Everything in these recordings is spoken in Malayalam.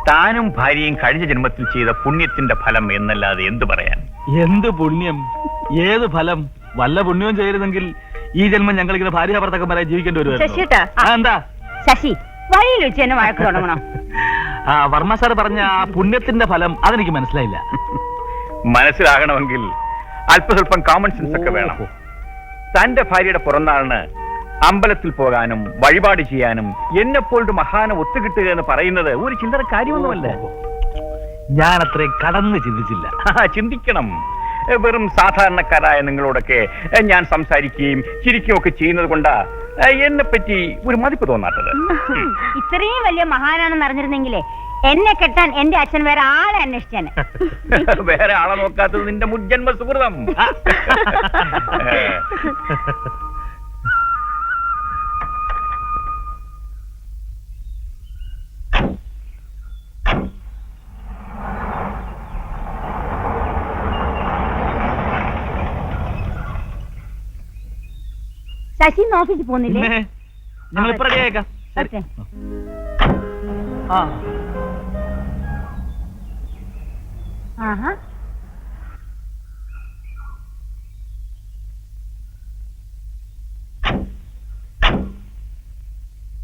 താനും ഭാര്യയും കഴിഞ്ഞ ജന്മത്തിൽ ചെയ്ത പുണ്യത്തിന്റെ ഫലം എന്നല്ലാതെ എന്തു പറയാൻ? എന്ത് പുണ്യം, ഏത് ഫലം? വല്ല പുണ്യവും ചെയ്തിരുന്നെങ്കിൽ ഈ ജന്മം ഞങ്ങൾ ഇങ്ങനെ ഭാര്യ ഭർത്താക്കന്മാരായി ജീവിക്കേണ്ടി വരുമായിരുന്നു. എന്താ ശശി, വഴിയിൽ വെച്ച് തന്നെ വഴക്ക് തുടങ്ങണം. വർമ്മ സാർ പറഞ്ഞ ആ പുണ്യത്തിന്റെ ഫലം അതെനിക്ക് മനസ്സിലായില്ല. മനസ്സിലാകണമെങ്കിൽ അല്പസ്വല്പം കോമൺ സെൻസ് ഒക്കെ വേണം. തന്റെ ഭാര്യയുടെ പിറന്നാളിന് അമ്പലത്തിൽ പോകാനും വഴിപാട് ചെയ്യാനും എന്നെപ്പോലൊരു മഹാനെ ഒത്തുകിട്ടുക എന്ന് പറയുന്നത് ഒരു ചില്ലറ കാര്യമൊന്നുമല്ല. ഞാൻ അത്രയും കടന്ന് ചിന്തിച്ചില്ല. ചിന്തിക്കണം. വെറും സാധാരണക്കാരായ നിങ്ങളോടൊക്കെ ഞാൻ സംസാരിക്കുകയും ചിരിക്കുകയും ഒക്കെ ചെയ്യുന്നത് കൊണ്ടാ എന്നെ പറ്റി ഒരു മതിപ്പ് തോന്നാത്തത്. ഇത്രയും വലിയ മഹാനാണെന്ന് അറിഞ്ഞിരുന്നെങ്കിലേ എന്നെ കെട്ടാൻ എന്റെ അച്ഛൻ വേറെ ആളെ അന്വേഷിച്ചാണ്. വേറെ ആളെ നോക്കാത്തത് നിന്റെ മുജ്ജന്മ സുഹൃതം. ശശി ഓഫീസിൽ പോകുന്നില്ലേ? ഞങ്ങൾ ഇപ്പൊ റെഡിയായേക്കാം.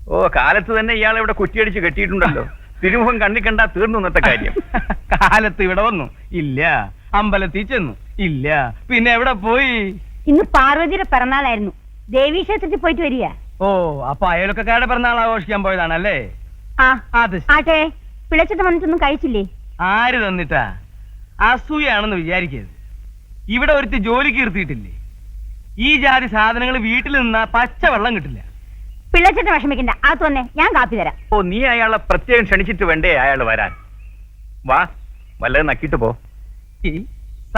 ഓ, കാലത്ത് തന്നെ ഇയാൾ ഇവിടെ കുറ്റിയടിച്ച് കെട്ടിയിട്ടുണ്ടല്ലോ. തിരുമുഖം കണ്ണി കണ്ടാ തീർന്നു ഇന്നത്തെ കാര്യം. കാലത്ത് ഇവിടെ വന്നു ഇല്ല, അമ്പലത്തിൽ ചെന്നു ഇല്ല, പിന്നെ എവിടെ പോയി? ഇന്ന് പാർവതിയുടെ പിറന്നാളായിരുന്നു. ദേവീക്ഷേത്രത്തിൽ പോയിട്ട് വരിക. ഓ, അപ്പൊ അയൽവക്കക്കാരുടെ പിറന്നാൾ ആഘോഷിക്കാൻ പോയതാണല്ലേ? ആട്ടെ, പിഴച്ചിട്ട് വന്നിട്ടൊന്നും കഴിച്ചില്ലേ? ആര് തന്നിട്ടാ? അസൂയാണെന്ന് വിചാരിക്കരുത്. ഇവിടെ ഒരുത്തി ജോലിക്ക് ഇരുത്തിയിട്ടില്ലേ? ഈ ജാതി സാധനങ്ങൾ വീട്ടിൽ നിന്നാ പച്ചവെള്ളം കിട്ടില്ല. പിഴച്ചിട്ട് വിഷമിക്കണ്ട, അത് തന്നെ ഞാൻ കാപ്പി തരാം. ഓ, നീ അയാളെ പ്രത്യേകം ക്ഷണിച്ചിട്ട് വേണ്ടേ അയാൾ വരാൻ? വാ, വല്ലതും നക്കിട്ട് പോ.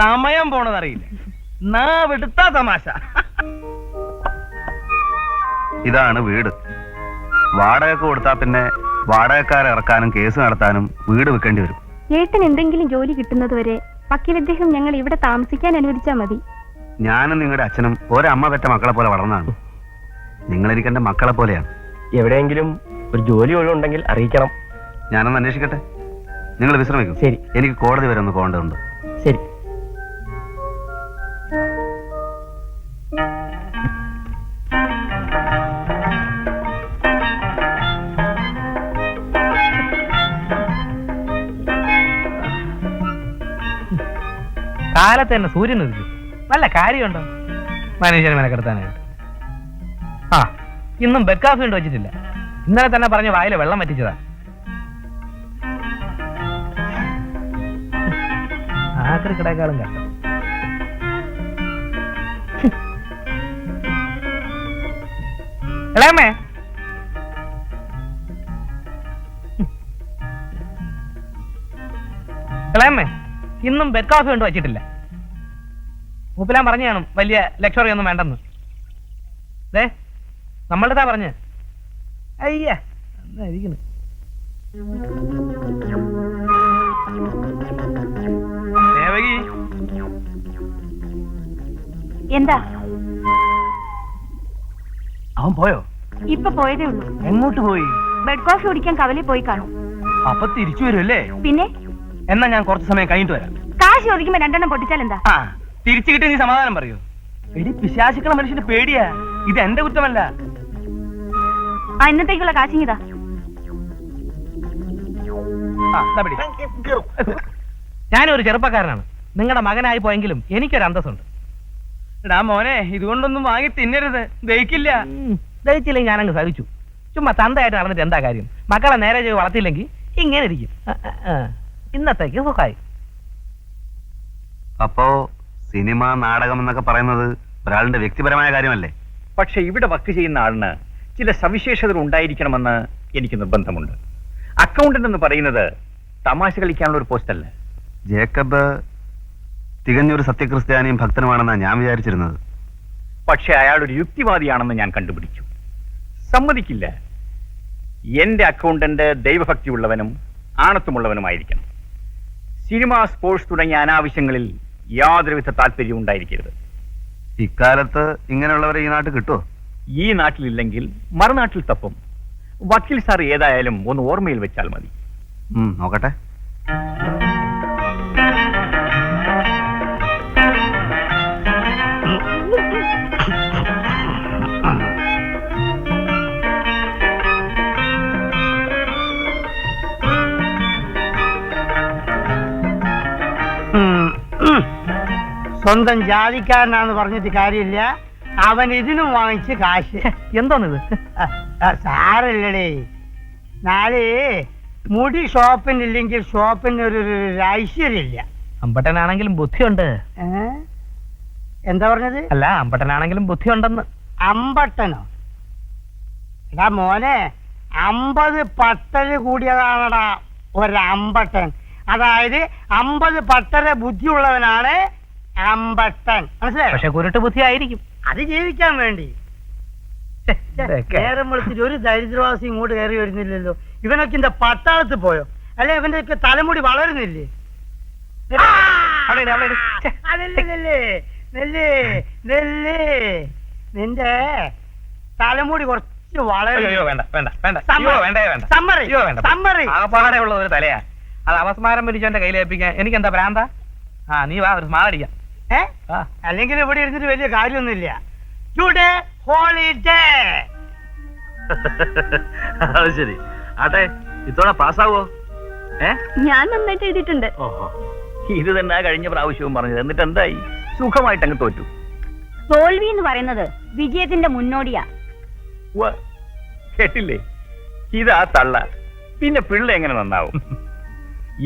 സമയം പോണതറിയില്ല. നാവെടുത്താ തമാശ. ഇതാണ് വീട്. വാടക കൊടുത്താ പിന്നെ വാടകക്കാരെ ഇറക്കാനും കേസ് നടത്താനും വീട് വെക്കേണ്ടി വരും. ഏട്ടൻ എന്തെങ്കിലും ജോലി കിട്ടുന്നത് വരെ വക്കീൽ അദ്ദേഹം ഞങ്ങൾ ഇവിടെ താമസിക്കാൻ അനുവദിച്ചാൽ മതി. ഞാനും നിങ്ങളുടെ അച്ഛനും ഒരമ്മ പെറ്റ മക്കളെ പോലെ വളർന്നതാണ്. നിങ്ങളെനിക്ക് എന്റെ മക്കളെ പോലെയാണ്. എവിടെയെങ്കിലും ഒരു ജോലി ഒഴിവുണ്ടെങ്കിൽ അറിയിക്കണം. ഞാനൊന്ന് അന്വേഷിക്കട്ടെ. നിങ്ങൾ വിശ്രമിക്കും. ശരി. എനിക്ക് കോടതി വരെ ഒന്ന് പോകേണ്ടതുണ്ട്. ശരി. കാലത്ത് തന്നെ സൂര്യൻ ഉദിച്ചു. വല്ല കാര്യമുണ്ടോ മനുഷ്യനെ മെനക്കെടുത്താനായിട്ട്? ഇന്നും ബെക്കാഫി കൊണ്ട് വെച്ചിട്ടില്ല. ഇന്നലെ തന്നെ പറഞ്ഞ വായിലെ വെള്ളം വറ്റിച്ചതാ. ആക്രി കിടക്കാളും കഷ്ടം. ഇളയമ്മേ, ഇളയമ്മേ, ഇന്നും ബെഡ് കോഫി കൊണ്ട് വച്ചിട്ടില്ല. മൂപ്പിലാൻ പറഞ്ഞു കാണും വലിയ ലക്ഷറി ഒന്നും വേണ്ടെന്ന്. നമ്മളുടെ പറഞ്ഞ് അയ്യ എന്നായിരിക്കുന്നു. എന്താ? അവൻ പോയോ? ഇപ്പൊ പോയതേ ഉള്ളൂ. എങ്ങോട്ട് പോയി? ബെഡ് കോഫി കുടിക്കാൻ കവലിൽ പോയി കാണും. അപ്പൊ തിരിച്ചു വരുമല്ലേ? പിന്നെ എന്നാ ഞാൻ കുറച്ച് സമയം കഴിഞ്ഞിട്ട് വരാം. കാശ് ചോദിക്കുമ്പോ രണ്ടെണ്ണം പൊട്ടിച്ചാൽ എന്താ? തിരിച്ചു കിട്ടി നീ സമാധാനം പറയൂ. എടി, പിശാചുക്കള മനുഷ്യന് പേടിയാ. ഇത് എന്റെ കുറ്റമല്ല. ഇന്നത്തേക്കുള്ള കാശിങ്ങിതാ. ഞാനൊരു ചെറുപ്പക്കാരനാണ്. നിങ്ങളുടെ മകനായി പോയെങ്കിലും എനിക്കൊരു അന്തസ്സുണ്ട്. എടാ മോനെ, ഇതുകൊണ്ടൊന്നും വാങ്ങി തിന്നരുത്. ദഹിക്കില്ല. ദഹിച്ചില്ലെങ്കിൽ ഞാനങ്ങ് സഹിച്ചു. ചുമ്മാ തന്തയായിട്ട് നടന്നിട്ട് എന്താ കാര്യം? മക്കളെ നേരെ ചെയ്ത് വളർത്തിയില്ലെങ്കിൽ ഇങ്ങനെ ഇരിക്കും. ഇന്നത്തേക്ക് സുഖമായി. അപ്പോ സിനിമ, നാടകം എന്നൊക്കെ പറയുന്നത് ഒരാളുടെ വ്യക്തിപരമായ കാര്യമല്ലേ? പക്ഷെ ഇവിടെ വർക്ക് ചെയ്യുന്ന ആളിന് ചില സവിശേഷതകൾ ഉണ്ടായിരിക്കണമെന്ന് എനിക്ക് നിർബന്ധമുണ്ട്. അക്കൗണ്ടന്റ് എന്ന് പറയുന്നത് തമാശ കളിക്കാനുള്ള ഒരു പോസ്റ്റ് അല്ല. ജേക്കബ് തികഞ്ഞൊരു സത്യക്രിസ്ത്യാനിയും ഭക്തനുമാണെന്നാണ് ഞാൻ വിചാരിച്ചിരുന്നത്. പക്ഷെ അയാൾ ഒരു യുക്തിവാദിയാണെന്ന് ഞാൻ കണ്ടുപിടിച്ചു. സമ്മതിക്കില്ല. എന്റെ അക്കൗണ്ടന്റ് ദൈവഭക്തിയുള്ളവനും ആണത്വമുള്ളവനുമായിരിക്കണം. സിനിമ, സ്പോർട്സ് തുടങ്ങിയ അനാവശ്യങ്ങളിൽ യാതൊരുവിധ താല്പര്യവും ഉണ്ടായിരിക്കരുത്. ഇക്കാലത്ത് ഇങ്ങനെയുള്ളവരെ ഈ നാട്ടിൽ കിട്ടുമോ? ഈ നാട്ടിലില്ലെങ്കിൽ മറുനാട്ടിൽ തപ്പും. വക്കീൽ സാർ ഏതായാലും ഒന്ന് ഓർമ്മയിൽ വെച്ചാൽ മതി. നോക്കട്ടെ. സ്വന്തം ജാതിക്കാരനാന്ന് പറഞ്ഞിട്ട് കാര്യമില്ല. അവൻ ഇതിനും വാങ്ങിച്ച് കാശ്. എന്തോന്നിത്? സാരല്ലടേ, നാളെ മുടി ഷോപ്പിനില്ലെങ്കിൽ ഷോപ്പിന് ഒരു ഐശ്വര്യമില്ല. അമ്പട്ടനാണെങ്കിലും ബുദ്ധിയുണ്ട്. എന്താ പറഞ്ഞത്? അല്ല, അമ്പട്ടനാണെങ്കിലും ബുദ്ധിയുണ്ടെന്ന്. അമ്പട്ടനോ? എടാ മോനെ, 50 പട്ടര് കൂടിയതാണടാ ഒരമ്പട്ടൻ. അതായത് 50 പട്ടര ബുദ്ധിയുള്ളവനാണ് അമ്പട്ടൻ. മനസ്സിലായോ? പക്ഷെ കുരുട്ട് ബുദ്ധി ആയിരിക്കും. അത് ജീവിക്കാൻ വേണ്ടി. നേരം വെളുത്തിട്ട് ഒരു ദരിദ്രവാസി ഇങ്ങോട്ട് കയറി വരുന്നില്ലല്ലോ. ഇവനൊക്കെ இந்த പട്ടാളത്ത് പോയോ? അല്ലെ ഇവന്റെ ഒക്കെ തലമുടി വളരുന്നില്ലേ? നിന്റെ തലമുടി കുറച്ച് ആകപ്പാടെയുള്ള ഒരു തലയാ. അത് അവസ്മാരം പിടിച്ചോന്റെ കയ്യിലേൽപ്പിക്കാൻ എനിക്ക് എന്താ ഭ്രാന്ത? നീ വാ, ഒരു സ്മാരടിക്കാം. അല്ലെങ്കിൽ ഇവിടെ ഇരുന്നിട്ട് വലിയ കാര്യമൊന്നുമില്ല. Today holiday. അത് ശരി. ആട്ടെ, ഇത്തവണ പാസ്സാവോ? ഞാൻ നന്നായിട്ട് എഴുതിയിട്ടുണ്ട്. ഇത് തന്നെ കഴിഞ്ഞ പ്രാവശ്യവും പറഞ്ഞത്. എന്നിട്ട് എന്തായി? സുഖമായിട്ട് അങ്ങ് തോറ്റു. തോൽവി എന്ന് പറയുന്നത് വിജയത്തിന്റെ മുന്നോടിയാ. കേട്ടില്ലേ? ഇതാ തള്ള. പിന്നെ പിള്ള എങ്ങനെ നന്നാവും?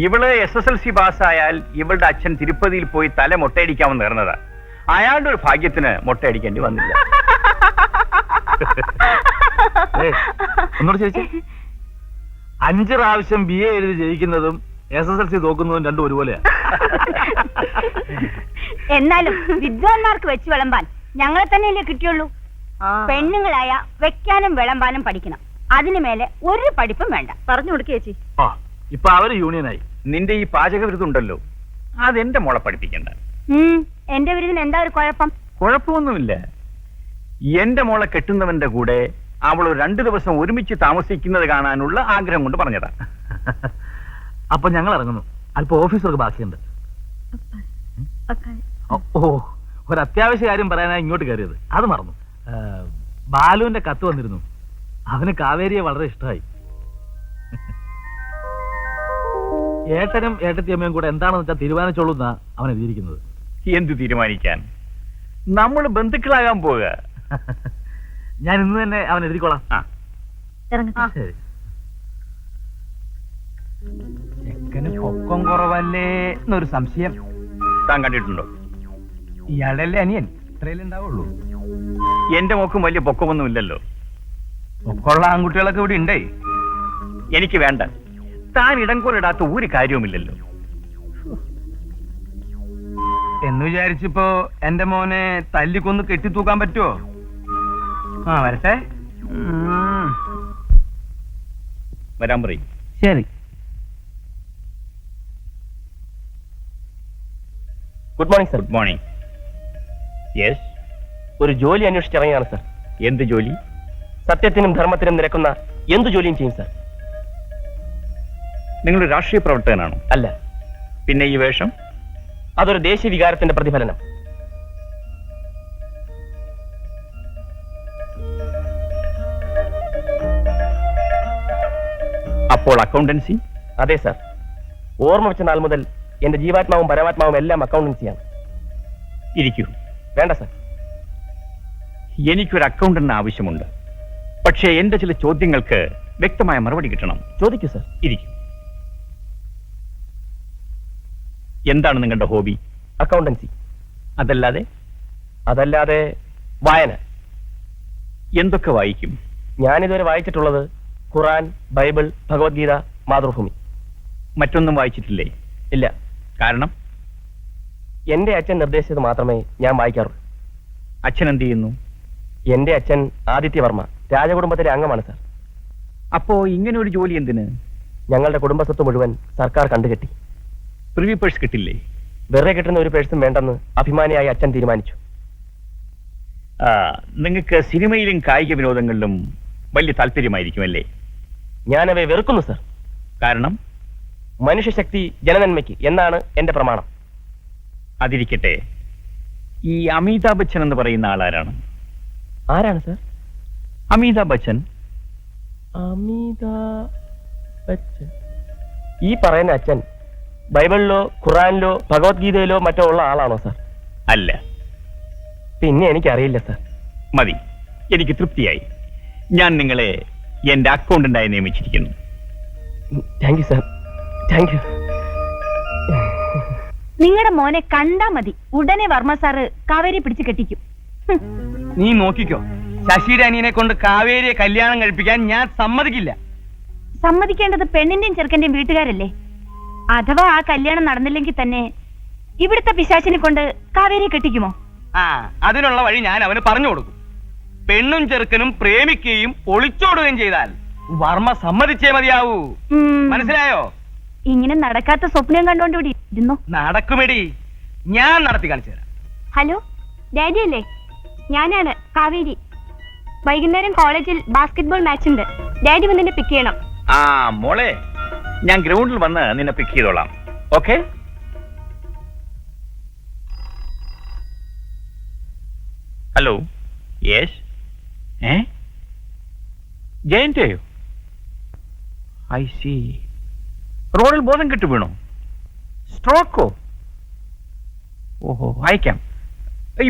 ഇവള് SSLC പാസ്സായാൽ ഇവളുടെ അച്ഛൻ തിരുപ്പതിയിൽ പോയി തല മൊട്ടയടിക്കാമെന്ന് നേർന്നതാ. അയാളുടെ ഒരു ഭാഗ്യത്തിന് മൊട്ടയടിക്കേണ്ടി വന്നില്ല. ഒന്നോട് ചോദിച്ചേ, 5 പ്രാവശ്യം BA എഴുതി ജയിക്കുന്നതും SSLC തോക്കുന്നതും രണ്ടും ഒരുപോലെയാ. എന്നാലും വിദ്വാൻമാർക്ക് വെച്ച് വിളമ്പാൻ ഞങ്ങളെ തന്നെയല്ലേ കിട്ടിയുള്ളൂ. പെണ്ണുങ്ങളായ വെക്കാനും വിളമ്പാനും പഠിക്കണം. അതിനു മേലെ ഒരു പഠിപ്പും വേണ്ട. പറഞ്ഞു കൊടുക്കുക ചേച്ചി. ഇപ്പൊ അവര് യൂണിയനായി. നിന്റെ ഈ പാചക വിരുദ്ധുണ്ടല്ലോ, അതെന്റെ മോളെ പഠിപ്പിക്കണ്ട. എന്റെ വിരുദിന് എന്താ ഒരു കുഴപ്പം? കുഴപ്പമൊന്നുമില്ല. എന്റെ മോളെ കെട്ടുന്നവന്റെ കൂടെ അവൾ 2 ദിവസം ഒരുമിച്ച് താമസിക്കുന്നത് കാണാനുള്ള ആഗ്രഹം കൊണ്ട് പറഞ്ഞതാ. അപ്പൊ ഞങ്ങൾ ഇറങ്ങുന്നു. അല്പം ഓഫീസർക്ക് ബാക്കിയുണ്ട്. ഒരു അത്യാവശ്യ കാര്യം പറയാനായി ഇങ്ങോട്ട് കയറിയത്. അത് മറന്നു. ബാലുവിന്റെ കത്ത് വന്നിരുന്നു. അവന് കാവേരിയെ വളരെ ഇഷ്ടമായി. ഏട്ടനും ഏട്ടത്തിയമ്മയും കൂടെ എന്താണെന്ന് വെച്ചാൽ തീരുമാനിച്ചോളൂ എന്നാ അവൻ എഴുതിയിരിക്കുന്നത്. എന്ത് തീരുമാനിക്കാൻ? നമ്മൾ ബന്ധുക്കളാകാൻ പോവുക. ഞാൻ ഇന്ന് തന്നെ അവൻ എഴുതിക്കോളാം. ശരി. ചെക്കന് പൊക്കം കുറവല്ലേ എന്നൊരു സംശയം. താൻ കണ്ടിട്ടുണ്ടോ? ഇയാളുടെ അല്ലേ അനിയൻ? ഇത്രയല്ലേ ഉണ്ടാവുള്ളൂ. എന്റെ മോക്കും വലിയ പൊക്കമൊന്നും ഇല്ലല്ലോ. പൊക്കമുള്ള ആൺകുട്ടികളൊക്കെ ഇവിടെ ഉണ്ടേ. എനിക്ക് വേണ്ട. താൻ ഇടംകോലിടാത്ത ഒരു കാര്യവുമില്ലല്ലോ. എന്ന് വിചാരിച്ചിപ്പോ എന്റെ മോനെ തല്ലിക്കൊന്ന് കെട്ടിത്തൂക്കാൻ പറ്റുമോ? വരട്ടെ. വരാൻ പറയും. ശരി. Good morning sir. Good morning. Yes. ഒരു ജോലി അന്വേഷിച്ചിറങ്ങിയാണ് സർ. എന്ത് ജോലി? സത്യത്തിനും ധർമ്മത്തിനും നിരക്കുന്ന എന്ത് ജോലിയും ചെയ്യും സർ. നിങ്ങൾ രാഷ്ട്രീയ പ്രവർത്തകനാണോ? അല്ല. പിന്നെ ഈ വേഷം? അതൊരു ദേശീയ വികാരത്തിന്റെ പ്രതിഫലനം. അപ്പോൾ അക്കൗണ്ടൻസി? അതെ സർ. ഓർമ്മ വെച്ച നാൾ മുതൽ എന്റെ ജീവാത്മാവും പരമാത്മാവും എല്ലാം അക്കൗണ്ടൻസിയാണ്. ഇരിക്കൂ. വേണ്ട സർ. എനിക്കൊരു അക്കൗണ്ടന്റിന് ആവശ്യമുണ്ട്. പക്ഷേ എന്റെ ചില ചോദ്യങ്ങൾക്ക് വ്യക്തമായ മറുപടി കിട്ടണം. ചോദിക്കൂ സർ. ഇരിക്കൂ. എന്താണ് നിങ്ങളുടെ ഹോബി? അക്കൗണ്ടൻസി. അതല്ലാതെ വായന. എന്തൊക്കെ വായിക്കും? ഞാനിതുവരെ വായിച്ചിട്ടുള്ളത് ഖുറാൻ, ബൈബിൾ, ഭഗവത്ഗീത, മാതൃഭൂമി. മറ്റൊന്നും വായിച്ചിട്ടില്ലേ? ഇല്ല. കാരണം? എന്റെ അച്ഛൻ നിർദ്ദേശിച്ചത് മാത്രമേ ഞാൻ വായിക്കാറുള്ളൂ. അച്ഛൻ എന്ത് ചെയ്യുന്നു? എന്റെ അച്ഛൻ ആദിത്യവർമ്മ രാജകുടുംബത്തിലെ അംഗമാണ് സർ. അപ്പോ ഇങ്ങനെ ഒരു ജോലി എന്തിന്? ഞങ്ങളുടെ കുടുംബസ്വത്ത് മുഴുവൻ സർക്കാർ കണ്ടുകെട്ടി. പ്രിവി പേഴ്സ് കിട്ടില്ലേ? വെറുതെ കിട്ടുന്ന ഒരു പേഴ്സും വേണ്ടെന്ന് അഭിമാനിയായി അച്ഛൻ തീരുമാനിച്ചു. നിങ്ങൾക്ക് സിനിമയിലും കായിക വിനോദങ്ങളിലും വലിയ താല്പര്യമായിരിക്കും അല്ലേ? ഞാനവയെ വെറുക്കുന്നു സർ. കാരണം? മനുഷ്യശക്തി ജനനന്മയ്ക്ക് എന്നാണ് എന്റെ പ്രമാണം. അതിരിക്കട്ടെ, ഈ അമിതാഭ് ബച്ചൻ എന്ന് പറയുന്ന ആളാരാണ്? ആരാണ് സർ? അമിതാഭ് ബച്ചൻ. അമിതാഭ് ബച്ചൻ. ഈ പറയുന്ന അച്ഛൻ ബൈബിളിലോ ഖുറാനിലോ ഭഗവത്ഗീതയിലോ മറ്റോ ഉള്ള ആളാണോ സർ? അല്ല. പിന്നെ എനിക്കറിയില്ല സർ. മതി, എനിക്ക് തൃപ്തിയായി. ഞാൻ നിങ്ങളെ എന്റെ അക്കൗണ്ടന്റായി നിയമിച്ചിരിക്കുന്നു. Thank you sir, thank you. നിങ്ങളുടെ മോനെ കണ്ടാ മതി, ഉടനെ വർമ്മ സാറ് കാവേരി പിടിച്ചു കെട്ടിക്കും. നീ നോക്കിക്കോ, ശശിയുടെ അനിയനെ കൊണ്ട് കാവേരിയെ കല്യാണം കഴിപ്പിക്കാൻ ഞാൻ സമ്മതിക്കില്ല. സമ്മതിക്കേണ്ടത് പെണ്ണിന്റെയും ചെറുക്കന്റെയും വീട്ടുകാരല്ലേ? അഥവാ ആ കല്യാണം നടന്നില്ലെങ്കിൽ തന്നെ ഇവിടുത്തെ പിശാചിനെ കൊണ്ട് കാവേരിയെ കെട്ടിക്കുമോ? അതിനുള്ള വഴി ഞാൻ അവന് പറഞ്ഞു കൊടുക്കും. പെണ്ണും ചെറുക്കനും പ്രേമിക്കുകയും ഒളിച്ചോടുകയും ചെയ്താൽ വർമ്മ സമ്മതിച്ചേ മതിയാവൂ. മനസ്സിലായോ? ഇങ്ങനെ നടക്കാത്ത സ്വപ്നം കണ്ടോണ്ട് ഇവിടെ ഇരുന്നു. നടക്കുമെടി, ഞാൻ നടത്തി കാണിച്ചു തരാം. ഹലോ, ഡാഡി അല്ലേ? ഞാനാണ് കാവേരി. വൈകുന്നേരം കോളേജിൽ ബാസ്കറ്റ്ബോൾ മാച്ച് ഉണ്ട്. ഡാഡി വന്ന് എന്നെ പിക്ക് ചെയ്യണം. ആ മോളെ, ഞാൻ ഗ്രൗണ്ടിൽ വന്ന് നിന്നെ പിക്ക് ചെയ്തോളാം. ഓക്കെ? ഹലോ. യെസ്. ജയന്റെയോ? I see. റോഡിൽ ബോധം കെട്ടു വീണോ? സ്ട്രോക്കോ? ഓഹോ, അയക്കാം,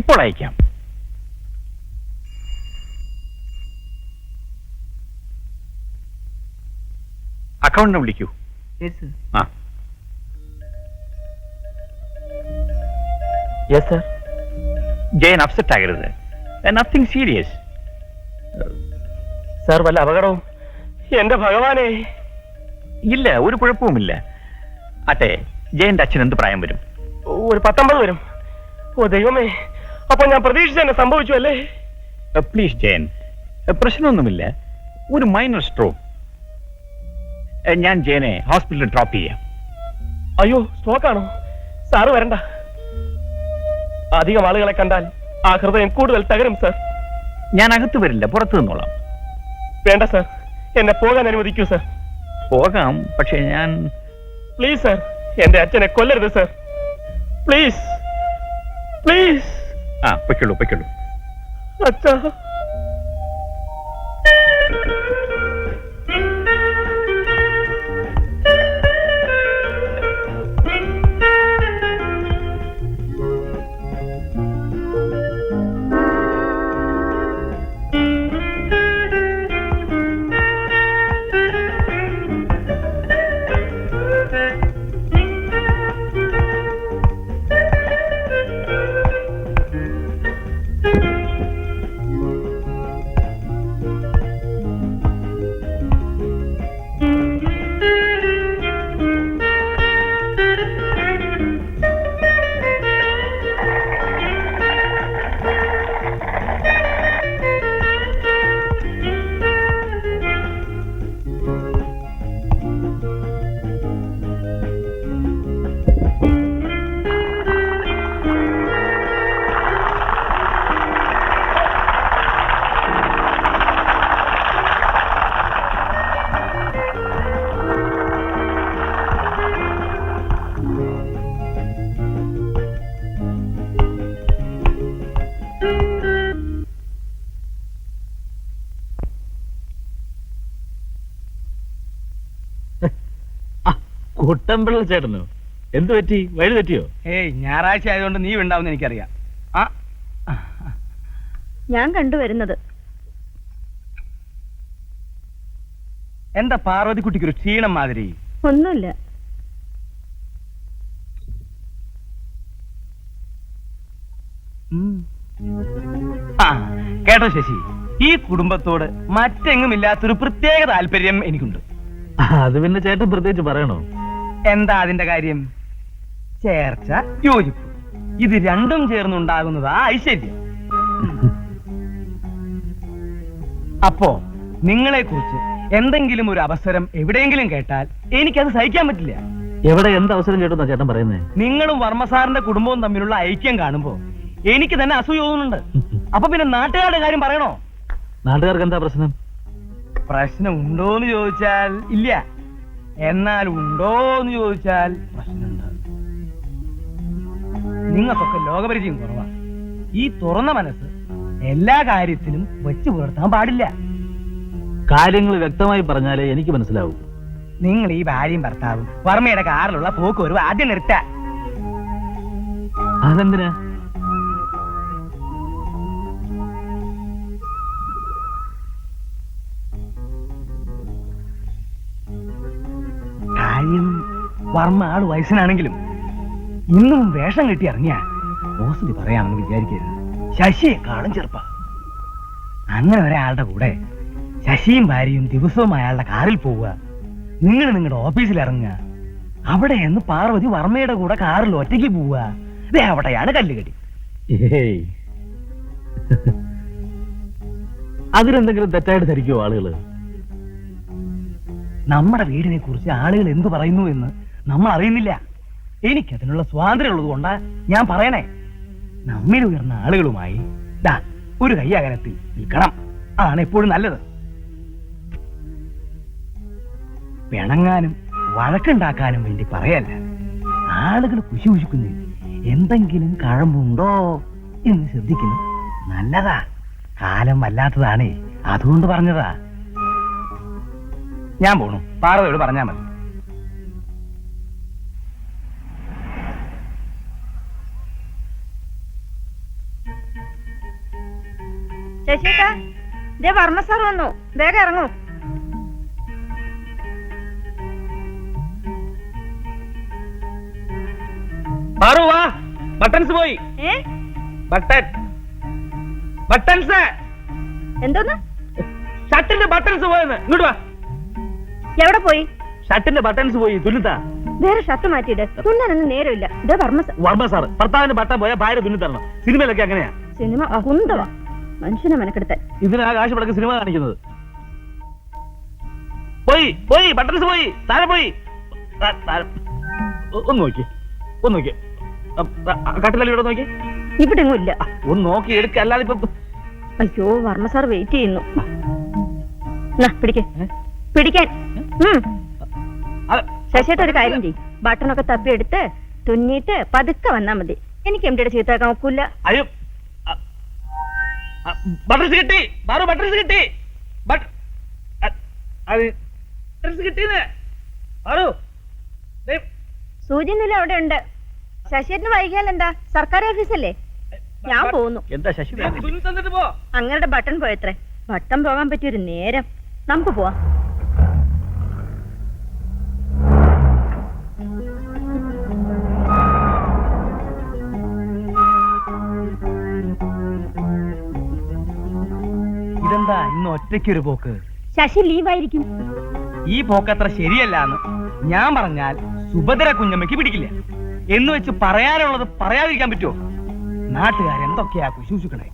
ഇപ്പോൾ അയക്കാം. അക്കൗണ്ടിനെ വിളിക്കൂ. ആ. Yes sir. ജയൻ അപ്സെറ്റ് ആകരുത്. Nothing serious. സാർ, വല്ല അപകടവും? എന്റെ ഭഗവാനെ. ഇല്ല, ഒരു കുഴപ്പവുമില്ല. അട്ടെ, ജയന്റെ അച്ഛൻ എന്ത് പ്രായം വരും? ഒരു 19 വരും. ഓ ദൈവമേ, അപ്പൊ ഞാൻ പ്രതീക്ഷിച്ച തന്നെ സംഭവിച്ചു അല്ലേ? പ്ലീസ് ജയൻ, പ്രശ്നമൊന്നുമില്ല. ഒരു മൈനർ സ്ട്രോക്ക്. ഞാൻ ജയനെ ഹോസ്പിറ്റലിൽ ഡ്രോപ്പ് ചെയ്യാം. അയ്യോ, സ്ട്രോക്കാണോ? സാറ് വരണ്ട. അധികം ആളുകളെ കണ്ടാൽ ആ ഹൃദയം കൂടുതൽ തകരും സാർ. ഞാൻ അകത്ത് വരില്ല, പുറത്തു നിന്നോളാം. വേണ്ട സാർ, എന്നെ പോകാൻ അനുവദിക്കൂ സാർ. പോകാം, പക്ഷെ ഞാൻ... പ്ലീസ് സാർ, എന്റെ അച്ഛനെ കൊല്ലരുത് സാർ. Please please. ആ, പൊയ്ക്കുള്ളൂ പൊയ്ക്കുള്ളൂ. അച്ഛാ. കുട്ടമ്പിള്ള ചേട്ടനോ? എന്ത് പറ്റി? വഴി തെറ്റിയോ? ഏയ്, ഞായറാഴ്ച ആയതുകൊണ്ട് നീ ഉണ്ടാവുന്ന എനിക്കറിയാം. ആ, ഞാൻ കണ്ടുവരുന്നത്. എന്താ പാർവതിക്കുട്ടിക്കൊരു ക്ഷീണം മാതിരി? ഒന്നുമില്ല. ആ, കേട്ടോ ശശി, ഈ കുടുംബത്തോട് മറ്റെങ്ങും ഇല്ലാത്തൊരു പ്രത്യേക താല്പര്യം എനിക്കുണ്ട്. അത് പിന്നെ ചേട്ടൻ പ്രത്യേകിച്ച് പറയണോ? എന്താ അതിന്റെ കാര്യം? ചേർച്ച, യോജിപ്പ്, ഇത് രണ്ടും ചേർന്നുണ്ടാകുന്നതാ ഐശ്വര്യം. അപ്പോ നിങ്ങളെ കുറിച്ച് എന്തെങ്കിലും ഒരു അവസരം എവിടെയെങ്കിലും കേട്ടാൽ എനിക്കത് സഹിക്കാൻ പറ്റില്ല. എവിടെ എന്ത് അവസരം കേട്ടോ ചേട്ടൻ പറയുന്നേ? നിങ്ങളും വർമ്മസാറിന്റെ കുടുംബവും തമ്മിലുള്ള ഐക്യം കാണുമ്പോ എനിക്ക് തന്നെ അസൂയ തോന്നുന്നുണ്ട്. അപ്പൊ പിന്നെ നാട്ടുകാരുടെ കാര്യം പറയണോ? നാട്ടുകാർക്ക് എന്താ പ്രശ്നം? പ്രശ്നം ഉണ്ടോന്ന് ചോദിച്ചാൽ ഇല്ല. എന്നാൽ ഉണ്ടോ എന്ന് ചോദിച്ചാൽ പ്രശ്നമുണ്ട്. നിങ്ങൾക്കൊക്കെ ലോകപരിചയം കുറവാണ്. ഈ തുറന്ന മനസ്സ് എല്ലാ കാര്യത്തിലും വെച്ചു പുലർത്താൻ പാടില്ല. കാര്യങ്ങൾ വ്യക്തമായി പറഞ്ഞാലേ എനിക്ക് മനസ്സിലാവൂ. നിങ്ങൾ ഈ ഭാര്യയും ഭർത്താവും വർമ്മയുടെ കാറിലുള്ള പോക്ക് ഒരു ആദ്യം നിർത്ത. അതെന്തിനാ? കാര്യം വർമ്മ ആള് വയസ്സനാണെങ്കിലും ഇന്നും വേഷം കെട്ടി ഇറങ്ങിയ ഓസ്തി പറയാമെന്ന് വിചാരിക്കരുത്. ശശിയെക്കാളും ചെറുപ്പ. അങ്ങനെ ഒരാളുടെ കൂടെ ശശിയും ഭാര്യയും ദിവസവും അയാളുടെ കാറിൽ പോവുക, നിങ്ങൾ നിങ്ങളുടെ ഓഫീസിൽ ഇറങ്ങുക, അവിടെ നിന്ന് പാർവതി വർമ്മയുടെ കൂടെ കാറിൽ ഒറ്റയ്ക്ക് പോവുക, ദേ അവിടെയാണ് കല്ലുകടി. ഏയ്, അതിലെന്തെങ്കിലും തെറ്റായിട്ട് ധരിക്കുമോ ആളുകള്? നമ്മുടെ വീടിനെ കുറിച്ച് ആളുകൾ എന്ത് പറയുന്നു എന്ന് നമ്മൾ അറിയുന്നില്ല. എനിക്കതിനുള്ള സ്വാതന്ത്ര്യം ഉള്ളത് കൊണ്ടാ ഞാൻ പറയണേ. നമ്മിൽ ഉയർന്ന ആളുകളുമായി ദാ ഒരു കൈ അകലത്തിൽ നിൽക്കണം. അതാണ് എപ്പോഴും നല്ലത്. പിണങ്ങാനും വഴക്കുണ്ടാക്കാനും വേണ്ടി പറയല്ല. ആളുകൾ കുശികുശിക്കുന്നതിൽ എന്തെങ്കിലും കഴമ്പുണ്ടോ എന്ന് ശ്രദ്ധിക്കുന്നു നല്ലതാ. കാലം വല്ലാത്തതാണേ, അതുകൊണ്ട് പറഞ്ഞതാ. ഞാൻ പോണു. പാർവതിയോട് പറഞ്ഞാ മതി. ശശിയേട്ടാ, ദേ വർമ്മ സാർ വന്നു. വേഗം ഇറങ്ങൂ. വാ, ബട്ടൺസ് പോയി. ബട്ടൺസ് എന്തോന്ന്? ഷർട്ടിന്റെ ബട്ടൺസ് പോയെന്ന്. ഇങ്ങോട്ട് വാ. എവിടെ പോയി? ഷർട്ടിന്റെ ബട്ടൺസ് പോയി. തുന്നിത്താ. വേറെ ഷർട്ട് മാറ്റിയിട്ട് തുന്നാനൊന്നും നേരമില്ല. ഇതേ വർമ്മ സാർ ഭർത്താവിന്റെ ബട്ടൺ പോയാൽ ഭാര്യ തുന്നി തരണം. സിനിമയിലൊക്കെ അങ്ങനെയാ. സിനിമ കുന്തവാ മനുഷ്യനെ മെനക്കെടുത്താൻ. ഇതിനാ കാശ് മുടക്കി സിനിമ കാണിക്കുന്നത്. പോയി പോയി, ബട്ടൺസ് പോയി, താഴെ പോയി. ഒന്ന് നോക്കി, ഒന്ന് നോക്കി. കട്ടിലല്ല ഇവിടെ നോക്കി. ഇവിടെ എങ്ങും ഇല്ല. ഒന്ന് നോക്കി എടുക്ക, അല്ലാതെ ഇപ്പൊ. അയ്യോ, വർമ്മ സാർ വെയിറ്റ് ചെയ്യുന്നു. പിടിക്കാൻ. ശശിയേട്ട ഒരു കാര്യം ചെയ്യും. ബട്ടണൊക്കെ തപ്പിയെടുത്ത് തുന്നിയിട്ട് പതുക്കെ വന്നാ മതി. എനിക്ക് എംഡിയുടെ ചീത്താക്കാൻ നോക്കൂല. അയ്യോ, ബട്ടൺസ് കിട്ടി. ബാറു ബട്ടൺസ് കിട്ടി. ബട്ടൺസ് കിട്ടിയെന്ന്. ബാറു സൂചിയൊന്നുമില്ല, അവിടെ ഉണ്ട്. ശശിയേട്ടന് വൈകിയാൽ എന്താ? സർക്കാർ ഓഫീസല്ലേ? ഞാൻ പോകുന്നു. എന്താ ശശി? തന്നിട്ട് പോ. അങ്ങയുടെ ബട്ടൺ പോയത്രേ. ബട്ടൺ പോകാൻ പറ്റിയൊരു നേരം. നമുക്ക് പോവാം. ഇതെന്താ ഇന്ന് ഒറ്റയ്ക്കൊരു പോക്ക്? ശശി ലീവായിരിക്കും. ഈ പോക്കത്ര ശരിയല്ല എന്ന് ഞാൻ പറഞ്ഞാൽ സുഭദ്ര കുഞ്ഞമ്മയ്ക്ക് പിടിക്കില്ല. എന്ന് വെച്ച് പറയാനുള്ളത് പറയാതിരിക്കാൻ പറ്റുമോ? നാട്ടുകാരെന്തൊക്കെയാ കുശൂഷിക്കണേ.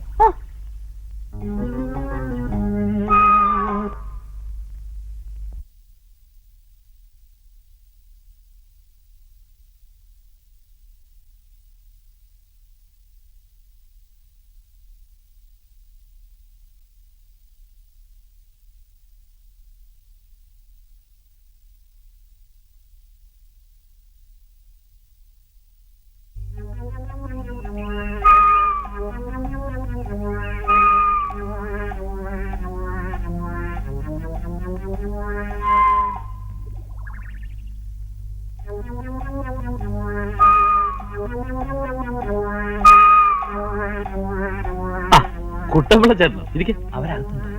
കുട്ടമ്പിള്ള ചേട്ടനോ? ഇരിക്കെ. അവരകത്തുണ്ട്.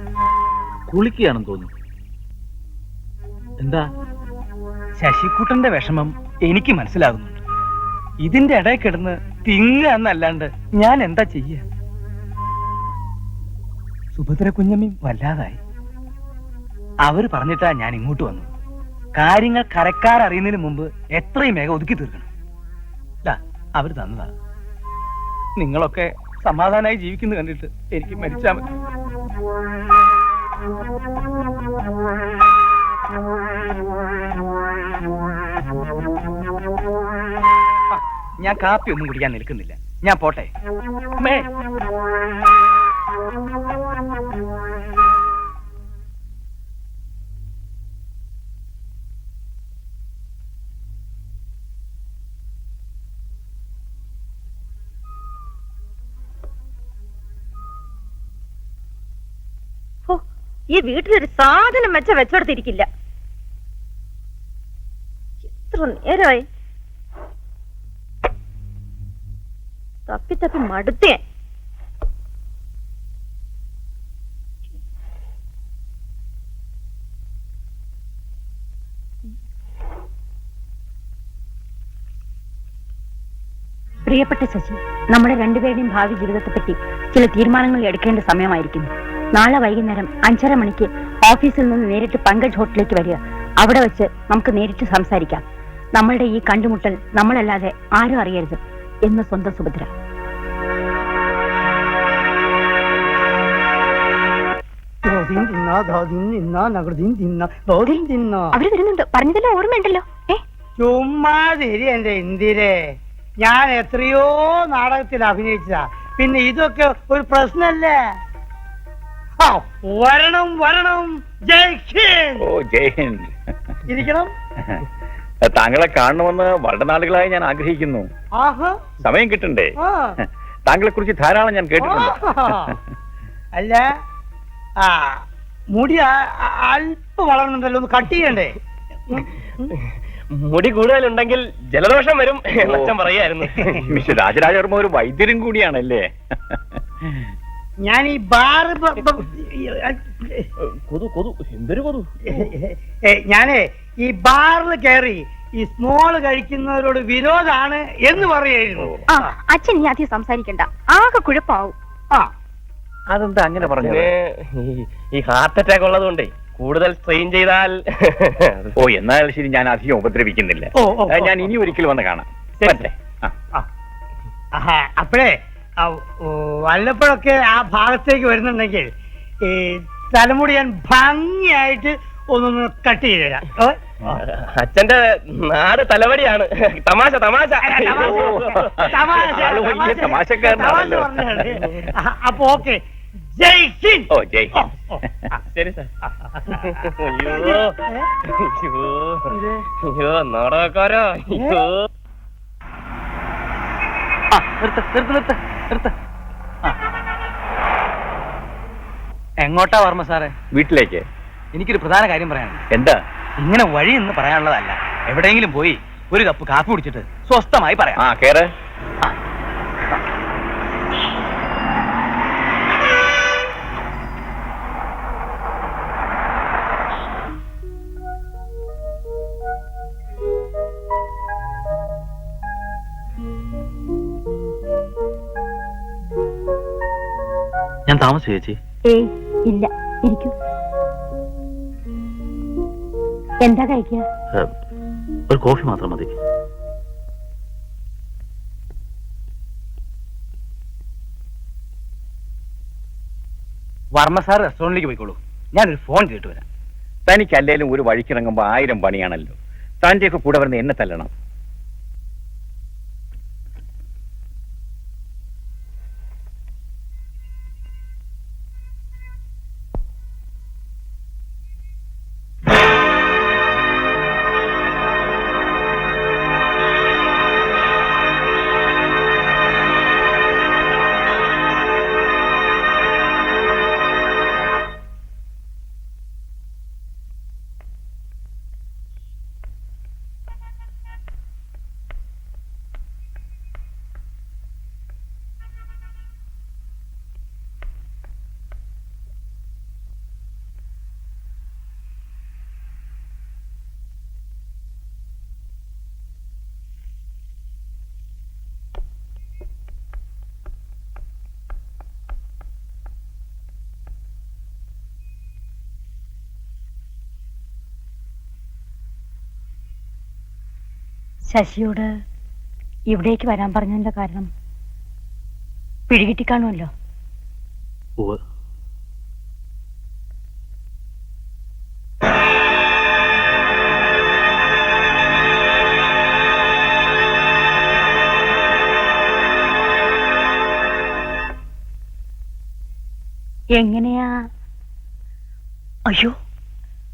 കുളിക്കുകയാണെന്ന് തോന്നുന്നു. എന്താ? ശശിക്കുട്ടന്റെ വിഷമം എനിക്ക് മനസ്സിലാകുന്നുണ്ട്. ഇതിന്റെ ഇടയിൽ കിടന്ന് തിങ്ങുക എന്നല്ലാണ്ട് ഞാൻ എന്താ ചെയ്യ? സുഭദ്ര കുഞ്ഞമ്മയും വല്ലാതായി. അവര് പറഞ്ഞിട്ടാ ഞാൻ ഇങ്ങോട്ട് വന്നു. കാര്യങ്ങൾ കരക്കാരറിയുന്നതിന് മുമ്പ് എത്രയും വേഗം ഒതുക്കി തീർക്കണം. അവര് തന്നതാ. നിങ്ങളൊക്കെ സമാധാനമായി ജീവിക്കുന്നു കണ്ടിട്ട് എനിക്ക് മരിച്ചാൽ മതി. ഞാൻ കാപ്പി ഒന്നും കുടിക്കാൻ നിൽക്കുന്നില്ല. ഞാൻ പോട്ടെ. ഈ വീട്ടിലൊരു സാധനം വെച്ചെടുത്തിരിക്കില്ല. എത്ര നേരമായി തപ്പി തപ്പി മടുത്തേ. പ്രിയപ്പെട്ട ശശി, നമ്മുടെ രണ്ടുപേരുടെയും ഭാവി ജീവിതത്തെപ്പറ്റി ചില തീരുമാനങ്ങൾ എടുക്കേണ്ട സമയമായിരിക്കുന്നു. നാളെ വൈകുന്നേരം 5:30 മണിക്ക് ഓഫീസിൽ നിന്ന് നേരിട്ട് പങ്കജ് ഹോട്ടലിലേക്ക് വരിക. അവിടെ വെച്ച് നമുക്ക് നേരിട്ട് സംസാരിക്കാം. നമ്മളുടെ ഈ കണ്ടുമുട്ടൽ നമ്മളല്ലാതെ ആരും അറിയരുത് എന്ന് സ്വന്തം സുഭദ്ര. അവര് വരുന്നുണ്ട്, പറഞ്ഞതെല്ലാം ഓർമ്മയുണ്ടല്ലോ. ചുമ്മാതിരി എന്റെ ഇന്ദിരേ, ഞാൻ എത്രയോ നാടകത്തിൽ അഭിനയിച്ചതാ, പിന്നെ ഇതൊക്കെ ഒരു പ്രശ്നല്ലേ? വരണം വരണം. ജയ് ഹിന്ദ്. ഓ ജയ് ഹിന്ദ്. ഇരിക്കണം. താങ്കളെ കാണണമെന്ന് വളരെ നാളുകളായി ഞാൻ ആഗ്രഹിക്കുന്നു. ആഹാ, സമയം കിട്ടണ്ടേ? ആ. താങ്കളെ കുറിച്ച് ധാരാളം ഞാൻ കേട്ടിട്ടുണ്ട്. അല്ല, മുടി അല്പം വളർന്നുണ്ടല്ലോ, ഒന്ന് കട്ട് ചെയ്യണ്ടേ? മുടി കൂടുതലുണ്ടെങ്കിൽ ജലദോഷം വരും എന്നച്ഛൻ പറയായിരുന്നു. മിസ്റ്റർ രാജരാജവർമ്മ ഒരു വൈദ്യരും കൂടിയാണല്ലേ? ഞാൻ ഈ ബാറ് ഞാനേ ഈ ബാറിൽ കയറി ഈ സ്മോള് കഴിക്കുന്നവരോട് വിരോധാണ് എന്ന് പറയായിരുന്നു. അച്ഛൻ ഇനി അധികം സംസാരിക്കണ്ട, ആകെ കുഴപ്പാവും. അതെന്താ അങ്ങനെ പറഞ്ഞത്? ഈ ഹാർട്ട് അറ്റാക്ക് ഉള്ളതുകൊണ്ടേ കൂടുതൽ സ്ട്രെയിൻ ചെയ്താൽ. ഓ, എന്നാൽ ശരി, ഞാൻ അധികം ഉപദ്രവിക്കുന്നില്ല. ഞാൻ ഇനി ഒരിക്കൽ വന്ന് കാണാം. അപ്പോഴേ വല്ലപ്പോഴൊക്കെ ആ ഭാഗത്തേക്ക് വരുന്നുണ്ടെങ്കിൽ ഈ തലമുടി ഞാൻ ഭംഗിയായിട്ട് ഒന്നൊന്ന് കട്ട് ചെയ്ത് തരാം. അച്ഛന്റെ നാട് തലവടിയാണ്. തമാശ തമാശ തമാശക്കാരനാണല്ലോ. അപ്പൊ ഓക്കെ. ജയ് ഹിന്ദ്. ഓ ജയ് ഹിന്ദ്. ശരി സാർ. അയ്യോ നാടകക്കാരോ. അയ്യോ എങ്ങോട്ടാ വർമ്മ സാറേ? വീട്ടിലേക്ക്. എനിക്കൊരു പ്രധാന കാര്യം പറയാനുണ്ട്. എന്താ? ഇങ്ങനെ വഴി എന്ന് പറയാനുള്ളതല്ല, എവിടെയെങ്കിലും പോയി ഒരു കപ്പ് കാപ്പി കുടിച്ചിട്ട് സ്വസ്ഥമായി പറയാം. കേറ്. ഞാൻ താമസിച്ചു ചേച്ചി? ഏയ് ഇല്ല, ഇരിക്കൂ. എന്താ കഴിക്കുക? ഒരു കോഫി മാത്രം മതി. വർമ്മ സാർ റെസ്റ്റോറന്റിലേക്ക് പോയിക്കോളൂ, ഞാനൊരു ഫോൺ ചെയ്തിട്ട് വരാം. തനിക്ക് അല്ലേലും ഒരു വഴിക്കിറങ്ങുമ്പോ 1000 പണിയാണല്ലോ. താൻ്റെയൊക്കെ കൂടെ വരുന്ന എന്നെ തല്ലണം. ശശിയോട് ഇവിടേക്ക് വരാൻ പറഞ്ഞതിന്റെ കാരണം പിടികിട്ടിക്കാണുമല്ലോ. എങ്ങനെയാ? അയ്യോ,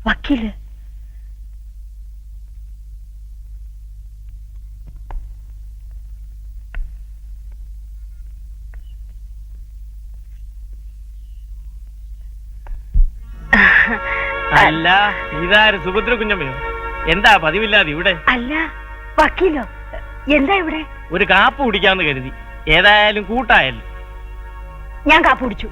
വക്കീല്. അല്ല ഇതാര് സുഭദ്ര കുഞ്ഞമ്മയോ? എന്താ പതിവില്ലാതെ ഇവിടെ? അല്ല വക്കീലോ, എന്താ ഇവിടെ? ഒരു കാപ്പ് കുടിക്കാന്ന് കരുതി. ഏതായാലും കൂട്ടായല്ലോ. ഞാൻ കാപ്പ് കുടിച്ചു.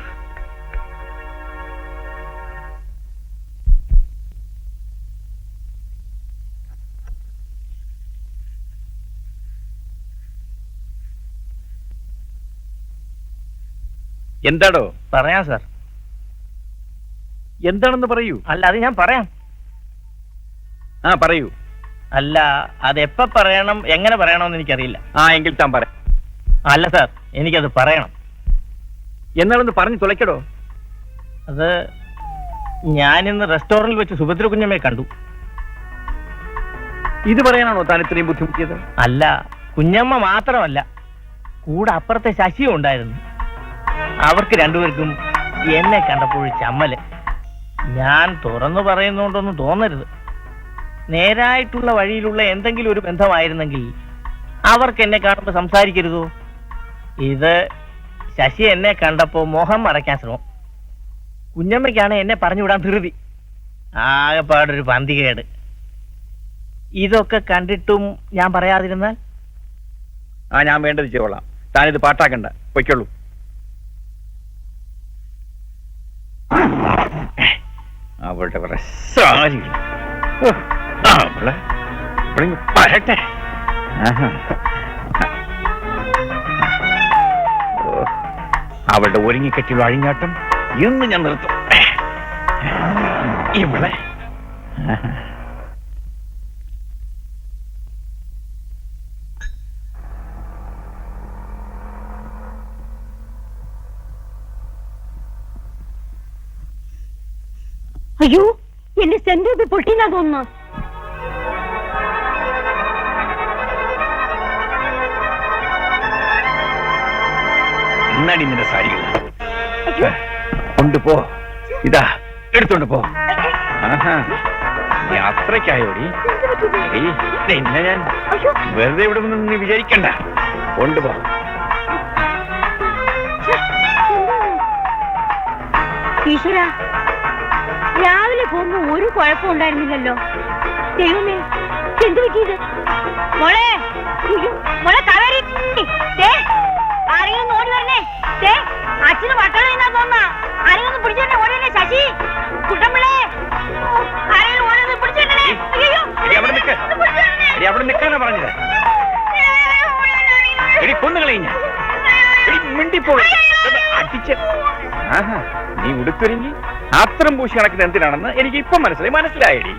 എന്താടോ? പറയാം സാർ. എന്താണെന്ന് പറയൂ. അല്ല അത് ഞാൻ പറയാം. പറയൂ. അല്ല അതെപ്പ പറയണം, എങ്ങനെ പറയണമെന്ന് എനിക്കറിയില്ല. എങ്കിൽ താൻ പറ. അല്ല സാർ, എനിക്കത് പറയണം. എന്നാലൊന്ന് പറഞ്ഞു തുളയ്ക്കടോ. അത് ഞാനിന്ന് റെസ്റ്റോറന്റിൽ വെച്ച് സുഭദ്ര കുഞ്ഞമ്മയെ കണ്ടു. ഇത് പറയാനാണോ താൻ ഇത്രയും ബുദ്ധിമുട്ടിയത്? അല്ല, കുഞ്ഞമ്മ മാത്രമല്ല, കൂടെ അപ്പുറത്തെ ശശിയും ഉണ്ടായിരുന്നു. അവർക്ക് രണ്ടുപേർക്കും എന്നെ കണ്ടപ്പോൾ ചമ്മല്. ഞാൻ തുറന്നു പറയുന്നുകൊണ്ടൊന്നും തോന്നരുത്. നേരായിട്ടുള്ള വഴിയിലുള്ള എന്തെങ്കിലും ഒരു ബന്ധമായിരുന്നെങ്കിൽ അവർക്ക് എന്നെ കാണുമ്പോൾ സംസാരിക്കരുതോ? ഇത് ശശി എന്നെ കണ്ടപ്പോ മോഹം മറയ്ക്കാൻ ശ്രമം. കുഞ്ഞമ്മയ്ക്കാണ് എന്നെ പറഞ്ഞുവിടാൻ ധൃതി. ആകെപ്പാടൊരു പന്തികേട്. ഇതൊക്കെ കണ്ടിട്ടും ഞാൻ പറയാതിരുന്നാൽ? ഞാൻ വേണ്ടത് ചെയ്തോളാം. താനിത് പാട്ടാക്കണ്ട, പൊയ്ക്കോളൂ. അവളുടെ കുറെ സാരി പരട്ടെ. അവളുടെ ഒരുങ്ങിക്കെട്ടിയുള്ള അഴിഞ്ഞാട്ടം ഇന്ന് ഞാൻ നിർത്തും. ഇവിടെ അയ്യോ, എന്റെ സെന്റ് പൊട്ടിന്നാ തോന്നുന്നു. എന്നാടി നിന്റെ സാരികൾ കൊണ്ടുപോ. ഇതാ എടുത്തോണ്ട് പോ. യാത്രക്കായോടി നിന്നെ ഞാൻ വെറുതെ ഇവിടെ നിന്ന് നീ വിചാരിക്കണ്ട. കൊണ്ടുപോ. ഈശ്വര, രാവിലെ പോകുമ്പോ ഒരു കുഴപ്പം ഉണ്ടായിരുന്നില്ലല്ലോ. ദൈവമേ, എന്ത് പറ്റിയത്? മോളെ, മോളെ കാവേരി, ആരെങ്കിലും ഓടി വരണേ. അച്ഛന് വട്ടം എന്നാ തോന്നാ. ആരെങ്കിലും പിടിച്ചേ ഓടി വരണേ. ശശി, കുട്ടമ്പിളേ, ആരെങ്കിലും ഓടി പിടിച്ചേ. അവിടെ നിൽക്കാനാ പറഞ്ഞത്. എടി കൊന്നുകളഞ്ഞ മിണ്ടിപ്പോയി അടിച്ച്. നീ ഉടുത്തൊരുങ്ങി അത്രം പൂശി കണക്കുന്നത് എന്തിനാണെന്ന് എനിക്ക് ഇപ്പൊ മനസ്സിലായടി.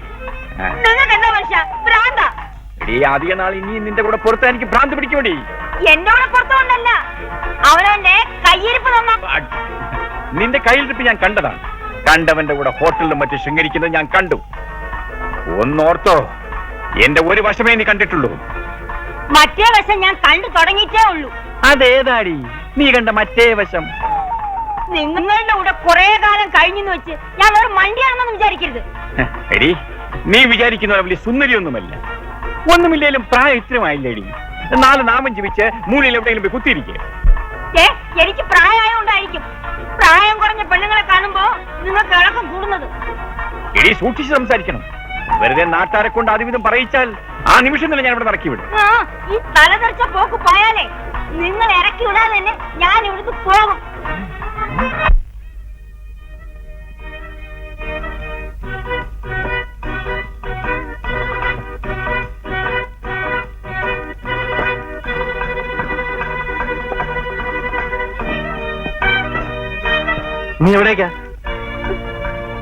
എടി അധിക നാൾ ഇനി നിന്റെ കൂടെ പുറത്ത് എനിക്ക് ഭ്രാന്ത് പിടിക്കുമടി. എന്നോട് പുറത്തുകൊണ്ടല്ല, അവനെ കയ്യിരിപ്പ് തന്ന. നിന്റെ കയ്യിലിരിപ്പ് ഞാൻ കണ്ടതാണ്. കണ്ടവന്റെ കൂടെ ഹോട്ടലിലും മറ്റും ശൃംഗരിക്കുന്നത് ഞാൻ കണ്ടു. ഒന്നോർത്തോ, എന്റെ ഒരു വശമേ നീ കണ്ടിട്ടുള്ളൂ. മറ്റേ വശം ഞാൻ കണ്ടു തുടങ്ങിയിട്ടേ ഉള്ളൂ. അതേതാടി നീ കണ്ട മറ്റേ വശം? നിങ്ങളുടെ കൂടെ കുറെ കാലം കഴിഞ്ഞെന്ന് വെച്ച് ഞാൻ വേറെ മണ്ടിയാണെന്ന് വിചാരിക്കരുത്. എടി, നീ വിചാരിക്കുന്ന വലിയ സുന്ദരിയൊന്നുമല്ല. ഒന്നുമില്ലേലും പ്രായം ഇത്രമായില്ലേടി. 4 നാമം ജീവിച്ച് മൂലയിൽ എവിടെയെങ്കിലും പോയി കുത്തിയിരിക്കേ. എനിക്ക് പ്രായമായോണ്ടായിരിക്കും പ്രായം കുറഞ്ഞ പെണ്ണുങ്ങളെ കാണുമ്പോ നിങ്ങൾക്ക് ഇളക്കം കൂടുന്നത്. എടി, സൂക്ഷിച്ച് സംസാരിക്കണം. വെറുതെ നാട്ടാരെ കൊണ്ട് അതുവിധം പറയിച്ചാൽ ആ നിമിഷം തന്നെ ഞാൻ ഇവിടെ ഇറക്കി വിടും. ഈ തലതെറിച്ച പോക്ക് പോയാലേ നിങ്ങൾ ഇറക്കി വിടാതെ തന്നെ ഞാൻ ഇവിടുന്ന് പോകും. നീ എവിടേക്കാ?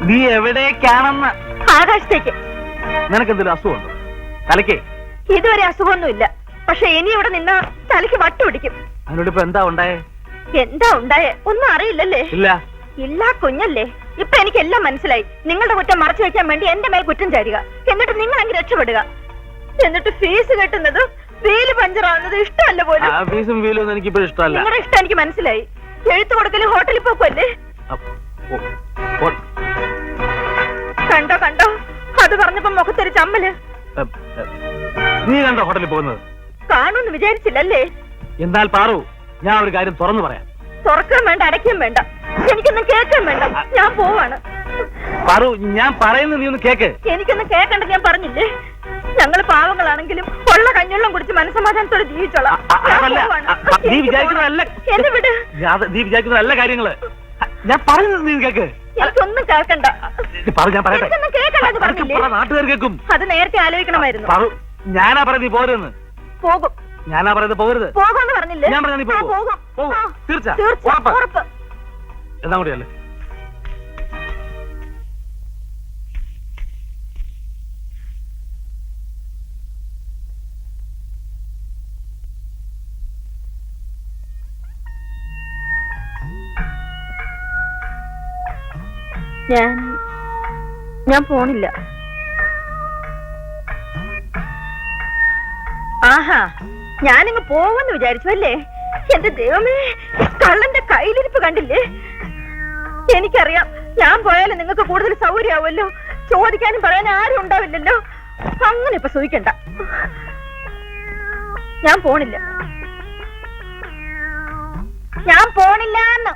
നീ എവിടേക്കാണെന്ന്? ആകാശത്തേക്ക്. നിനക്കെന്തെങ്കിലും അസുഖമുണ്ടോ തലയ്ക്ക്? ഇതുവരെ അസുഖമൊന്നുമില്ല, പക്ഷെ ഇനി ഇവിടെ നിന്നാ തലയ്ക്ക് വട്ടു പിടിക്കും. അതിനോട് ഇപ്പൊ എന്താ ഉണ്ടായേ? എന്താ ഉണ്ടായേ ഒന്നും അറിയില്ലല്ലേ? ഇല്ല. ഇല്ല കുഞ്ഞല്ലേ, ഇപ്പൊ എനിക്കെല്ലാം മനസ്സിലായി. നിങ്ങളുടെ കുറ്റം മറച്ചു വെക്കാൻ വേണ്ടി എന്റെ മേൽ കുറ്റം ചാരുക, എന്നിട്ട് നിങ്ങൾ അങ്ങ് രക്ഷപ്പെടുക. എന്നിട്ട് ഫീസ് കെട്ടുന്നത് വീല് പഞ്ചറാവുന്നത് ഇഷ്ടമല്ല പോലും. ഫീസും വീലും ഒന്നും എനിക്കിപ്പോഴും ഇഷ്ടമല്ല. നിങ്ങളുടെ ഇഷ്ടം എനിക്ക് മനസ്സിലായി. എഴുത്തു കൊടുക്കല് ഹോട്ടലിൽ പോക്കല്ലേ? കണ്ടോ കണ്ടോ, അത് പറഞ്ഞപ്പോ മുഖത്തൊരു ചമ്മല്. നീ കണ്ടോ ഹോട്ടലിൽ പോകുന്നത്? കാണുമെന്ന് വിചാരിച്ചില്ലല്ലേ? എന്നാൽ പാറു, ഞാൻ ഒരു കാര്യം തുറന്നു പറയാം. തുറക്കാൻ വേണ്ട, അടയ്ക്കാൻ വേണ്ട, എനിക്കൊന്നും കേൾക്കാൻ വേണ്ട. ഞാൻ പോവാണ്. പറു, ഞാൻ പറയുന്നത് നീ ഒന്ന് കേക്ക്. എനിക്കൊന്നും കേൾക്കണ്ട, ഞാൻ പറഞ്ഞില്ലേ, ഞങ്ങള് പാവങ്ങളാണെങ്കിലും ഉള്ള കഞ്ഞുള്ളം കുടിച്ച് മനസ്സമാധാനത്തോടെ ജീവിച്ചോളാം. നീ വിചാരിക്കുന്നതല്ല, നീ വിചാരിക്കുന്നതല്ല കാര്യങ്ങള്. ഞാൻ പറയുന്നത് നീ കേക്ക്. എനിക്കൊന്നും കേൾക്കണ്ട. ഞാൻ പറയട്ടെ, നാട്ടുകാർ കേൾക്കും. അത് നേരത്തെ ആലോചിക്കണമായിരുന്നു. പറു, ഞാനാ പറയുന്നത് നീ പോരുന്ന്. പോകും. ഞാനാ പറയുന്നത് പോകരുത്. പോകാന്ന് പറഞ്ഞില്ലേ? ഞാൻ പറഞ്ഞ നീ പോകും. തീർച്ചയായും ഉറപ്പ്. എന്നാ കൂടിയല്ലേ? ഞാൻ പോണില്ല. ആഹാ, ഞാനിങ്ങ് പോവെന്ന് വിചാരിച്ചു അല്ലേ? എന്റെ ദൈവമേ, കള്ളന്റെ കയ്യിലിരിപ്പ് കണ്ടില്ലേ? എനിക്കറിയാം, ഞാൻ പോയാലും നിങ്ങൾക്ക് കൂടുതൽ സൗകര്യമാവുമല്ലോ, ചോദിക്കാനും പറയാൻ ആരും ഉണ്ടാവില്ലല്ലോ. അങ്ങനെ ഇപ്പൊ സൂഹിക്കണ്ട. ഞാൻ പോണില്ല. ഞാൻ പോണില്ലാന്ന്.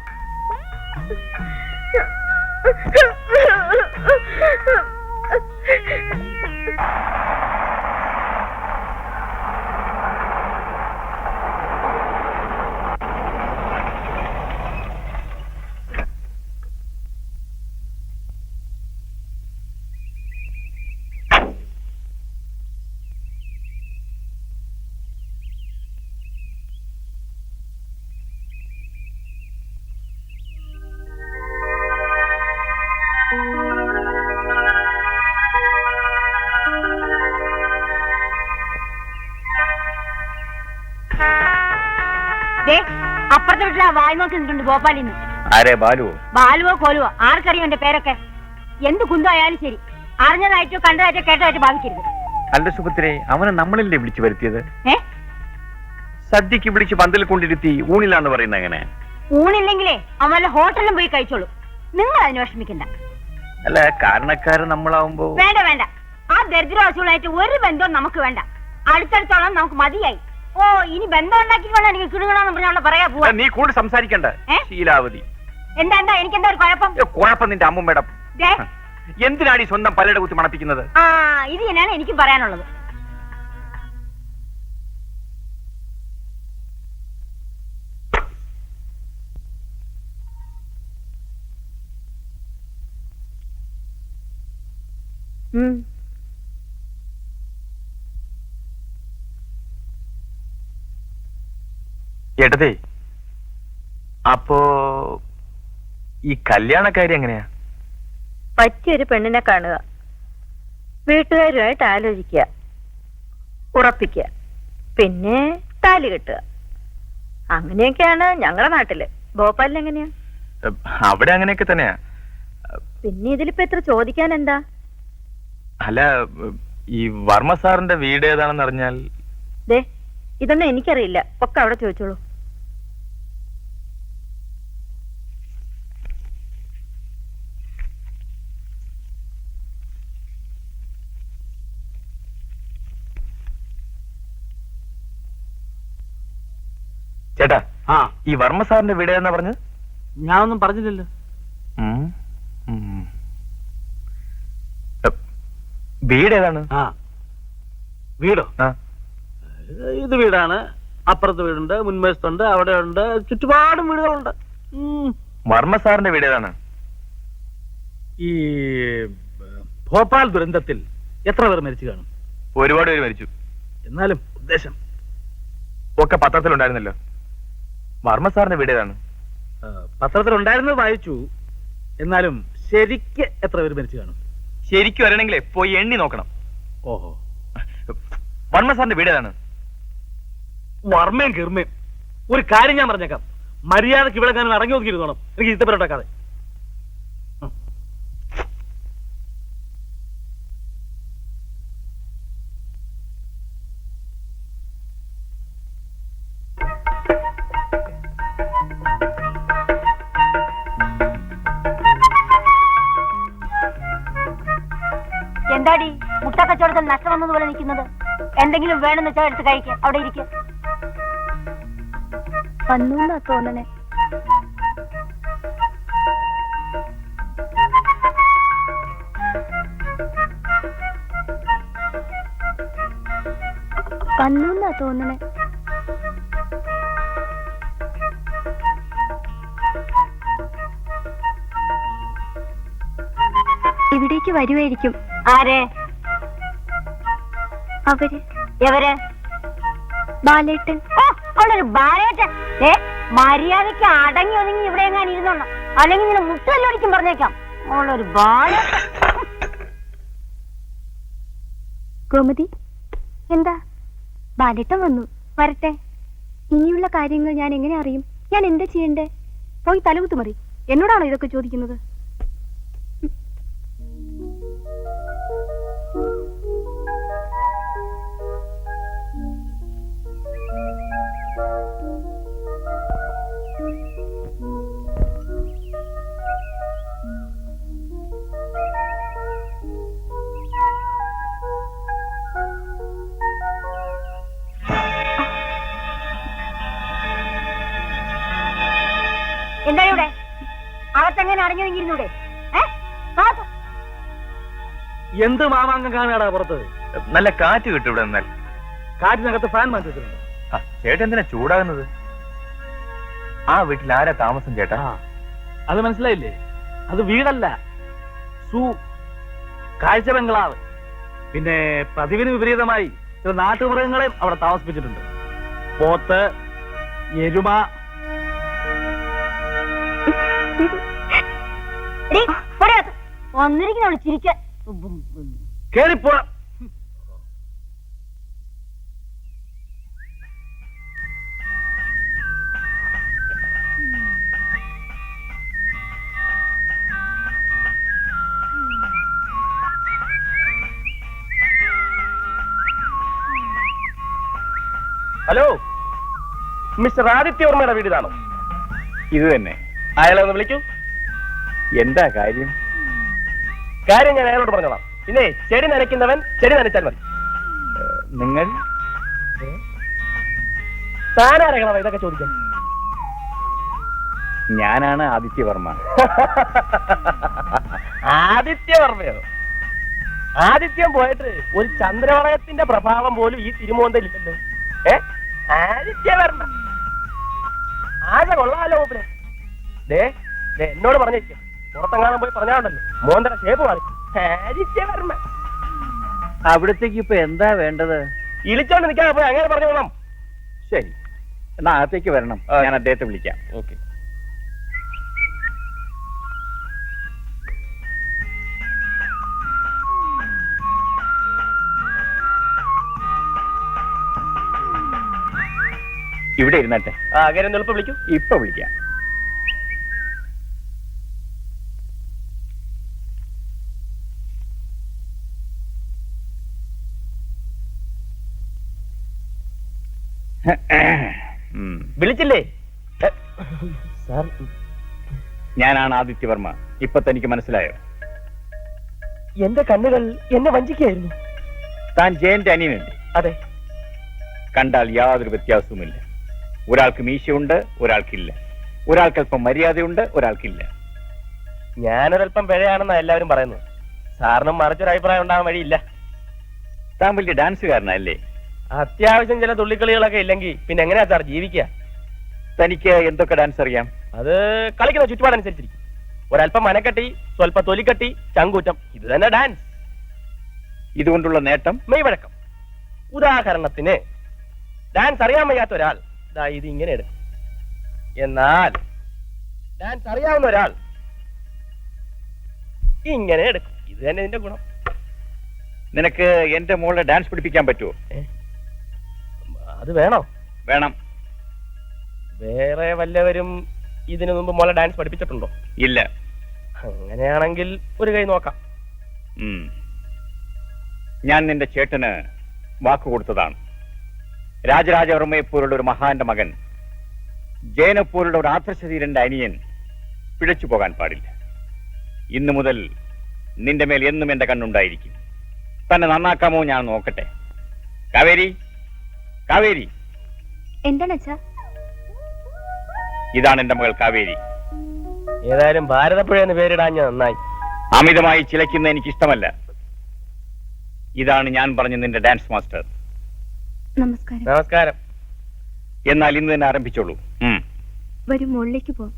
അപ്പുറത്തെ വീട്ടിൽ വായി നോക്കി നിന്നിട്ടുണ്ട് ഭോപ്പാലിന്ന്. ആരെ? ബാലുവോ? ബാലുവോ കോലുവോ ആർക്കറിയും എന്റെ പേരൊക്കെ. എന്ത് കുന്തമായാലും ശരി, അറിഞ്ഞതായിട്ടോ കണ്ടതായിട്ടോ കേട്ടതായിട്ടോ ഭാവിക്കരുത്. അല്ല സുഭദ്രേ, അവനെ നമ്മളല്ലേ വിളിച്ചു വരുത്തിയത്? സദ്യക്ക് വിളിച്ച് പന്തൽ കൊണ്ടിരുത്തി ഊണിലാന്ന് പറയുന്നത് എങ്ങനെ? ഊണില്ലെങ്കിലേ അവൻ വല്ല ഹോട്ടലിലും പോയി കഴിച്ചോളൂ. നിങ്ങൾ അതിന് വിഷമിക്കണ്ട. അല്ല, കാരണക്കാരൻ നമ്മളാവുമ്പോ. വേണ്ട വേണ്ട, ആ ദരിദ്രവാസികളായിട്ട് ഒരു ബന്ധവും നമുക്ക് വേണ്ട. അടുത്തടുത്തോളം നമുക്ക് മതിയായി. ഓ, ഇനി ബന്ധം ഉണ്ടാക്കി വേണം എനിക്ക് കിടുകണമെന്ന് പറഞ്ഞാൽ പറയാ പോവാ. നീ കൂടുതൽ സംസാരിക്കണ്ട ശീലാവതി. എന്താ എനിക്കെന്താ ഒരു കുഴപ്പം? കുഴപ്പം നിന്റെ അമ്മുമ്മേടം. എന്തിനാണ് ഈ സ്വന്തം പലയുടെ കുത്തി മണപ്പിക്കുന്നത്? ആ, ഇത് തന്നെയാണ് എനിക്ക് പറയാനുള്ളത്. ഏട്ടതേ, അപ്പോ ഈ കല്യാണക്കാര്യം എങ്ങനെയാ? പറ്റിയൊരു പെണ്ണിനെ കാണുക, വീട്ടുകാരുമായിട്ട് ആലോചിക്കുക, ഉറപ്പിക്കുക, പിന്നെ താലി കെട്ടുക. അങ്ങനെയൊക്കെയാണ് ഞങ്ങളുടെ നാട്ടില്. ഭോപ്പാലിൽ എങ്ങനെയാ? അവിടെ അങ്ങനെയൊക്കെ തന്നെയാ. പിന്നെ ഇതിലിപ്പോ എത്ര ചോദിക്കാൻ എന്താ? അല്ല, ഈ വർമ്മ സാറിന്റെ വീട് ഏതാണെന്ന് അറിഞ്ഞാൽ. ദേ, ഇതൊന്നും എനിക്കറിയില്ല, ഒക്കെ അവിടെ ചോദിച്ചോളൂ. ചേട്ടാ, ഈ വർമ്മ സാറിന്റെ വീട് ഏതാ പറഞ്ഞത്? ഞാനൊന്നും പറഞ്ഞില്ലല്ലോ. വീട് ഏതാണ്? വീടോ? ഇത് വീടാണ്. അപ്പുറത്ത് വീടുണ്ട്, മുൻവശത്തുണ്ട്, അവിടെ ഉണ്ട്, ചുറ്റുപാടും വീടുകളുണ്ട്. വർമ്മ സാറിന്റെ വീട് ഏതാണ്? ഈ ഭോപ്പാൽ ദുരന്തത്തിൽ എത്ര പേർ മരിച്ചു കാണും? ഒരുപാട് പേര് മരിച്ചു. എന്നാലും ഉദ്ദേശം ഒക്കെ പത്രത്തിലുണ്ടായിരുന്നല്ലോ. വർമ്മ സാറിന്റെ വീട് ഏതാണ്? പത്രത്തിലുണ്ടായിരുന്നത് വായിച്ചു. എന്നാലും ശരിക്ക് എത്ര പേര് മരിച്ചു കാണും? ശരിക്കും വരണമെങ്കിലേ പോയി എണ്ണി നോക്കണം. ഓഹോ. വർമ്മ സാറിന്റെ വീട് ഏതാണ്? വർമ്മയും കിർമ്മയും. ഒരു കാര്യം ഞാൻ പറഞ്ഞേക്കാം, മര്യാദക്ക് ഇവിടെ ഞാൻ ഇറങ്ങി നോക്കിയിരുന്നോണം. എനിക്ക് ഇഷ്ടപ്പെട്ടാക്കാതെ. എന്താടി മുട്ടക്കച്ചവടത്തിൽ നഷ്ടം വന്നതുപോലെ നിൽക്കുന്നത്? എന്തെങ്കിലും വേണമെന്ന് വെച്ചാൽ എടുത്ത് കഴിക്കാം, അവിടെ ഇരിക്കാം. വന്നു തോന്നണേ. വന്നു എന്നാ തോന്നണേ. ഇവിടേക്ക് വരുമായിരിക്കും. ആരെ? അവര് എവര്? ബാലേട്ടൻ. അവളൊരു ബാലേട്ടൻ. മര്യാദയ്ക്ക് അടങ്ങി ഒതുങ്ങി ഇവിടെ എങ്ങാൻ ഇരുന്നോണം, അല്ലെങ്കിൽ ഇങ്ങനെ മുട്ടല്ലൊടിക്കും പറഞ്ഞേക്കാം. അവളൊരു ബാലേട്ടൻ. ഗോമതി, എന്താ? ബാലേട്ടൻ വന്നു. വരട്ടെ. ഇനിയുള്ള കാര്യങ്ങൾ ഞാൻ എങ്ങനെ അറിയും? ഞാൻ എന്താ ചെയ്യണ്ടേ? പോയി തലകുത്തുമറി. എന്നോടാണോ ഇതൊക്കെ ചോദിക്കുന്നത്? എന്താ ഇവിടെ അകത്തെങ്ങനെ അടങ്ങിയിരുന്നൂടെ? എന്ത് മാമാങ്കം കാണാടാ പുറത്ത്? നല്ല കാറ്റ് കിട്ടും ഇവിടെ നിന്നാൽ. കാറ്റിനകത്ത് ഫാൻ മാറ്റി വെച്ചിട്ടുണ്ട്. ചേട്ടൻ എന്തിനാ ചൂടാകുന്നത്? ആ വീട്ടിൽ ആരാ താമസം ചേട്ടാ? അത് മനസ്സിലായില്ലേ? അത് വീടല്ല, കാഴ്ച ബംഗ്ലാവ്. പിന്നെ പതിവിന് വിപരീതമായി ചില നാട്ടുമൃഗങ്ങളെയും അവിടെ താമസിപ്പിച്ചിട്ടുണ്ട്. പോത്ത്, എരുമ. വന്നിരിക്കുന്നവള് ചിരിക്കാൻ. കേറിപ്പോടാ. ഹലോ, മിസ്റ്റർ ആദിത്യവർമ്മയുടെ വീടിതാണോ? ഇത് തന്നെ. അയാളെ ഒന്ന് വിളിക്കൂ. എന്താ കാര്യം? കാര്യം ഞാൻ അയാളോട് പറഞ്ഞോളാം. പിന്നെ ചെടി നനയ്ക്കുന്നവൻ ചെടി നനച്ചാൽ മതി. നിങ്ങൾ താനാരകണോ ഇതൊക്കെ ചോദിക്കാൻ? ഞാനാണ് ആദിത്യവർമ്മ. ആദിത്യവർമ്മയോ? ആദിത്യം പോയിട്ട് ഒരു ചന്ദ്രവളയത്തിന്റെ പ്രഭാവം പോലും ഈ തിരുമോന്തലില്ലല്ലോ. ആദിത്യവർമ്മ ആശ കൊള്ളാലോ. എന്നോട് പറഞ്ഞിരിക്കും, പുറത്തെങ്ങാനും പോയി പറഞ്ഞാണ്ടല്ലോ മോന്തര ഷേപ്പ് മാറി. ആദിത്യവർമ്മ അവിടത്തേക്ക് ഇപ്പൊ എന്താ വേണ്ടത്? ഇളിച്ചോണ്ട് നിൽക്കാതെ പോയി അങ്ങനെ പറഞ്ഞു പോകാം. ശരി, എന്നാ അകത്തേക്ക് വരണം. ഞാൻ അദ്ദേഹത്തെ വിളിക്കാം. ഓക്കെ. ഇവിടെ ഇരുന്നട്ടെ. അങ്ങനെ ഒന്ന് എളുപ്പം വിളിക്കൂ. ഇപ്പൊ വിളിക്കാം. വിളിച്ചില്ലേ? സാർ, ഞാനാണ് ആദിത്യവർമ്മ. ഇപ്പൊ തനിക്ക് മനസ്സിലായോ? എന്റെ കണ്ണുകൾ എന്നെ വഞ്ചിക്കായിരുന്നു. താൻ ജയന്റെ അനിയനല്ലേ? അതെ. കണ്ടാൽ യാതൊരു വ്യത്യാസവുമില്ല. ഒരാൾക്ക് മീശയുണ്ട്, ഒരാൾക്കില്ല. ഒരാൾക്കല്പം മര്യാദയുണ്ട്, ഒരാൾക്കില്ല. ഞാനൊരല്പം പിഴയാണെന്നാ എല്ലാവരും പറയുന്നു. സാറിനും മറിച്ചൊരു അഭിപ്രായം ഉണ്ടാകാൻ വഴിയില്ല. താൻ വലിയ ഡാൻസുകാരനല്ലേ? അത്യാവശ്യം ചില തുള്ളിക്കളികളൊക്കെ ഇല്ലെങ്കിൽ പിന്നെ എങ്ങനെയാ സാർ ജീവിക്കുക? തനിക്ക് എന്തൊക്കെ ഡാൻസ് അറിയാം? അത് കളിക്കുന്ന ചുറ്റുപാടനുസരിച്ചിരിക്കും. ഒരല്പം മനക്കെട്ടി, സ്വല്പ തൊലിക്കട്ടി, ചങ്കൂറ്റം, ഇത് തന്നെ ഡാൻസ്. ഇതുകൊണ്ടുള്ള നേട്ടം? മെയ്വഴക്കം. ഉദാഹരണത്തിന് ഡാൻസ് അറിയാൻ വയ്യാത്ത ഒരാൾ ഇത് ഇങ്ങനെ എടുക്കും. എന്നാൽ ഡാൻസ് അറിയാവുന്ന ഒരാൾ ഇങ്ങനെ എടുക്കും. ഇത് തന്നെ ഇതിന്റെ ഗുണം. നിനക്ക് എന്റെ മോളെ ഡാൻസ് പഠിപ്പിക്കാൻ പറ്റുമോ? അത് വേണോ? വേണം. വേറെ വല്ലവരും ഇതിനു മുമ്പ് മോളെ ഡാൻസ് പഠിപ്പിച്ചിട്ടുണ്ടോ? ഇല്ല. അങ്ങനെയാണെങ്കിൽ ഒരു കൈ നോക്കാം. ഞാൻ നിന്റെ ചേട്ടന് വാക്ക് കൊടുത്തതാണ്. രാജരാജവർമ്മയെ പോലുള്ള ഒരു മഹാന്റെ മകൻ, ജയനെ പോലുള്ള ഒരു ആദർശധീരന്റെ അനിയൻ പിഴച്ചു പോകാൻ പാടില്ല. ഇന്നു മുതൽ നിന്റെ മേൽ എന്നും എന്റെ കണ്ണുണ്ടായിരിക്കും. തന്നെ നന്നാക്കാമോ ഞാൻ നോക്കട്ടെ. കാവേരി, കാവേരി. എന്താണ് അച്ഛാ? ഇതാണ് എന്റെ മകൾ കാവേരി. ഏതായാലും ഭാരതപ്പുഴ എന്ന് പേരിടാൻ ഞാൻ നന്നായി. അമിതമായി ചിലയ്ക്കുന്ന എനിക്ക് ഇഷ്ടമല്ല. ഇതാണ് ഞാൻ പറഞ്ഞ നിന്റെ ഡാൻസ് മാസ്റ്റർ. നമസ്കാരം. നമസ്കാരം. എന്നാൽ ഇന്ന് തന്നെ ആരംഭിച്ചോളൂ. വരും, മുകളിലേക്ക് പോവാം.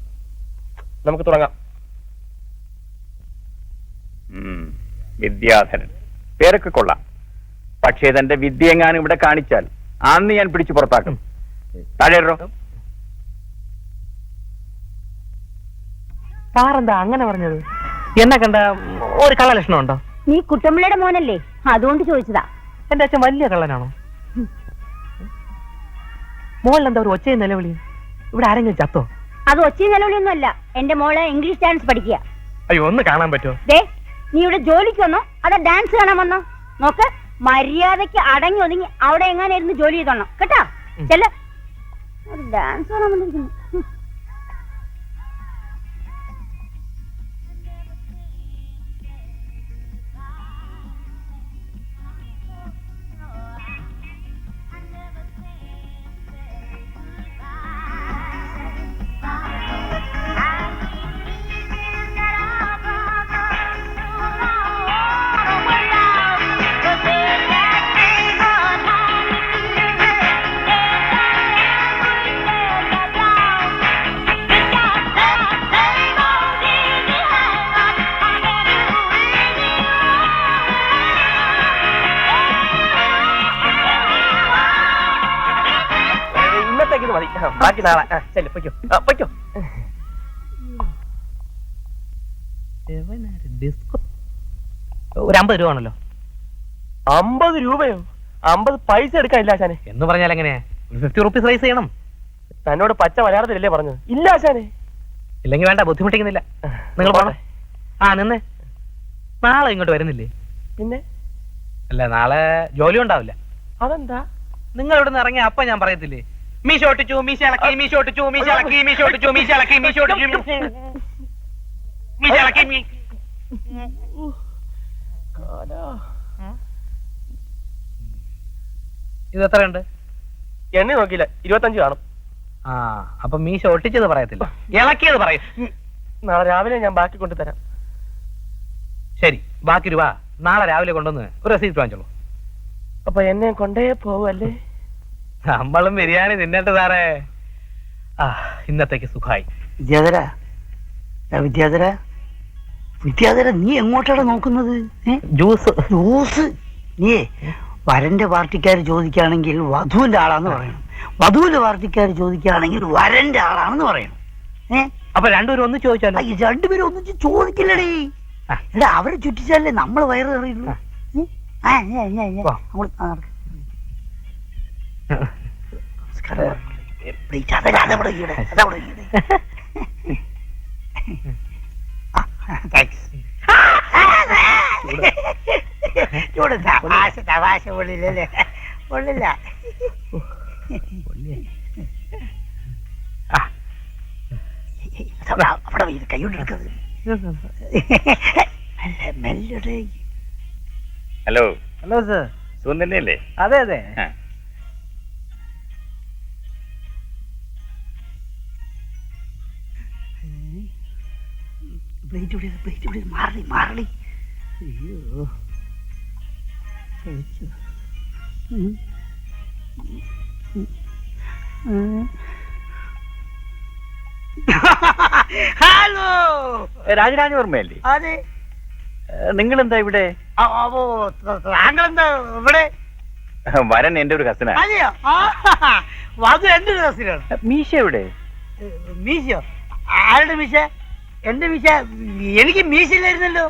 നമുക്ക് തുടങ്ങാം. വിദ്യാധരൻ പേരൊക്കെ കൊള്ളാം. പക്ഷേ തന്റെ വിദ്യ എങ്ങാനും ഇവിടെ കാണിച്ചാൽ അന്ന് ഞാൻ പിടിച്ചു പുറത്താക്കും. താഴെറോ. സാറെന്താ അങ്ങനെ പറഞ്ഞത്? എന്നെ കണ്ട ഒരു കള്ളലക്ഷണം ഉണ്ടോ? നീ കുട്ടമ്പിള്ളയുടെ മോനല്ലേ, അതുകൊണ്ട് ചോദിച്ചതാ. എന്റെ അച്ഛൻ വലിയ കള്ളനാണോ? മോളിലെന്താ ഒരു ഒച്ചയും നിലവിളി? ഇവിടെ ആരെങ്കിലും ചത്തോ? അത് ഒച്ചയും നിലവിളിയൊന്നും അല്ല. എന്റെ മോള് ഇംഗ്ലീഷ് ഡാൻസ് പഠിക്കുക. അയ്യോ, ഒന്ന് കാണാൻ പറ്റുമോ? ദേ, നീ ഇവിടെ ജോലിക്ക് വന്നോ അതാ ഡാൻസ് കാണാൻ വന്നോ? നോക്ക്, മര്യാദക്ക് അടങ്ങി ഒതുങ്ങി അവിടെ എങ്ങാനായിരുന്നു ജോലി ചെയ്തോണം കേട്ടാ. ചെല്ല, ഡാൻസ് കാണാൻ വന്നിരിക്കുന്നു. മതി, ബാക്കി നാളെ. ചെല്ലു, പൊയ്ക്കോ പൊയ്ക്കോ. ഒരു 50 രൂപ ആണല്ലോ. 50 രൂപയോ? 50 പൈസ എടുക്കാനില്ല ആശാനെ. എന്ന് പറഞ്ഞാൽ എങ്ങനെയാ? 50 റുപ്പീസ് റൈസ് ചെയ്യണം. തന്നോട് പച്ച മലയാളത്തിലല്ലേ പറഞ്ഞത്? ഇല്ല ആശാനെ. ഇല്ലെങ്കിൽ വേണ്ട, ബുദ്ധിമുട്ടിക്കുന്നില്ല. നിങ്ങൾ പോണോ? നിന്ന് നാളെ ഇങ്ങോട്ട് വരുന്നില്ലേ? പിന്നെ അല്ല, നാളെ ജോലി ഉണ്ടാവില്ല. അതെന്താ? നിങ്ങൾ ഇവിടെ നിന്ന് ഇറങ്ങിയ അപ്പ ഞാൻ പറയത്തില്ലേ, മീശോട്ടിച്ചു മീശളക്കി മീശോട്ടിച്ചു മീശളക്കി മീശോട്ടിച്ചു മീശളക്കി മീശോട്ടിച്ചു മീശളക്കി. ഇത് എത്രയുണ്ട്? എണ്ണ നോക്കിയില്ല, 25 കാണും. ആ, അപ്പൊ മീശ ഒട്ടിച്ചത് പറയത്തില്ല, ഇളക്കിയത് പറയും. നാളെ രാവിലെ ഞാൻ ബാക്കി കൊണ്ടുതരാം. ശരി, ബാക്കി രൂപ നാളെ രാവിലെ കൊണ്ടുവന്ന് ഒരു റെസീപ്റ്റ് വാങ്ങിച്ചോളൂ. അപ്പൊ എന്നെ കൊണ്ടേ പോവല്ലേ? നമ്മളും ബിരിയാണി തിന്നട്ടെ സാറേ. ഇന്നത്തേക്ക് സുഖമായി. വിദ്യാധര, വിദ്യാധര, നീ എങ്ങോട്ടാണ് നോക്കുന്നത്? ജ്യൂസ്. ജ്യൂസ്? നീ വരന്റെ പാർട്ടിക്കാർ ചോദിക്കുകയാണെങ്കിൽ വധുവിന്റെ ആളാന്ന് പറയണം, വധുവിന്റെ പാർട്ടിക്കാർ ചോദിക്കുകയാണെങ്കിൽ വരന്റെ ആളാണെന്ന് പറയണം. അപ്പൊ രണ്ടുപേരും ഒന്ന് ചോദിച്ചാലോ? രണ്ടുപേരും ഒന്നിച്ച് ചോദിക്കില്ലടേ. എടാ, അവരെ ചുറ്റിച്ചാലേ നമ്മൾ വയറ് കയറിയുള്ളൂ. കൈകൊണ്ടെടുക്കുന്നത്. ഹലോ. Hello sir. സുഖം തന്നെയല്ലേ? അതെ അതെ. മാറി മാറി. അയ്യോ, ഹലോ, രാജരാജവർമ്മയല്ലേ? അതെ. നിങ്ങളെന്താ ഇവിടെ? താങ്കളെന്താ ഇവിടെ? വരൻ എന്റെ ഒരു കസിനാ. അതെയോ? അത് എന്റെ കസിനാണ്. മീശ എവിടെ? മീശയോ? ആരുടെ മീശ? എന്റെ മീശ? എനിക്ക് മീശ ഇല്ലായിരുന്നല്ലോ.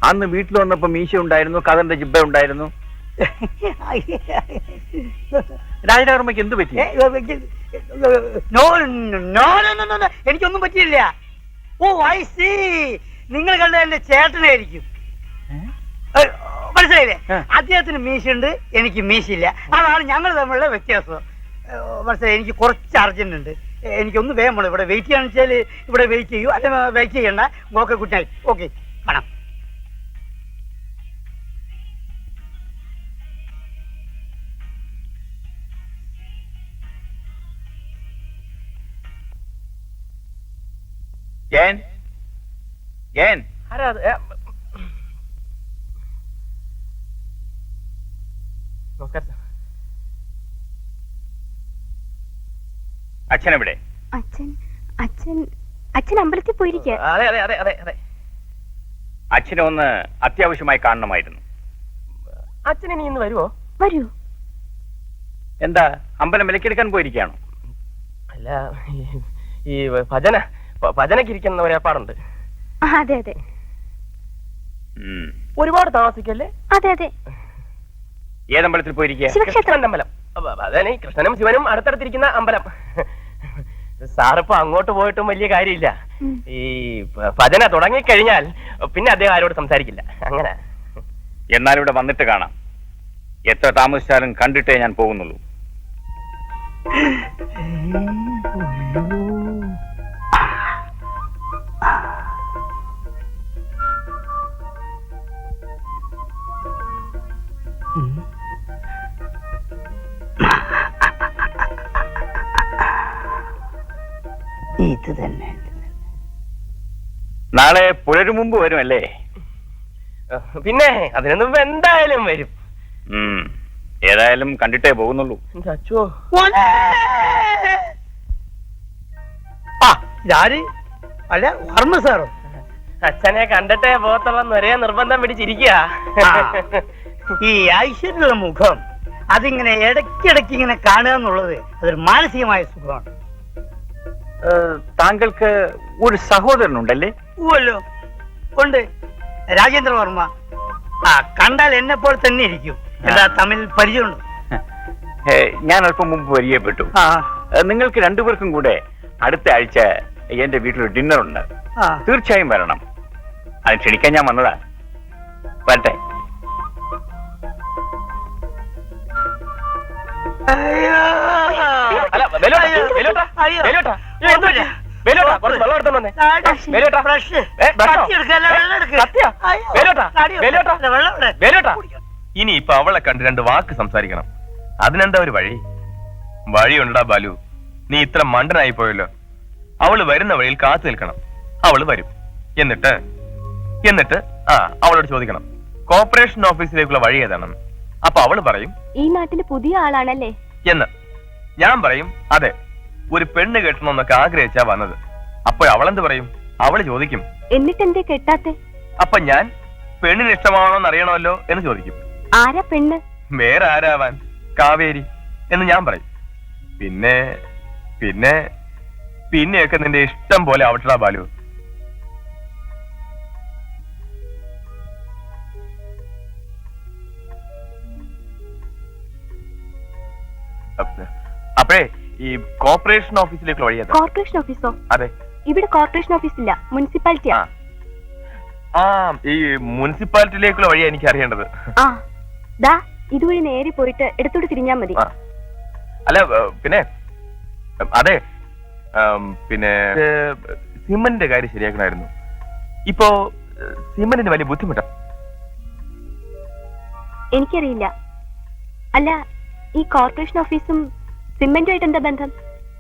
അന്ന് വീട്ടിൽ വന്നപ്പോ മീശ ഉണ്ടായിരുന്നു, കഥന്റെ ജിബ്ബ ഉണ്ടായിരുന്നു. രാജരാജവർമ്മയ്ക്ക് എന്ത് പറ്റി? എനിക്കൊന്നും പറ്റിയില്ല. ഓ, ഐ സി. നിങ്ങൾ കണ്ട എന്റെ ചേട്ടനായിരിക്കും, മനസ്സിലായില്ലേ? അദ്ദേഹത്തിന് മീശയുണ്ട്, എനിക്ക് മീശയില്ല. അതാണ് ഞങ്ങൾ തമ്മിലുള്ള വ്യത്യാസം. മനസ്സിലായി? എനിക്ക് കുറച്ച് അർജന്റ് ഉണ്ട്, എനിക്കൊന്ന് വേഗം വേണം. ഇവിടെ വെയിറ്റ് ചെയ്യാന്ന് വെച്ചാൽ ഇവിടെ വെയിറ്റ് ചെയ്യൂ, അല്ല വെയിറ്റ് ചെയ്യണ്ട. Okay, good night. ഓക്കെ, കാണാം. നമസ്കാരം. അച്ഛനെവിടെ? അച്ഛൻ അച്ഛൻ അച്ഛൻ അമ്പലത്തിൽ പോയിരിക്കുക. അതെ അതെ അതെ അതെ അതെ. അച്ഛനെ ഒന്ന് അത്യാവശ്യമായി കാണണമായിരുന്നു. അച്ഛൻ ഇനി ഇന്ന് വരുമോ? വരൂ. എന്താ, അമ്പലം വിലക്കെടുക്കാൻ പോയിരിക്കുകയാണോ? അല്ല, ഈ ഭജനക്ക് ഇരിക്കുന്ന ഒരു ഏർപ്പാടുണ്ട്. അതെ അതെ ഒരുപാട് താമസിക്കല്ലേ? അതെ അതെ. ഏതമ്പലത്തിൽ പോയിരിക്കുക? ശിവക്ഷേത്രം. അമ്പലം. അതന്നെ, കൃഷ്ണനും ശിവനും അടുത്തടുത്തിരിക്കുന്ന അമ്പലം. സാറിപ്പോ അങ്ങോട്ട് പോയിട്ടും വലിയ കാര്യമില്ല. ഈ ഭജന തുടങ്ങിക്കഴിഞ്ഞാൽ പിന്നെ അദ്ദേഹം ആരോട് സംസാരിക്കില്ല. അങ്ങനെ. എന്നാൽ ഇവിടെ വന്നിട്ട് കാണാം. എത്ര താമസിച്ചാലും കണ്ടിട്ടേ ഞാൻ പോകുന്നുള്ളൂ. ഇത് തന്നെ. നാളെ പുലരും മുമ്പ് വരുമല്ലേ? പിന്നെ അതിനൊന്നും എന്തായാലും വരും. ഏതായാലും കണ്ടിട്ടേ പോകുന്നുള്ളൂ. അച്ഛോ, ഇതാര്? അല്ല, വർമ്മ സാറോ? അച്ഛനെ കണ്ടിട്ടേ പോകത്തുള്ളന്ന് ഒരേ നിർബന്ധം പിടിച്ചിരിക്കുക. ഈ ഐശ്വര്യമുള്ള മുഖം അതിങ്ങനെ ഇടയ്ക്കിടയ്ക്ക് ഇങ്ങനെ കാണുക എന്നുള്ളത് അതൊരു മാനസികമായ സുഖമാണ്. താങ്കൾക്ക് ഒരു സഹോദരനുണ്ടല്ലേ? ഊവല്ലോ, ഉണ്ട്. രാജേന്ദ്ര വർമ്മ. കണ്ടാൽ എന്നെ പോലെ തന്നെ ഇരിക്കും. എന്താ, തമിഴ് പരിചയമുണ്ടോ? ഞാൻ അല്പം മുമ്പ് പരിചയപ്പെട്ടു. നിങ്ങൾക്ക് രണ്ടുപേർക്കും കൂടെ അടുത്ത ആഴ്ച എന്റെ വീട്ടിൽ ഡിന്നർ ഉണ്ട്. തീർച്ചയായും വരണം. അത് ക്ഷണിക്കാൻ ഞാൻ വന്നതാ. വരട്ടെ. ഇനിയിപ്പൊ അവളെ കണ്ട് രണ്ട് വാക്ക് സംസാരിക്കണം. അതിനെന്താ ഒരു വഴി? വഴിയുണ്ടാ ബാലു, നീ ഇത്ര മണ്ടനായി പോയല്ലോ. അവള് വരുന്ന വഴിയിൽ കാത്തു നിൽക്കണം. അവള് വരും. എന്നിട്ട് അവളോട് ചോദിക്കണം, കോർപ്പറേഷൻ ഓഫീസിലേക്കുള്ള വഴി ഏതാണെന്ന്. അപ്പൊ അവള് പറയും, ഈ നാട്ടില് പുതിയ ആളാണല്ലേ എന്ന്. ഞാൻ പറയും, അതെ, ഒരു പെണ്ണ് കെട്ടണമെന്നൊക്കെ ആഗ്രഹിച്ചാ വന്നത്. അപ്പോഴവളെന്ത് പറയും? അവള് ചോദിക്കും, എന്നിട്ടെന്തേ കെട്ടാത്തെ? അപ്പൊ ഞാൻ പെണ്ണിന് ഇഷ്ടമാണോന്ന് അറിയണമല്ലോ എന്ന് ചോദിക്കും. ആരാ പെണ്ണ്? വേറെ ആരാവാൻ, കാവേരി എന്ന് ഞാൻ പറയും. പിന്നെ പിന്നെ പിന്നെയൊക്കെ നിന്റെ ഇഷ്ടം പോലെ ആവട്ടടാ ബാലു. അപ്പഴേ ഈ കോർപ്പറേഷൻ ഓഫീസിലേക്കുള്ള വഴി ഏതാ? കോർപ്പറേഷൻ ഓഫീസോ? അതെ. ഇവിടെ കോർപ്പറേഷൻ ഓഫീസ് ഇല്ല, മുനിസിപ്പാലിറ്റിയാ. ഈ മുനിസിപ്പാലിറ്റിയിലേക്കുള്ള വഴിയാ എനിക്ക് അറിയേണ്ടത്. ദാ ഇതുവഴി നേരെ പോയിട്ട് ഇടത്തോട്ട് തിരിഞ്ഞാ മതി. അല്ല, പിന്നെ അതെ, പിന്നെ സിമന്റിന്റെ കാര്യം ശരിയാക്കണമായിരുന്നു. ഇപ്പോ സിമന്റിന് വലിയ ബുദ്ധിമുട്ടാ. എനിക്കറിയില്ല. അല്ല, ഈ കോർപ്പറേഷൻ ഓഫീസും സിമെന്റുമായിട്ട് എന്താ ബന്ധം?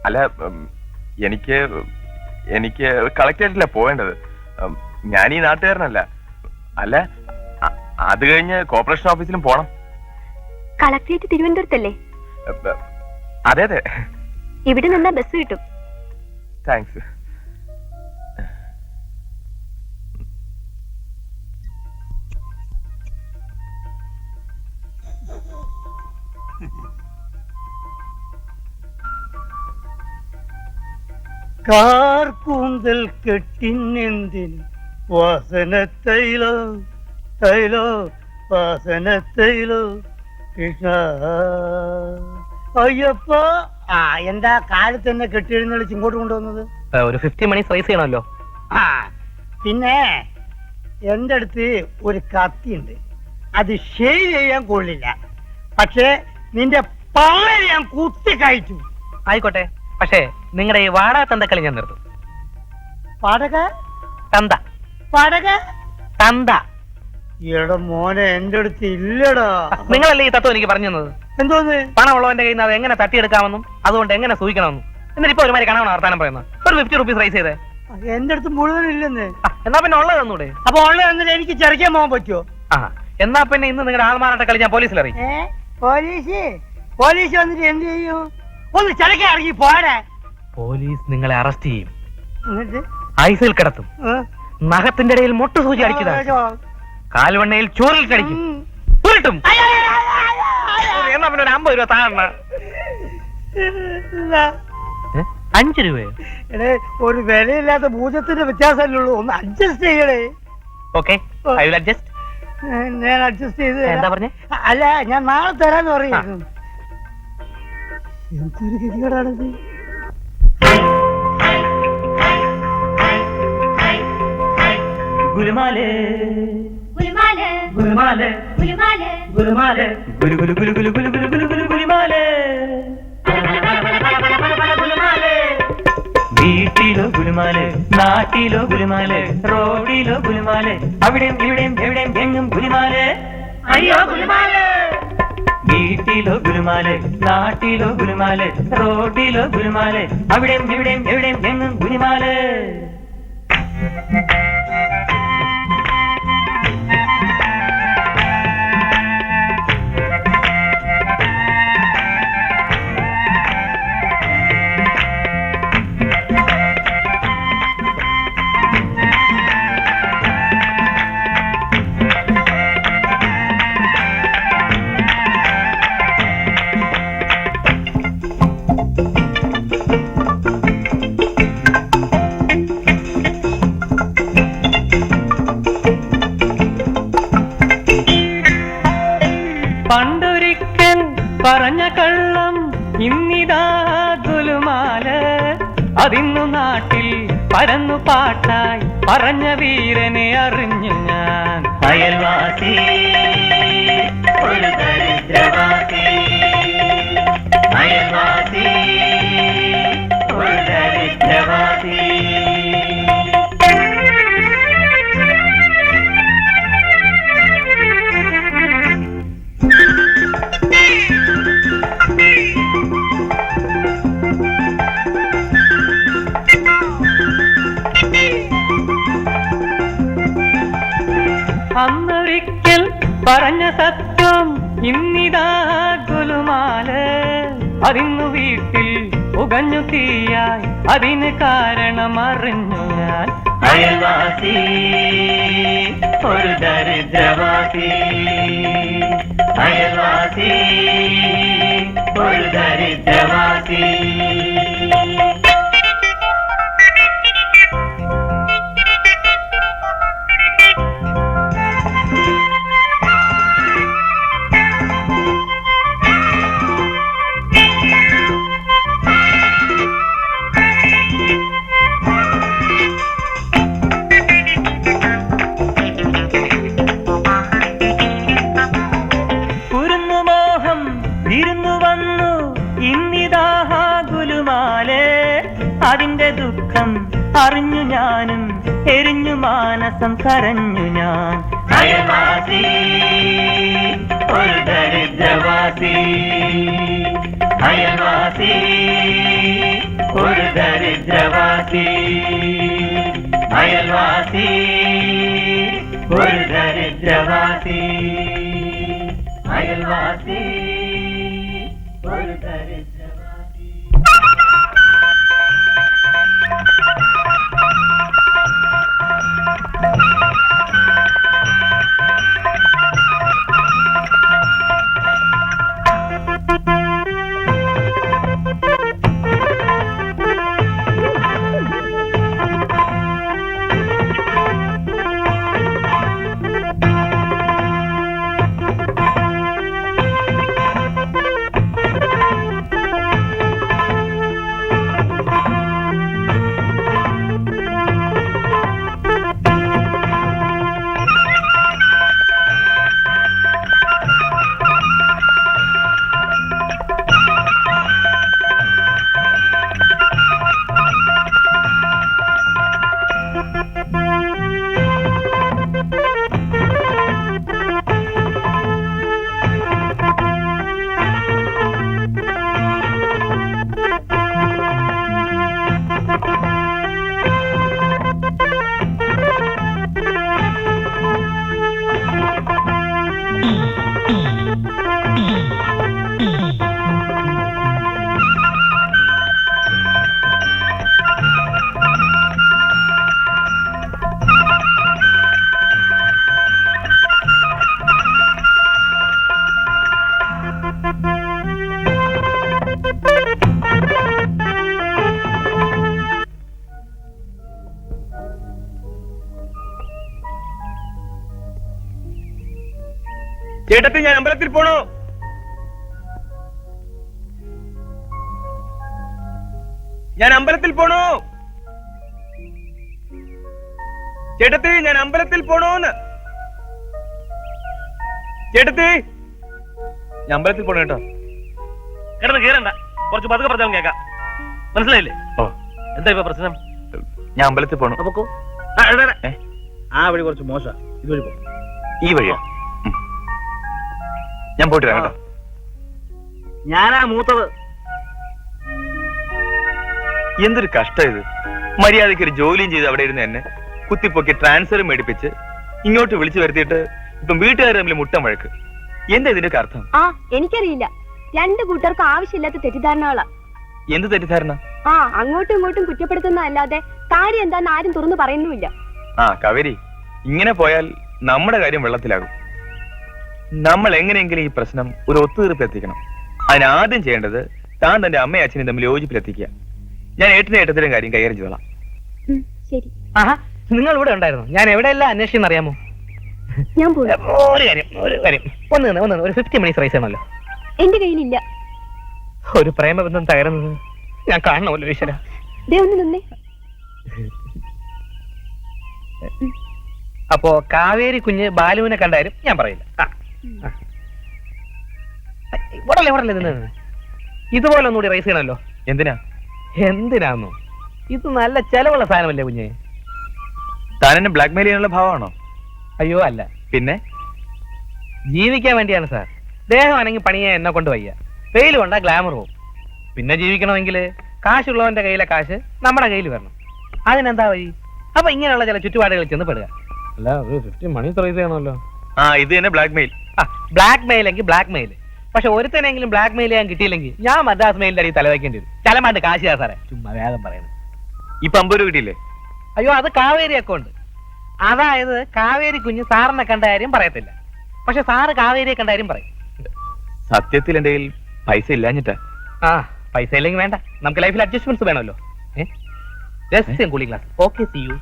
അല്ല, എനിക്ക് കളക്ടറേറ്റിലാ പോവേണ്ടത്. ഞാൻ ഈ നാട്ടുകാരനല്ല. അല്ല, അത് കഴിഞ്ഞ് കോർപ്പറേഷൻ ഓഫീസിലും പോണം. കളക്ടറേറ്റ് തിരുവനന്തപുരത്തല്ലേ? അതെ അതെ. ഇവിടെ നിന്നാ ബസ് കിട്ടും. താങ്ക്സ്. കാർകൂന്തൽ കെട്ടിനെന്തിന് വാസനത്തൈലോ തൈലോ വാസനത്തൈലോ കൃഷ്ണ അയ്യപ്പ. എന്താ കാലത്ത് തന്നെ കെട്ടിയെഴുന്നള്ളിച്ച് ഇങ്ങോട്ട് കൊണ്ടുവന്നത്? ഒരു 50 മണി റൈസ് ചെയ്യണമല്ലോ. പിന്നെ എന്റെ അടുത്ത് ഒരു കത്തിയുണ്ട്. അത് ഷേവ് ചെയ്യാൻ കൊള്ളില്ല, പക്ഷേ നിന്റെ പള്ളയെ ഞാൻ കുത്തി കഴിച്ചു. ആയിക്കോട്ടെ, പക്ഷേ നിങ്ങളുടെ ഈ വാടക തന്തക്കളി ഞാൻ നിർത്തും. പാടക തന്ത പാടക തന്ത. എടാ മോനെ, എന്റെ അടുത്ത് ഇല്ലടാ. നിങ്ങളല്ലേ ഈ തത്വം എനിക്ക് പറഞ്ഞു തന്നത്? എന്തോന്ന്? പണമുള്ളവന്റെ കയ്യിൽ നിന്ന് അത് എങ്ങനെ തട്ടിയെടുക്കാമെന്നും അതുകൊണ്ട് എങ്ങനെ സൂക്ഷിക്കണമെന്നും. എന്നിട്ട് ഇപ്പൊ ഒരുമാതിരി കണവണ വർത്താനം പറയുന്നത്. ഒരു 50 റുപ്പീസ് റൈസ് ചെയ്തേ. എന്റെ അടുത്ത് മുഴുവൻ ഇല്ലെന്ന്. എന്നാ പിന്നെ ഉള്ളത് തന്നൂടെ? അപ്പൊ ഉള്ളത് എന്നിട്ട് എനിക്ക് ചെറിക്കാൻ പോകാൻ പറ്റുമോ? എന്നാ പിന്നെ ഇന്ന് നിങ്ങളുടെ ആൾമാറാട്ട കളി ഞാൻ പോലീസിൽ അറിയിക്കും. പോലീസ് വന്നിട്ട് എന്ത് ചെയ്യും? ഒന്ന് ചെറുക്കാൻ ഇറങ്ങി പോരാ. പോലീസ് നിങ്ങളെ അറസ്റ്റ് ചെയ്യും, എന്നിട്ട് ഐസിൽ കിടത്തും, നഖത്തിന്റെ ഇടയിൽ മുട്ടു സൂചി അടിക്കുന്നതാണ്, കാൽവണ്ണയിൽ ചോറിൽ കടിക്കും, ഉരുട്ടും. എന്നാ പിന്നെ ഒരു 50 രൂപ താഴെ. 5 രൂപയോ? എടേ, ഒരു വിലയില്ലാത്ത ഭൂജത്തിന്റെ വ്യത്യാസമല്ലേ ഉള്ളൂ, ഒന്ന് അഡ്ജസ്റ്റ് ചെയ്യണേ. Okay, I will adjust. ഞാൻ അഡ്ജസ്റ്റ് ചെയ്ത് എന്താ പറഞ്ഞേ? അല്ല, ഞാൻ നാളെ തരാന്ന് പറയുന്നു. എന്തൊരു ഗതികേടാണിത്. ഗുലുമാലേ ഗുലുമാല് ഗുലുമാലേ ഗുലുമാല് ഗുലുമാലേ ഗുലു ഗുലു ഗുലു ഗുലു ഗുലു ഗുലു ഗുലു ഗുലു ഗുലുമാലേ. വീട്ടിലോ ഗുലുമാലേ, നാട്ടിലോ ഗുലുമാലേ, റോഡിലോ ഗുലുമാലേ, അവിടെയും ഇവിടെയും എവിടെയും എങ്ങും ഗുലുമാലേ. അയ്യോ ഗുലുമാലേ. വീട്ടിലോ ഗുലുമാലേ, നാട്ടിലോ ഗുലുമാലേ, റോഡിലോ ഗുലുമാലേ, അവിടെയും ഇവിടെയും എവിടെയും എങ്ങും ഗുലുമാലേ. പണ്ടൊരിക്കൽ പറഞ്ഞ കള്ളം ഇന്നിതാ ഗുലുമാല്, അതിന്നു നാട്ടിൽ പരന്നു പാട്ടായി പറഞ്ഞ വീരനെ അറിഞ്ഞു ഞാൻ. അയൽവാസി ഒരു ദരിദ്രവാസി, അയൽവാസി ഒരു ദരിദ്രവാസി. അന്നൊരിക്കൽ പറഞ്ഞ സത്യം ഇന്നിതാ ഗുലുമാല്, അതിന്നു വീട്ടിൽ പുകഞ്ഞു തീയായി അതിന് കാരണം അറിഞ്ഞു ഞാൻ. അയൽവാസി ഒരു ദരിദ്രവാസി, അയൽവാസി ഒരു ദരിദ്രവാസി. അതിന്റെ ദുഃഖം അറിഞ്ഞു ഞാനും എരിഞ്ഞു മാനസം കരഞ്ഞു ഞാൻ. അയൽവാസി ഒരു ദരിദ്രവാസി, അയൽവാസി ഒരു ദരിദ്രവാസി, അയൽവാസി ഒരു ദരിദ്രവാസി, അയൽവാസി ഒരു ദരിദ്രവാസി. ചേട്ടത്തി ഞാൻ അമ്പലത്തിൽ പോണോ? ഞാൻ അമ്പലത്തിൽ പോണോ? ചേട്ടത്തി ഞാൻ അമ്പലത്തിൽ പോണോന്ന്. ചേട്ടത്തി ഞാൻ അമ്പലത്തിൽ പോണോ കേട്ടോ. കിടന്ന് കീറണ്ട, കുറച്ച് പതുക്കെ പറഞ്ഞാൽ കേൾക്കാം. മനസ്സിലായില്ലേ? ഓ, എന്താ ഇപ്പൊ പ്രശ്നം? ഞാൻ അമ്പലത്തിൽ പോണു. അപ്പൊ ആ വഴി കുറച്ച് മോശ, ഇതുവഴി പോ. ഈ വഴിയാ? ഞാൻ പോയിട്ട് വരാം കേട്ടോ. ഞാനാ മൂത്തത്. എന്തൊരു കഷ്ടം ഇത്. മര്യാദയ്ക്ക് ഒരു ജോലിയും ചെയ്ത് അവിടെ ഇരുന്ന് എന്നെ കുത്തിപ്പൊക്കി ട്രാൻസ്ഫർ മേടിപ്പിച്ച് ഇങ്ങോട്ട് വിളിച്ചു വരുത്തിയിട്ട് ഇപ്പം വീട്ടുകാർ തമ്മിൽ മുട്ടം വഴക്ക്. എന്താ ഇതിന്റെ അർത്ഥം? ആ എനിക്കറിയില്ല. രണ്ടു കൂട്ടർക്കും ആവശ്യമില്ലാത്ത തെറ്റിദ്ധാരണകളാ. എന്ത് തെറ്റിദ്ധാരണ? ആ അങ്ങോട്ടും ഇങ്ങോട്ടും കുറ്റപ്പെടുത്തുന്നതല്ലാതെ കാര്യം എന്താന്ന് ആരും തുറന്നു പറയുന്നുമില്ല. ആ കാവേരി, ഇങ്ങനെ പോയാൽ നമ്മുടെ കാര്യം വെള്ളത്തിലാകും. നമ്മൾ എങ്ങനെയെങ്കിലും ഈ പ്രശ്നം ഒരു ഒത്തുതീർപ്പെത്തിക്കണം. അതിനാദ്യം ചെയ്യേണ്ടത് താൻ തന്റെ അമ്മയും അച്ഛനും തമ്മിൽ യോജിപ്പിലെത്തിക്കുക. ഞാൻ ഏട്ടനും ഏട്ടത്തിലും കാര്യം കൈകാര്യം ചെയ്തോളാം. ശരി, ആഹാ, നിങ്ങൾ ഇവിടെ ഉണ്ടായിരുന്നു. ഞാൻ എവിടെയെല്ലാം അന്വേഷിച്ചെന്ന് അറിയാമോ? ഞാൻ പോയി. ഒരു കാര്യം ഒന്ന് ഒരു 50 മിനിറ്റ്സ് റൈസ് ചെയ്യണമല്ലോ. എന്റെ കയ്യിലില്ല. ഒരു പ്രേമബന്ധം തകരുന്നത് ഞാൻ കാണണമല്ലോ ഈശ്വര. ദേ ഒന്ന് നിന്നേ. അപ്പോ കാവേരി കുഞ്ഞ് ബാലുവിനെ കണ്ടാലും ഞാൻ പറയില്ല. ഉടല്ലേ നിന്ന് ഇതുപോലെ ഒന്നുകൂടി റൈസ് ചെയ്യണമല്ലോ. എന്തിനാ? എന്തിനാന്നോ? ഇത് നല്ല ചെലവുള്ള സാധനമല്ലേ കുഞ്ഞെ? താൻ എന്നെ ബ്ലാക്ക്മെയിൽ ചെയ്യാനുള്ള ഭാവമാണോ? അയ്യോ അല്ല, പിന്നെ ജീവിക്കാൻ വേണ്ടിയാണ് സാർ. ദേഹമാണെങ്കിൽ പണിയാൻ എന്നെ കൊണ്ട് വയ്യ. വെയിൽ കൊണ്ടാ ഗ്ലാമർ പോകും. പിന്നെ ജീവിക്കണമെങ്കിൽ കാശുള്ളവന്റെ കയ്യിലെ കാശ് നമ്മുടെ കയ്യിൽ വരണം. അതിനെന്താ വഴി? അപ്പൊ ഇങ്ങനെയുള്ള ചില ചുറ്റുപാടുകളിൽ ചെന്ന് പെടുക. അല്ല, ഒരു 50 മണി റൈസ് ചെയ്യണമല്ലോ. ആ, ഇത് തന്നെ ബ്ലാക്ക്മെയിൽ. ബ്ലാക്ക് മെയിൽ എങ്കിൽ ബ്ലാക്ക് മെയിൽ. പക്ഷെ ഒരുത്തനെങ്കിലും ബ്ലാക്ക് മെയിൽ ചെയ്യാൻ കിട്ടിയില്ലെങ്കിൽ ഞാൻ മദ്രാസ് മെയിലിന്റെ അടിയിൽ തലവയ്ക്കേണ്ടി വരും. ചലമാണ്ട് കാശിയാ സാറേ, ചുമ്മാ വേദം പറയുന്നത്. ഇപ്പൊ 50 രൂപ കിട്ടിയില്ലേ? അയ്യോ, അത് കാവേരി അക്കൗണ്ട്. അതായത് കാവേരി കുഞ്ഞ് സാറിനെ കണ്ട കാര്യം പറയത്തില്ല, പക്ഷെ സാറ് കാവേരിയെ കണ്ട കാര്യം പറയും. സത്യത്തിൽ എന്റെ കയ്യിൽ പൈസ ഇല്ലാഞ്ഞിട്ടാ. ആ, പൈസ ഇല്ലെങ്കിൽ വേണ്ട, നമുക്ക് ലൈഫിൽ അഡ്ജസ്റ്റ്മെന്റ്സ് വേണമല്ലോ. Cooling glass. Okay, see you.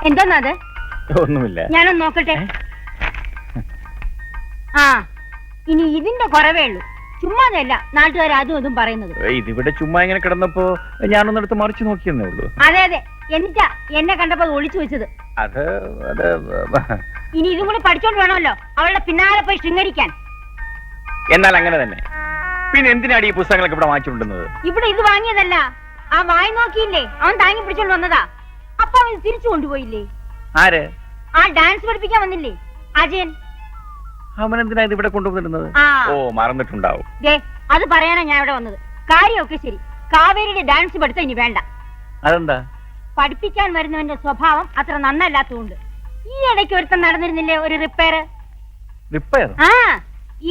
എന്താന്നത്? ഒന്നുമില്ല. ഞാനൊന്ന് നോക്കട്ടെ. ആ, ഇനി ഇതിന്റെ കുറവേ ഉള്ളൂ. ചുമ്മാതല്ല നാട്ടുകാർ അതും ഇതും പറയുന്നത്. ഇതിവിടെ ചുമ്മാ ഇങ്ങനെ കിടന്നപ്പോ ഞാനൊന്നെടുത്ത് മറിച്ചു നോക്കിയെന്നേ ഉള്ളൂ. അതെ അതെ, എന്നിട്ടാ എന്നെ കണ്ടപ്പോ അത് ഒളിച്ചു വെച്ചത്. അത് ഇനി ഇതും കൂടി പഠിച്ചോണ്ട് വേണമല്ലോ അവളുടെ പിന്നാലെ പോയി ശൃംഗരിക്കാൻ. എന്നാൽ അങ്ങനെ തന്നെ. പിന്നെ എന്തിനാണ് ഈ പുസ്തകങ്ങളൊക്കെ ഇവിടെ വാങ്ങിച്ചുകൊണ്ടുവന്നത്? ഇവിടെ ഇത് വാങ്ങിയതല്ല, ആ വായി നോക്കിയില്ലേ, അവൻ താങ്ങി പിടിച്ചോണ്ട് വന്നതാ. അപ്പൊ അവൻ തിരിച്ചു കൊണ്ടുപോയില്ലേ? ആര്? ആ ഡാൻസ് പഠിപ്പിക്കാൻ വന്നില്ലേ അജയൻ. അവൻ എന്തിനാ ഇത് ഇവിടെ കൊണ്ടുവന്നിരുന്നത്? ആ. ഓ, മറന്നിട്ടുണ്ടാവും. ദേ, അത് പറയാനാ ഞാൻ ഇവിടെ വന്നത്. കാര്യമൊക്കെ ശരി, കാവേരിയുടെ ഡാൻസ് പഠിത്തം ഇനി വേണ്ട. അതെന്താ? പഠിപ്പിക്കാൻ വരുന്നവന്റെ സ്വഭാവം അത്ര നന്നല്ലാത്തതുകൊണ്ട്. ഈ ഇടയ്ക്ക് ഒരുത്തം നടന്നിരുന്നില്ലേ ഒരു റിപ്പയർ? റിപ്പയർ? ആ,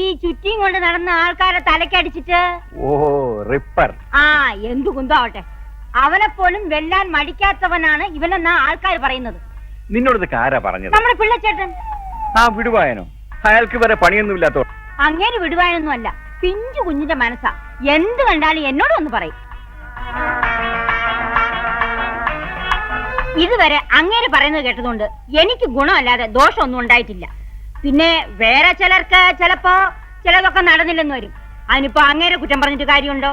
ഈ ചുറ്റിയും കൊണ്ട് നടന്ന ആൾക്കാരെ തലക്കടിച്ചിട്ട്. ഓ, റിപ്പർ. ആ, എന്തു കുന്തമാവട്ടെ, അവനെ പോലും വെല്ലാൻ മടിക്കാത്തവനാണ് ഇവനെന്നാ ആൾക്കാർ പറയുന്നത്. നിന്നോട് ആരാ പറഞ്ഞത്? നമ്മുടെ പിള്ളച്ചേട്ടൻ. ആ, വിടുവായനോ? അയാൾക്ക് വേറെ പണിയൊന്നുമില്ലാത്തോ? അങ്ങേര് വിടുവാനൊന്നും അല്ല, പിഞ്ചു കുഞ്ഞിന്റെ മനസ്സാ. എന്ത് കണ്ടാലും എന്നോട് ഒന്ന് പറയും. ഇതുവരെ അങ്ങേര് പറയുന്നത് കേട്ടതുകൊണ്ട് എനിക്ക് ഗുണമല്ലാതെ ദോഷമൊന്നും ഉണ്ടായിട്ടില്ല. പിന്നെ വേറെ ചിലർക്ക് ചിലപ്പോ ചിലതൊക്കെ നടന്നില്ലെന്ന് വരും. അതിനിപ്പോ അങ്ങേരെ കുറ്റം പറഞ്ഞിട്ട് കാര്യമുണ്ടോ?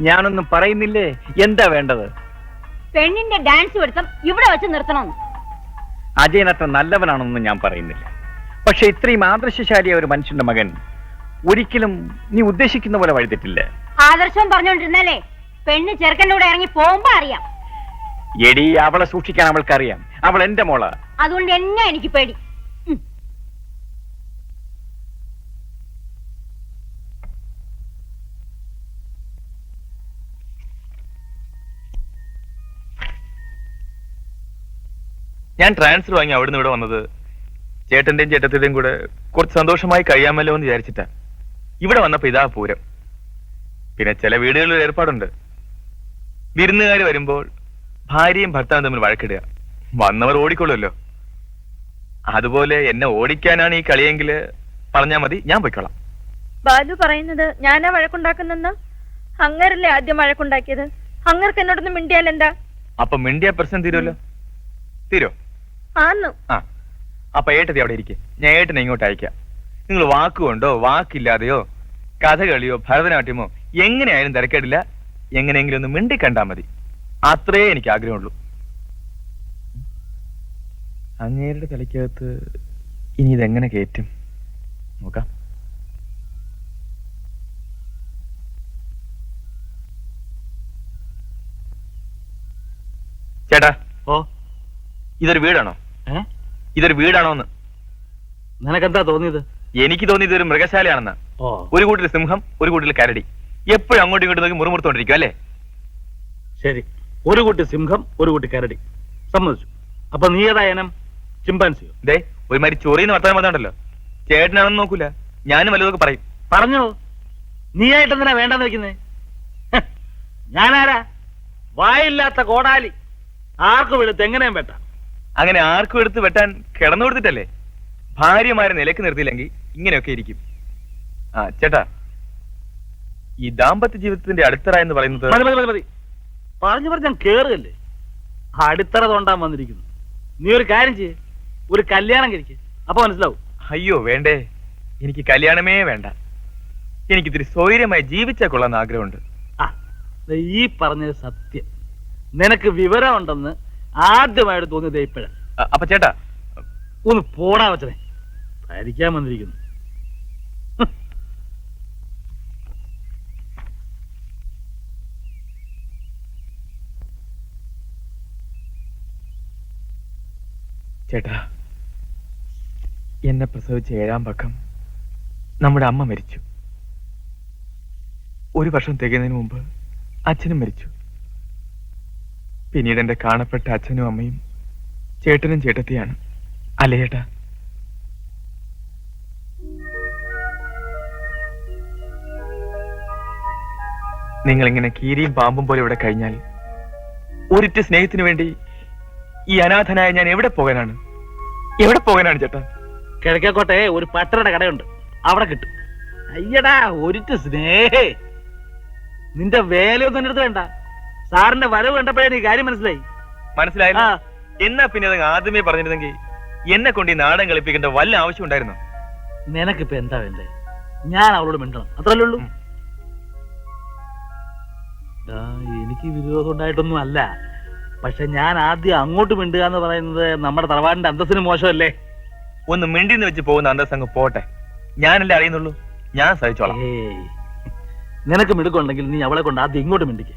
ഞാനൊന്നും പറയുന്നില്ലേ. എന്താ വേണ്ടത്? പെണ്ണിന്റെ ഡാൻസ് പഠിത്തം ഇവിടെ വെച്ച് നിർത്തണമെന്ന്. അജയൻ അത്ര നല്ലവനാണെന്നൊന്നും ഞാൻ പറയുന്നില്ല. പക്ഷെ ഇത്രയും ആദർശശാലിയായ ഒരു മനുഷ്യന്റെ മകൻ ഒരിക്കലും നീ ഉദ്ദേശിക്കുന്ന പോലെ വഴിതെറ്റില്ല. ആദർശം പറഞ്ഞോണ്ടിരുന്നാലേ പെണ്ണ് ചെറുക്കൻ്റെ കൂടെ ഇറങ്ങി പോകുമ്പോ അറിയാം. എടി, അവളെ സൂക്ഷിക്കാൻ അവൾക്കറിയാം. അവൾ എന്റെ മോളാ. അതുകൊണ്ട് എന്നെ എനിക്ക് പേടി. ഞാൻ ട്രാൻസ്ഫർ വാങ്ങി അവിടുന്ന് ഇവിടെ വന്നത് ചേട്ടന്റെയും ചേട്ടത്തിന്റെയും കൂടെ കുറച്ച് സന്തോഷമായി കഴിയാമല്ലോ എന്ന് വിചാരിച്ചിട്ടാ. ഇവിടെ വന്നപ്പോ ഇതാ പൂരം. പിന്നെ ചില വീടുകളിൽ ഏർപ്പാടുണ്ട്. വിരുന്നുകാർ വരുമ്പോൾ ഭാര്യയും ഭർത്താവും തമ്മിൽ വഴക്കിടുക. വന്നവർ ഓടിക്കൊള്ളുമല്ലോ. അതുപോലെ എന്നെ ഓടിക്കാനാണ് ഈ കളിയെങ്കിൽ പറഞ്ഞാൽ മതി, ഞാൻ പൊയ്ക്കോളാം. ബാലു പറയുന്നത് ഞാനാ വഴക്കുണ്ടാക്കുന്നെന്ന്. അങ്ങരല്ലേ ആദ്യം വഴക്കുണ്ടാക്കിയത്. അങ്ങർക്ക് എന്നോടൊന്നും മിണ്ടിയാൽ എന്താ? അപ്പൊ മിണ്ടിയ പ്രശ്നം തീരുമല്ലോ. തീരോ? ആന്നു. ആ, അപ്പൊ ഏട്ടത്തി അവിടെ ഇരിക്കെ, ഞാൻ ഏട്ടനെ ഇങ്ങോട്ട് അയക്കാം. നിങ്ങൾ വാക്കുകൊണ്ടോ വാക്കില്ലാതെയോ കഥകളിയോ ഭരതനാട്യമോ എങ്ങനെയായാലും തിരക്കേടില്ല. എങ്ങനെയെങ്കിലും ഒന്ന് മിണ്ടി കണ്ടാ മതി. അത്രേ എനിക്ക് ആഗ്രഹമുള്ളൂ. അങ്ങേരുടെ തലയ്ക്കകത്ത് ഇനി ഇതെങ്ങനെ കയറ്റും നോക്കാം. ചേട്ടാ, ഓ, ഇതൊരു വീടാണോ? ഏ, ഇതൊരു വീടാണോന്ന് നിനക്കെന്താ തോന്നിയത്? എനിക്ക് തോന്നിയത് ഒരു മൃഗശാലയാണെന്നാ. ഓ, ഒരു കൂട്ടിൽ സിംഹം, ഒരു കൂട്ടിൽ കരടി, എപ്പോഴും അങ്ങോട്ടും ഇങ്ങോട്ടും നോക്കി മുറുമുറുത്തോണ്ടിരിക്കും അല്ലേ? ശരി, ഒരു കൂട്ടി സിംഹം, ഒരു കൂട്ടി കരടി, സമ്മതിച്ചു. അപ്പൊ നീ ഏതാ ഇനം? ചിമ്പാൻസിയോ? ദേ, ഒരുമാതിരി ചൊറിയെന്ന് വർത്താനം പറഞ്ഞുണ്ടല്ലോ. ചേട്ടനാണെന്ന് നോക്കൂല, ഞാനും വല്ലതൊക്കെ പറയും. പറഞ്ഞോ, നീ ആയിട്ട് എന്തിനാ വേണ്ടെന്ന് വെക്കുന്നേ? ഞാനാരാ? വായില്ലാത്ത കോടാലി, ആർക്കും എടുത്ത് എങ്ങനെയും വെട്ടാം. അങ്ങനെ ആർക്കും എടുത്ത് വെട്ടാൻ കിടന്നു കൊടുത്തിട്ടല്ലേ? ഭാര്യമാരെ നിലക്ക് നിർത്തിയില്ലെങ്കിൽ ഇങ്ങനെയൊക്കെ ഇരിക്കും. ആ ചേട്ടാ, ഈ ദാമ്പത്യ ജീവിതത്തിന്റെ അടിത്തറ എന്ന് പറയുന്നത്... മതി മതി മതി മതി, പറഞ്ഞു പറഞ്ഞ് ഞാൻ കേറുകല്ലേ. അടിത്തറ തോണ്ടാൻ വന്നിരിക്കുന്നു. നീ ഒരു കാര്യം ചെയ്യ്, ഒരു കല്യാണം കഴിക്ക്, അപ്പൊ മനസ്സിലാവും. അയ്യോ വേണ്ടേ, എനിക്ക് കല്യാണമേ വേണ്ട. എനിക്കിത്തിരി സ്വൈര്യമായി ജീവിച്ചാൽ കൊള്ളാന്ന് ആഗ്രഹമുണ്ട്. ആ, ദേ ഈ പറഞ്ഞത് സത്യം. നിനക്ക് വിവരമുണ്ടെന്ന് ആദ്യമായിട്ട് തോന്നിയത് ഇപ്പോഴാ. അപ്പൊ ചേട്ടാ, ഒന്ന് പോടാ വച്ചനെ, ഭരിക്കാൻ വന്നിരിക്കുന്നു. ചേട്ടാ, എന്നെ പ്രസവിച്ച 7-ാം പക്കം നമ്മുടെ അമ്മ മരിച്ചു. 1 വർഷം തികയുന്നതിന് മുമ്പ് അച്ഛനും മരിച്ചു. പിന്നീട് എന്റെ കാണപ്പെട്ട അച്ഛനും അമ്മയും ചേട്ടനും ചേട്ടത്തിയാണ്. അല്ലേ ചേട്ടാ? നിങ്ങളിങ്ങനെ കീരിയും പാമ്പും പോലെ ഇവിടെ കഴിഞ്ഞാൽ ഒരിറ്റ സ്നേഹത്തിന് വേണ്ടി ഈ അനാഥനായ ഞാൻ എവിടെ പോകാനാണ്? എവിടെ പോകാനാണ് ചേട്ടാ? കിഴക്കേക്കോട്ടെ ഒരു പട്ടരുടെ കടയുണ്ട്, അവിടെ കിട്ടും. അയ്യടാ, ഒരിറ്റ് സ്നേഹേ. നിന്റെ വേലയൊന്നും എന്റെ അടുത്ത് വേണ്ട. സാറിന്റെ വരവ് കണ്ടപ്പോഴേ നീ കാര്യം മനസ്സിലായി. മനസ്സിലായില്ല? എന്നാ പിന്നെ അത് ആദ്യമേ പറഞ്ഞിരുന്നെങ്കിൽ എന്നെ കൊണ്ട് ഈ നാടൻ കളിപ്പിക്കേണ്ട വല്ല ആവശ്യം ഉണ്ടായിരുന്നോ? നിനക്കിപ്പോ എന്താ വേണ്ടേ? ഞാൻ അവളോട് മിണ്ടണം, അത്രല്ലേ ഉള്ളൂ. എനിക്ക് വിരോധം ഉണ്ടായിട്ടൊന്നും അല്ല, പക്ഷെ ഞാൻ ആദ്യം അങ്ങോട്ട് മിണ്ടുക എന്ന് പറയുന്നത് നമ്മുടെ തറവാടിന്റെ അന്തസ്സിന് മോശമല്ലേ? ഒന്ന് മിണ്ടിന്ന് വെച്ച് പോകുന്ന അന്തസ്സങ്ങ് പോട്ടെ, ഞാനല്ലേ അറിയുന്നുള്ളൂ, ഞാൻ സഹിച്ചോളാം. നിനക്ക് മിടുക്കുണ്ടെങ്കിൽ നീ അവളെ കൊണ്ട് ആദ്യം ഇങ്ങോട്ട് മിണ്ടിക്ക്.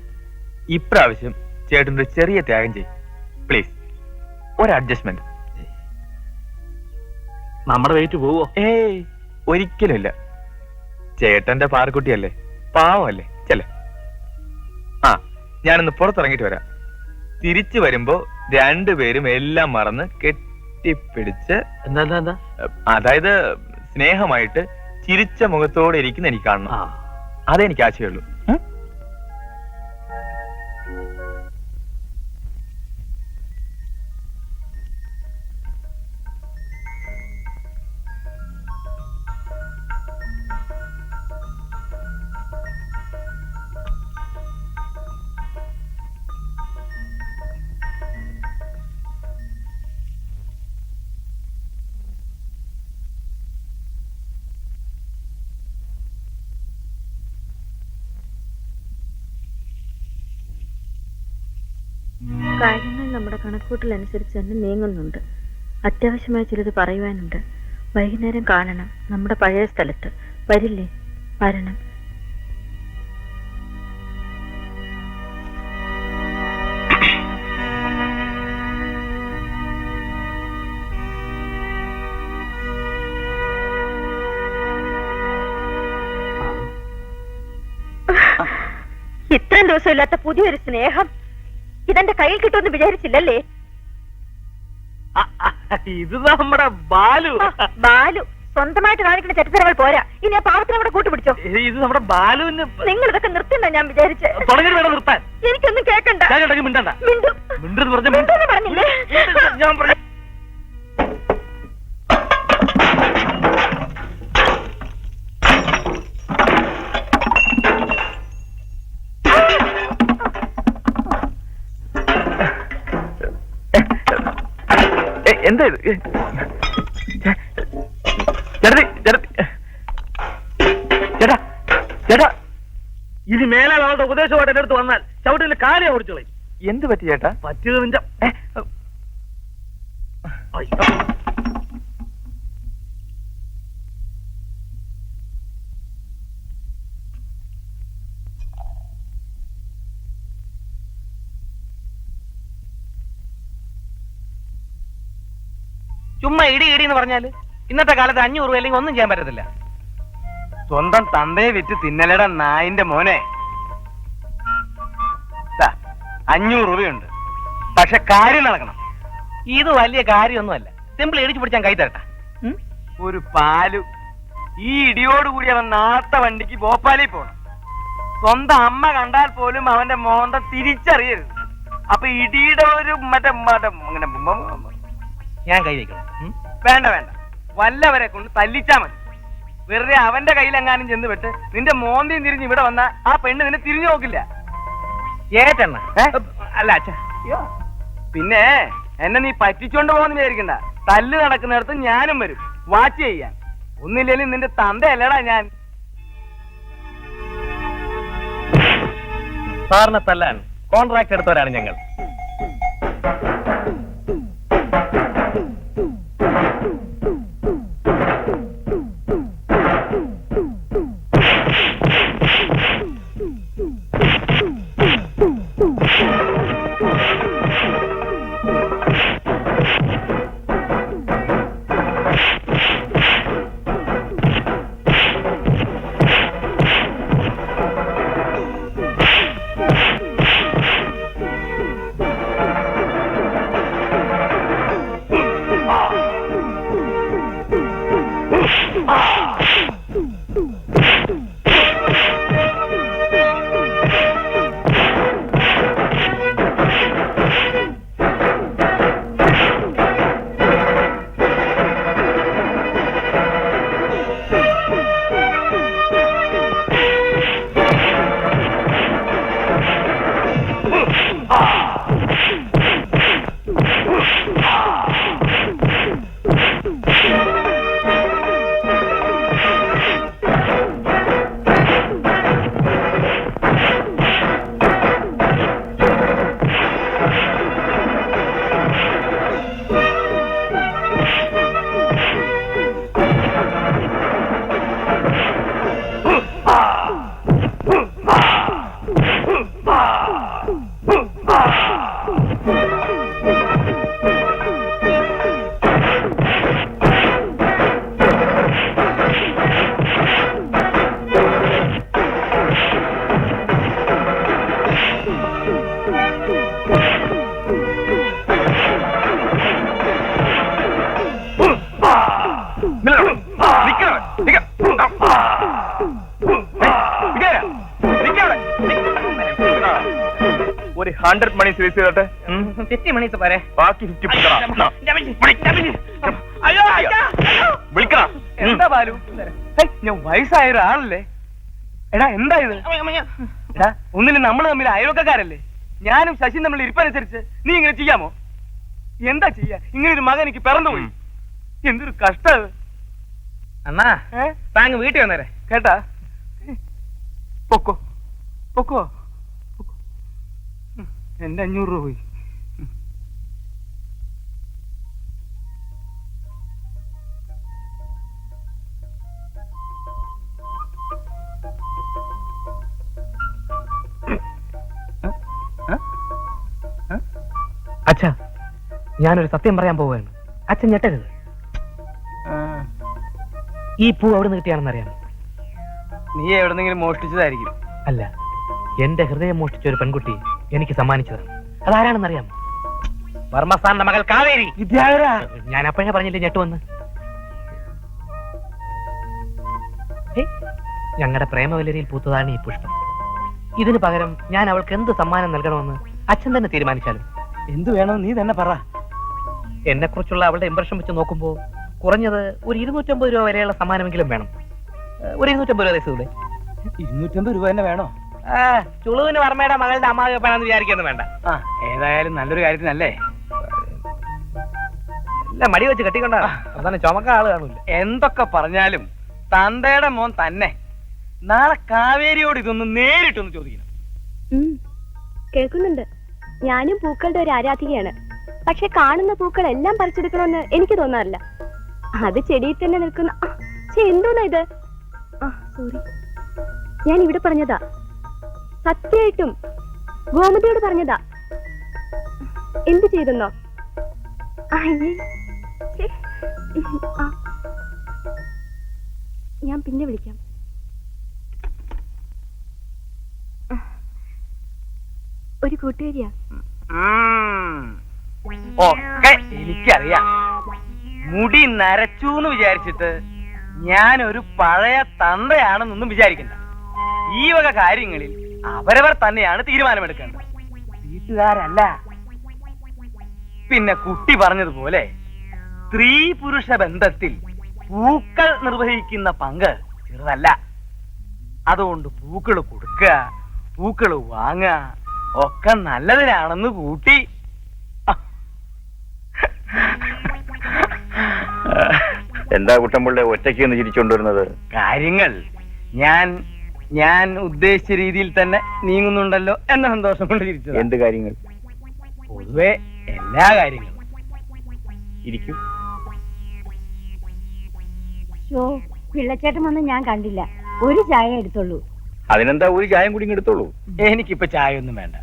ഇപ്രാവശ്യം ചേട്ടൻ്റെ ചെറിയ ത്യാഗം ചെയ്യും പ്ലീസ്. ഒരു അഡ്ജസ്റ്റ്മെന്റ്. നമ്മുടെ വെയിറ്റ് പോവോ? ഏയ്, ഒരിക്കലും ഇല്ല. ചേട്ടന്റെ പാറക്കുട്ടിയല്ലേ, പാവമല്ലേ, ചെല്ലേ. ആ, ഞാനൊന്ന് പുറത്തിറങ്ങിയിട്ട് വരാം. തിരിച്ചു വരുമ്പോ രണ്ടുപേരും എല്ലാം മറന്ന് കെട്ടിപ്പിടിച്ച്, എന്താ അതായത് സ്നേഹമായിട്ട് ചിരിച്ച മുഖത്തോടെ ഇരിക്കുന്ന എനിക്ക് കാണണം. അതെനിക്ക് ആശയമുള്ളൂ. കാര്യങ്ങൾ നമ്മുടെ കണക്കൂട്ടലനുസരിച്ച് തന്നെ നീങ്ങുന്നുണ്ട്. അത്യാവശ്യമായ ചിലത് പറയുവാനുണ്ട്. വൈകുന്നേരം കാണണം, നമ്മുടെ പഴയ സ്ഥലത്ത്. വരില്ലേ? വരണം. ഇത്രയും ദിവസം ഇല്ലാത്ത പുതിയൊരു സ്നേഹം ഇതെന്റെ കയ്യിൽ കിട്ടുമെന്ന് വിചാരിച്ചില്ലല്ലേ? ഇത് നമ്മുടെ ബാലു. ബാലു സ്വന്തമായിട്ട് കാണിക്കുന്ന ചരിത്രങ്ങൾ പോരാ, ഇനി ആ പാവത്തിനെ കൂടെ കൂട്ടുപിടിച്ചോ. ഇത് നമ്മുടെ ബാലുവിന്. നിങ്ങൾ ഇതൊക്കെ നിർത്തുന്ന ഞാൻ വിചാരിച്ചേ. തുടങ്ങി വേണം നിർത്താൻ. എനിക്കൊന്നും കേൾക്കണ്ട. മിണ്ടണ്ട. മിണ്ടെന്ന് പറഞ്ഞില്ലേ? ഞാൻ പറഞ്ഞു. എന്താ ഇത് ചേട്ടത്തി ചേട്ടത്തി ചേട്ടാ ചേട്ടാ ഇനി മേലാൽ അവളുടെ ഉപദേശമായിട്ട് എന്റെ അടുത്ത് വന്നാൽ ചവിട്ടിന്റെ കാര്യം ഓടിച്ചോളി. എന്ത് പറ്റി ചേട്ടാ? പറ്റിയത് നിന്റെ ചുമ്മാ ഇടി ഇടി എന്ന് പറഞ്ഞാല് ഇന്നത്തെ കാലത്ത് 500 രൂപ അല്ലെങ്കിൽ ഒന്നും ചെയ്യാൻ പറ്റത്തില്ല. സ്വന്തം തന്തയെ വിറ്റ് തിന്നലയുടെ നായിന്റെ മോനെ 500 രൂപയുണ്ട്, പക്ഷെ കാര്യം നടക്കണം. ഇത് വലിയ കാര്യമൊന്നുമല്ല. സിമ്പിൾ ഇടിച്ചു പിടിച്ചാൽ കൈ തരട്ടെ. ഒരു പാലു ഈ ഇടിയോടുകൂടി അവൻ നാളത്തെ വണ്ടിക്ക് ഭോപ്പാലിൽ പോണം. സ്വന്തം അമ്മ കണ്ടാൽ പോലും അവന്റെ മോന്ത തിരിച്ചറിയരുത്. അപ്പൊ ഇടിയുടെ ഒരു മറ്റേ അങ്ങനെ ഞാൻ കൈ വയ്ക്കണം. വേണ്ട വേണ്ട, വല്ലവരെ കൊണ്ട് തല്ലിച്ചാ മതി. വെറുതെ അവന്റെ കയ്യിലെങ്ങാനും ചെന്ന് വിട്ട് നിന്റെ മോന്തിയും തിരിഞ്ഞ് ഇവിടെ വന്ന ആ പെണ്ണ് നിന്നെ തിരിഞ്ഞു നോക്കില്ല. ഏറ്റെണ്ണ അല്ല അച്ഛ, പിന്നെ എന്നെ നീ പറ്റിച്ചോണ്ട് പോകുന്ന വിചാരിക്കണ്ട. തല്ല് നടക്കുന്നിടത്ത് ഞാനും വരും വാച്ച് ചെയ്യാൻ. ഒന്നില്ലേലും നിന്റെ തന്തയല്ലടാ ഞാൻ. സാറിനെ തല്ലാൻ കോൺട്രാക്ട് എടുത്തവരാണ് ഞങ്ങൾ. ഒരു 100 മണീസ് റിലീസ് ചെയ്തോട്ടെ. 50 മണീസ് പോരെ? ബാക്കി 50 വിളിക്കണം. എന്താ ബാലു, ഞാൻ വയസ്സായ ഒരാളല്ലേ? എടാ എന്താ ഇത്? എടാ ഒന്നിനും നമ്മൾ തമ്മിൽ അയൽവക്കക്കാരല്ലേ? ഞാനും ശശിയും തമ്മിൽ ഇരിപ്പനുസരിച്ച് നീ ഇങ്ങനെ ചെയ്യാമോ? എന്താ ചെയ്യാ? ഇങ്ങനെ ഒരു മകൻ എനിക്ക് പിറന്നുപോയി. എന്തൊരു കഷ്ടം. അണ്ണാ താങ്കൾ വീട്ടിൽ വന്നേരെ കേട്ടാ? പൊക്കോ പൊക്കോ. എന്റെ 500 രൂപ പോയി. അച്ഛാ, ഞാനൊരു സത്യം പറയാൻ പോവുകയാണ്. അച്ഛൻ ഞെട്ടരുത്. ഈ പൂ എവിടെ നിന്ന് കിട്ടിയാണെന്നറിയാമോ? നീ എവിടെന്നെങ്കിലും മോഷ്ടിച്ചതായിരിക്കും. അല്ല, എന്റെ ഹൃദയം മോഷ്ടിച്ച ഒരു പെൺകുട്ടി എനിക്ക് സമ്മാനിച്ചതാണ്. അതാരാണെന്നറിയാമോ? വർമ്മസാറിന്റെ മകൾ കാവേരി. ഞാൻ അപ്പോഴേ പറഞ്ഞില്ലേ ഞെട്ടുവന്ന്. ഞങ്ങളുടെ പ്രേമവലരിയിൽ പൂത്തതാണ് ഈ പുഷ്പം. ഇതിനു പകരം ഞാൻ അവൾക്ക് എന്ത് സമ്മാനം നൽകണമെന്ന് അച്ഛൻ തന്നെ തീരുമാനിച്ചാലും. എന്ത് വേണോ നീ തന്നെ പറ. എന്നെ കുറിച്ചുള്ള അവളുടെ ഇംപ്രഷൻ വെച്ച് നോക്കുമ്പോ കുറഞ്ഞത് ഒരു 250 രൂപ വരെയുള്ള സമ്മാനമെങ്കിലും വേണം. ഒരു 250 രൂപ തൂടെ. 250 രൂപ തന്നെ വേണോ? ചുളുവിന് വർമ്മയുടെ മകളുടെ അമ്മാവി വെപ്പാണെന്ന് വിചാരിക്കുന്നു വേണ്ട. ഏതായാലും നല്ലൊരു കാര്യത്തിനല്ലേ. ഇല്ല മടി വെച്ച് കെട്ടിക്കൊണ്ടാ അവസാനം ചുമക്ക ആള് കാണൂല. എന്തൊക്കെ പറഞ്ഞാലും തന്തയുടെ മോൻ തന്നെ. നാളെ കാവേരിയോട് ഇതൊന്ന് നേരിട്ടൊന്ന് ചോദിക്കണം. കേൾക്കുന്നുണ്ട്. ഞാനും പൂക്കളുടെ ഒരു ആരാധികയാണ്. പക്ഷെ കാണുന്ന പൂക്കൾ എല്ലാം പറിച്ചെടുക്കണമെന്ന് എനിക്ക് തോന്നാറില്ല. അത് ചെടിയിൽ തന്നെ നിൽക്കുന്ന എന്തോന്നാ ഇത്? സോറി, ഞാൻ ഇവിടെ പറഞ്ഞതാ. സത്യമായിട്ടും ഗോമതിയോട് പറഞ്ഞതാ. എന്ത് ചെയ്തെന്നോ? ഞാൻ പിന്നെ വിളിക്കാം. ഒരു കൂട്ടുകാരിയാ. ഒക്കെ എനിക്കറിയാം. മുടി നരച്ചു എന്ന് വിചാരിച്ചിട്ട് ഞാനൊരു പഴയ തന്തയാണെന്നൊന്നും വിചാരിക്കണ്ട. ഈ വക കാര്യങ്ങളിൽ അവരവർ തന്നെയാണ് തീരുമാനമെടുക്കേണ്ടത്, വീട്ടുകാരല്ല. പിന്നെ കുട്ടി പറഞ്ഞതുപോലെ സ്ത്രീ പുരുഷ ബന്ധത്തിൽ പൂക്കൾ നിർവഹിക്കുന്ന പങ്ക് ചെറുതല്ല. അതുകൊണ്ട് പൂക്കൾ കൊടുക്കുക, പൂക്കൾ വാങ്ങുക ഒക്കെ നല്ലതിനാണെന്ന് കൂട്ടി. എന്താ കുട്ടമ്പിള്ള ഒറ്റയ്ക്ക് ഒന്ന് ചിരിച്ചുകൊണ്ടുവരുന്നത്? കാര്യങ്ങൾ ഞാൻ ഉദ്ദേശിച്ച രീതിയിൽ തന്നെ നീങ്ങുന്നുണ്ടല്ലോ എന്ന സന്തോഷം കൊണ്ട് ചിരിച്ചത്. എന്ത് കാര്യങ്ങൾ? പൊതുവെ എല്ലാ കാര്യങ്ങളും. ഇരിക്കും. പിള്ളച്ചേട്ടൻ വന്ന് ഞാൻ കണ്ടില്ല. ഒരു ചായ എടുത്തുള്ളൂ. അതിനെന്താ, ഒരു ചായം കൂടി എടുത്തോളൂ. എനിക്കിപ്പോ ചായ ഒന്നും വേണ്ട.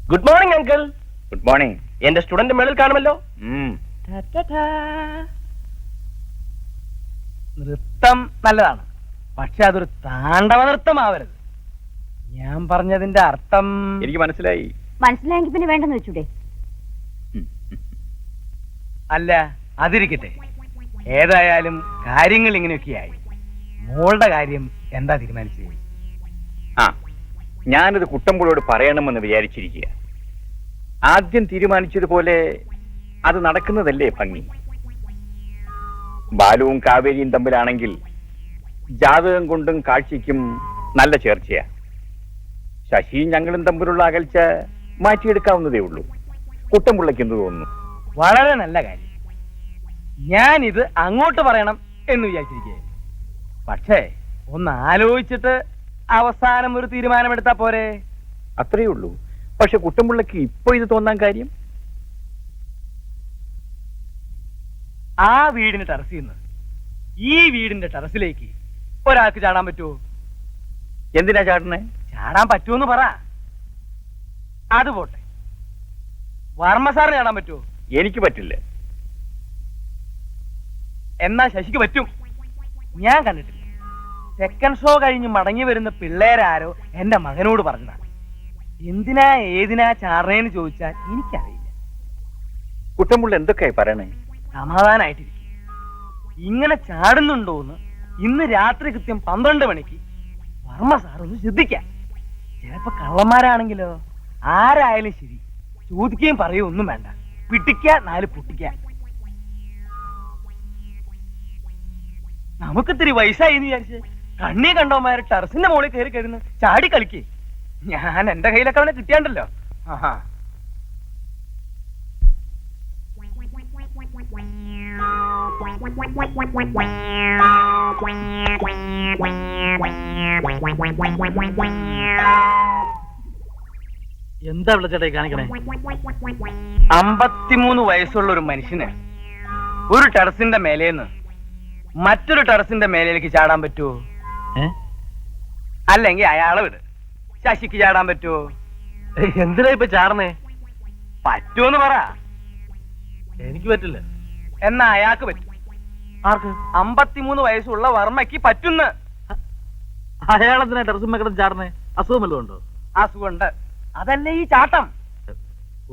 Good morning uncle. Good morning. എന്റെ സ്റ്റുഡന്റ് മേളിൽ കാണുമല്ലോ. നൃത്തം നല്ലതാണ്, പക്ഷെ അതൊരു താണ്ഡവ നൃത്തമാവരുത്. ഞാൻ പറഞ്ഞതിന്റെ അർത്ഥം എനിക്ക് മനസ്സിലായി. മനസ്സിലായെങ്കിൽ പിന്നെ വേണ്ടെന്ന് വെച്ചൂടെ? അല്ല, അതിരിക്കട്ടെ. ഏതായാലും കാര്യങ്ങൾ ഇങ്ങനെയൊക്കെയായി. മോളുടെ കാര്യം എന്താ തീരുമാനിച്ചത്? ഞാനത് കുട്ടമ്പിളോട് പറയണമെന്ന് വിചാരിച്ചിരിക്കുക. ആദ്യം തീരുമാനിച്ചതുപോലെ അത് നടക്കുന്നതല്ലേ ഭംഗി. ബാലുവും കാവേരിയും തമ്മിലാണെങ്കിൽ ജാതകം കൊണ്ടും കാഴ്ചയ്ക്കും നല്ല ചേർച്ചയാ. ശശിയും ഞങ്ങളും തമ്മിലുള്ള അകൽച്ച മാറ്റിയെടുക്കാവുന്നതേ ഉള്ളൂ. കുട്ടമ്പിള്ളയ്ക്ക് എന്ത് തോന്നുന്നു? വളരെ നല്ല കാര്യം. ഞാനിത് അങ്ങോട്ട് പറയണം എന്ന് വിചാരിച്ചിരിക്കുക. പക്ഷേ ഒന്ന് ആലോചിച്ചിട്ട് അവസാനം ഒരു തീരുമാനമെടുത്താ പോരെ? അത്രയേ ഉള്ളൂ. പക്ഷെ കുട്ടമ്പിള്ളയ്ക്ക് ഇപ്പൊ ഇത് തോന്നാൻ കാര്യം? ആ വീടിന്റെ ടെറസിൽ നിന്ന് ഈ വീടിന്റെ ടെറസിലേക്ക് ഒരാൾക്ക് ചാടാൻ പറ്റുമോ? എന്തിനാ ചാടണേ? ചാടാൻ പറ്റുമെന്ന് പറ. അത് പോട്ടെ, വർമ്മ സാറിന് ചാടാൻ പറ്റുമോ? എനിക്ക് പറ്റില്ല. എന്നാ ശശിക്ക് പറ്റും. ഞാൻ കണ്ടിട്ടില്ല. സെക്കൻഡ് ഷോ കഴിഞ്ഞ് മടങ്ങി വരുന്ന പിള്ളേരാരോ എന്റെ മകനോട് പറഞ്ഞതാണ്. എന്തിനാ ഏതിനാ ചാടണേന്ന് ചോദിച്ചാൽ എനിക്കറിയില്ല. കുട്ടമ്പിള്ള എന്തൊക്കെയായി പറയണേ? സമാധാനായിട്ടിരിക്കും. ഇങ്ങനെ ചാടുന്നുണ്ടോന്ന് ഇന്ന് രാത്രി കൃത്യം 12 മണിക്ക് വർമ്മ സാർ ഒന്ന് ശ്രദ്ധിക്കാം. ചിലപ്പോ കള്ളന്മാരാണെങ്കിലോ? ആരായാലും ശരി, ചോദിക്കുകയും പറയുകയും ഒന്നും വേണ്ട. പിടിക്ക 4 പൊട്ടിക്ക. നമുക്കിത്തിരി വയസ്സായി എന്ന് വിചാരിച്ച് കണ്ണി കണ്ടോമാര് ടെറസിന്റെ മുകളിൽ കയറി കയറുന്ന ചാടി കളിക്കേ. ഞാൻ എന്റെ കയ്യിലൊക്കെ അവനെ കിട്ടിയാണ്ടല്ലോ. ആഹാ, എന്താ വിളിച്ചേട്ടായി കാണിക്കണേ? 53 വയസ്സുള്ള ഒരു മനുഷ്യന് ഒരു ടെറസിന്റെ മേലേന്ന് മറ്റൊരു ടെറസിന്റെ മേലേക്ക് ചാടാൻ പറ്റുമോ? അല്ലെങ്കിൽ അയാളെ വിട്, ശശിക്ക് ചാടാൻ പറ്റുമോ? എന്തിനാ ഇപ്പൊ ചാടണേ? പറ്റുമെന്ന് പറ. എനിക്ക് പറ്റില്ല. എന്നാ അയാൾക്ക് പറ്റും. ആർക്ക്? 53 വയസ്സുള്ള വർമ്മയ്ക്ക് പറ്റുന്ന. അയാളെന്തിനാ ടെറസുമ്മ കിടന്ന് ചാടണേ? അസുഖം വല്ലതും ഉണ്ടോ? അസുഖമുണ്ട്, അതല്ലേ ഈ ചാട്ടം.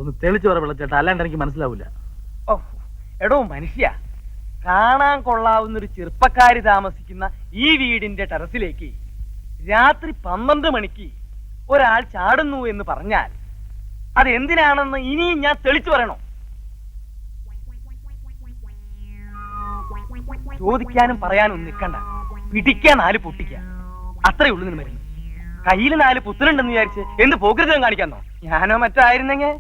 ഒന്ന് തെളിച്ചു പറ വിളിച്ചേട്ടാ, അല്ലാണ്ട് എനിക്ക് മനസ്സിലാവില്ല. ഓ എടോ മനുഷ്യ, കാണാൻ കൊള്ളാവുന്ന ഒരു ചെറുപ്പക്കാരി താമസിക്കുന്ന ഈ വീടിന്റെ ടെറസിലേക്ക് രാത്രി 12 മണിക്ക് ഒരാൾ ചാടുന്നു എന്ന് പറഞ്ഞാൽ അത് എന്തിനാണെന്ന് ഇനിയും ഞാൻ തെളിച്ചു പറയണോ? ചോദിക്കാനും പറയാനും നിൽക്കണ്ട. പിടിക്കാൻ 4 പൊട്ടിക്ക, അത്രേ ഉള്ളു നിന്ന് മരുന്ന്. കയ്യിൽ 4 പുത്തനുണ്ടെന്ന് വിചാരിച്ച് എന്ത് പോകരുതെന്ന് കാണിക്കാന്നോ? ഞാനോ മറ്റോ ആയിരുന്നെങ്കിൽ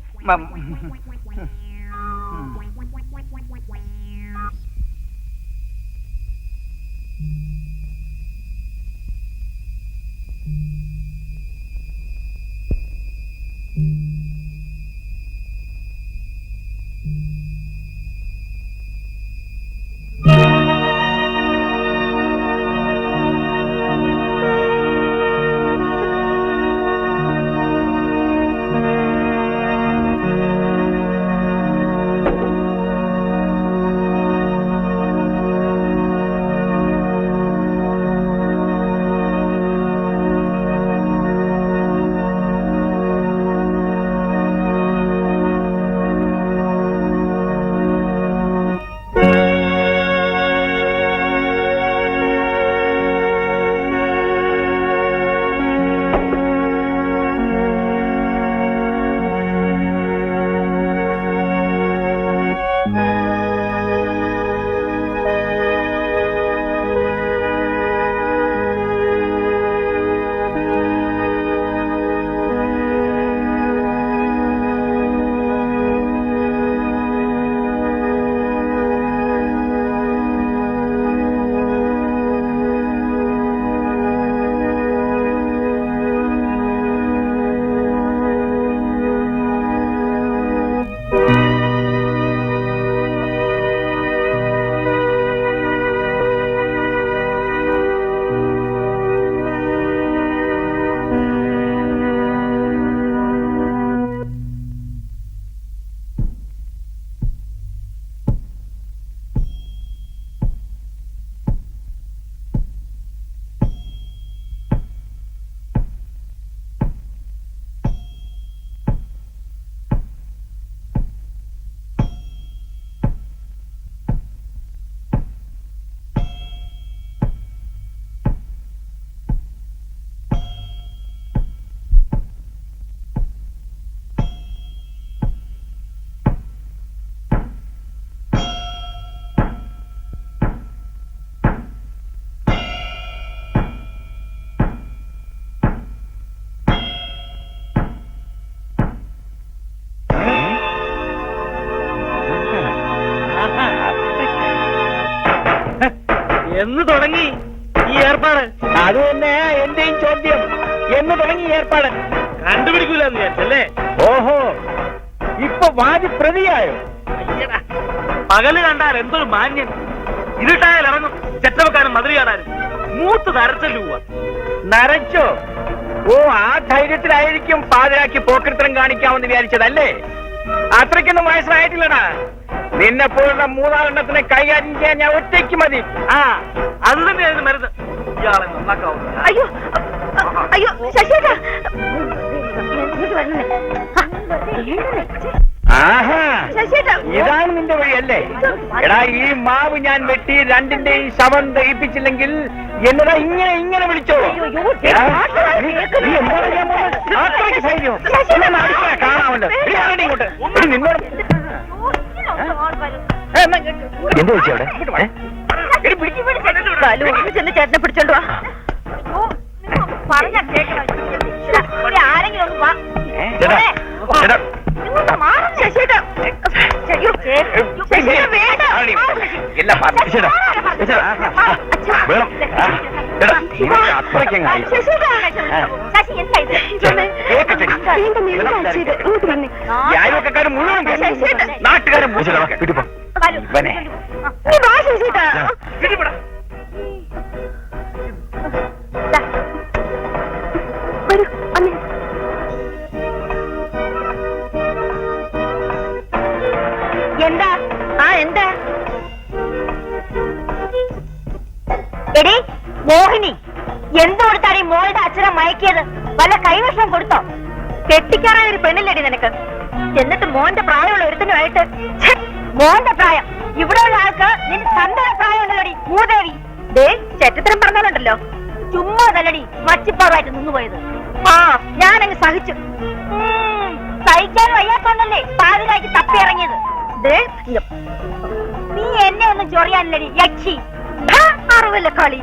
എന്ന് തുടങ്ങി ഈ ഏർപ്പാട്? അത് തന്നെ എന്റെയും ചോദ്യം. എന്ന് തുടങ്ങി ഏർപ്പാട്? കണ്ടുപിടിക്കൂലെന്ന് വിചാരിച്ചല്ലേ? ഓഹോ, ഇപ്പൊ വാദി പ്രതിയായോ? അയ്യടാ, പകല് കണ്ടാൽ എന്തൊരു മാന്യൻ, ഇരുട്ടായാൽ ഇറങ്ങും ചെറ്റവക്കാരൻ മധുര കാണാനും. മൂത്ത് നരച്ചല്ലു പോവാ. നരച്ചോ? ഓ, ആ ധൈര്യത്തിലായിരിക്കും പാതിരാക്കി പോക്കൃത്തരം കാണിക്കാമെന്ന് വിചാരിച്ചതല്ലേ? അത്രയ്ക്കൊന്നും വയസ്സായിട്ടില്ലടാ. നിന്നെപ്പോലുള്ള മൂന്നാലെണ്ണത്തിനെ കൈകാര്യം ചെയ്യാൻ ഞാൻ ഒറ്റയ്ക്ക് മതി. ആ, അത് തന്നെയായിരുന്നു മരുന്ന്. ഇയാളെ നന്നാക്കാവും. അയ്യോ അയ്യോ ശശിയേട്ടാ, ആഹാ, ശശിയേട്ടാ, ഇതാണ് നിന്റെ വഴിയല്ലേ? എടാ, ഈ മാവ് ഞാൻ വെട്ടി രണ്ടിന്റെയും ശവം ദഹിപ്പിച്ചില്ലെങ്കിൽ എന്നതാ ഇങ്ങനെ ഇങ്ങനെ വിളിച്ചോ? എടാ, നീ എന്താ ചെയ്യാൻ പോകുന്നത്? അത്രയ്ക്ക് ധൈര്യമോ? ഒന്ന് അടുക്കള കാണാമല്ലോ. എടി, ആരെടി ഇങ്ങോട്ട്? എടി, നിന്നോട് എന്ത് വെച്ചു അവിടെ? ചെന്ന് ചേട്ടനെ പിടിച്ചോണ്ട് വാ. പറഞ്ഞ കേൾക്കണം. ആരെങ്കിലും ഒന്ന് വാ. ശശിയേട്ടാ, അയൽവക്കാരും മുഴുവൻ നാട്ടുകാരും വരൂ അമ്മ. എന്താ? എന്താ? എടി മോഹിനി, എന്ത് കൊടുത്താണ് ഈ മോളുടെ അച്ഛനെ മയക്കിയത്? വല്ല കൈവശം കൊടുത്തോ? കെട്ടിക്കാറായ ഒരു പെണ്ണില്ലടി നിനക്ക്. എന്നിട്ട് മോന്റെ പ്രായമുള്ള ഒരുത്തനുമായിട്ട്. മോന്റെ പ്രായം ഇവിടെയുള്ള ആൾക്ക് നിന്റെ തന്തയുടെ പ്രായം ഉണ്ടല്ലോടി മൂദേവി. ദേ ചെറ്റത്തരം പറഞ്ഞാലുണ്ടല്ലോ, ചുമ്മാ തല്ലടി മച്ചിപ്പാറായിട്ട് നിന്നുപോയത്. ആ, ഞാനങ്ങ് സഹിച്ചു. സഹിക്കാൻ വയ്യാത്തോണ്ടല്ലേ പാതിരാക്കി തപ്പി ഇറങ്ങിയത്. നീ എന്നെ ഒന്നും ചൊറിയാനില്ലടി യക്ഷി. അറിവില്ല കളി.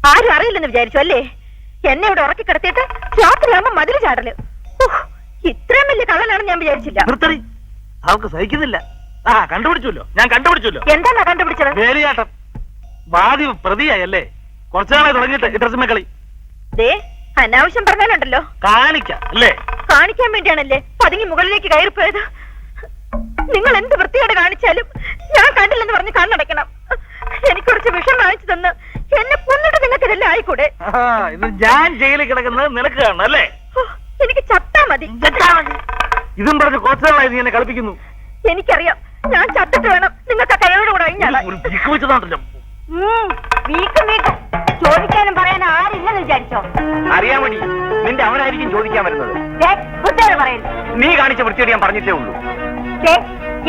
ആരും അറിയില്ലെന്ന് വിചാരിച്ചു അല്ലേ? എന്നെ ഇവിടെ ഉറക്കി കിടത്തിയിട്ട് രാത്രിയാകുമ്പോ മതില് ചാടല്. ഇത്രയും വലിയ കള്ളനാണെന്ന് ഞാൻ വിചാരിച്ചില്ല. നിർത്തടി, അവർക്ക് സഹിക്കുന്നില്ല. കണ്ടുപിടിച്ചല്ലോ, ഞാൻ കണ്ടുപിടിച്ചല്ലോ. എന്താ കണ്ടുപിടിച്ചത്? വേലിയാട്ടം. വാദി പ്രതിയായല്ലേ? കുറച്ചുനാളെ തുടങ്ങിയിട്ട് ഈ ഡ്രസ്സുമേ കളി. അനാവശ്യം പറഞ്ഞാലുണ്ടല്ലോ. കാണിക്കാം അല്ലേ? കാണിക്കാൻ വേണ്ടിയാണല്ലേ പതുങ്ങി മുകളിലേക്ക് കയറിപ്പോയത്. നിങ്ങൾ എന്ത് വൃത്തിയോടെ കാണിച്ചാലും ഞാൻ കണ്ടില്ലെന്ന് പറഞ്ഞ് കണ്ണടയ്ക്കണം. എനിക്ക് കുറച്ച് വിഷം വാങ്ങിച്ചു തന്ന് എന്നെ കൊന്നിട്ട് നിങ്ങൾക്ക് ഇതെല്ലാം ആയിക്കൂടെ? ഇത് ഞാൻ ജയിലിൽ കിടക്കുന്നത് നിനക്ക് കാണണം അല്ലേ? എനിക്ക് ചത്താ മതി. ഇതും പറഞ്ഞ് കുറച്ചുനാളായി നീ എന്നെ കളിപ്പിക്കുന്നു. എനിക്കറിയാം, ഞാൻ ചത്തിട്ട് വേണം നിങ്ങൾക്ക് കഴിയോട് കൂടെ വെച്ചതാണല്ലോ. വീക്കും വീക്കും ചോദിക്കാനും പറയാനും ആരില്ലെന്ന് വിചാരിച്ചോ? അറിയാൻ വേണ്ടി നിന്റെ അവനായിരിക്കും ചോദിക്കാൻ വരുന്നത്. വൃത്തിയോട് പറയരുത്. നീ കാണിച്ച വൃത്തിയോട് ഞാൻ പറഞ്ഞിട്ടേ ഉള്ളൂ.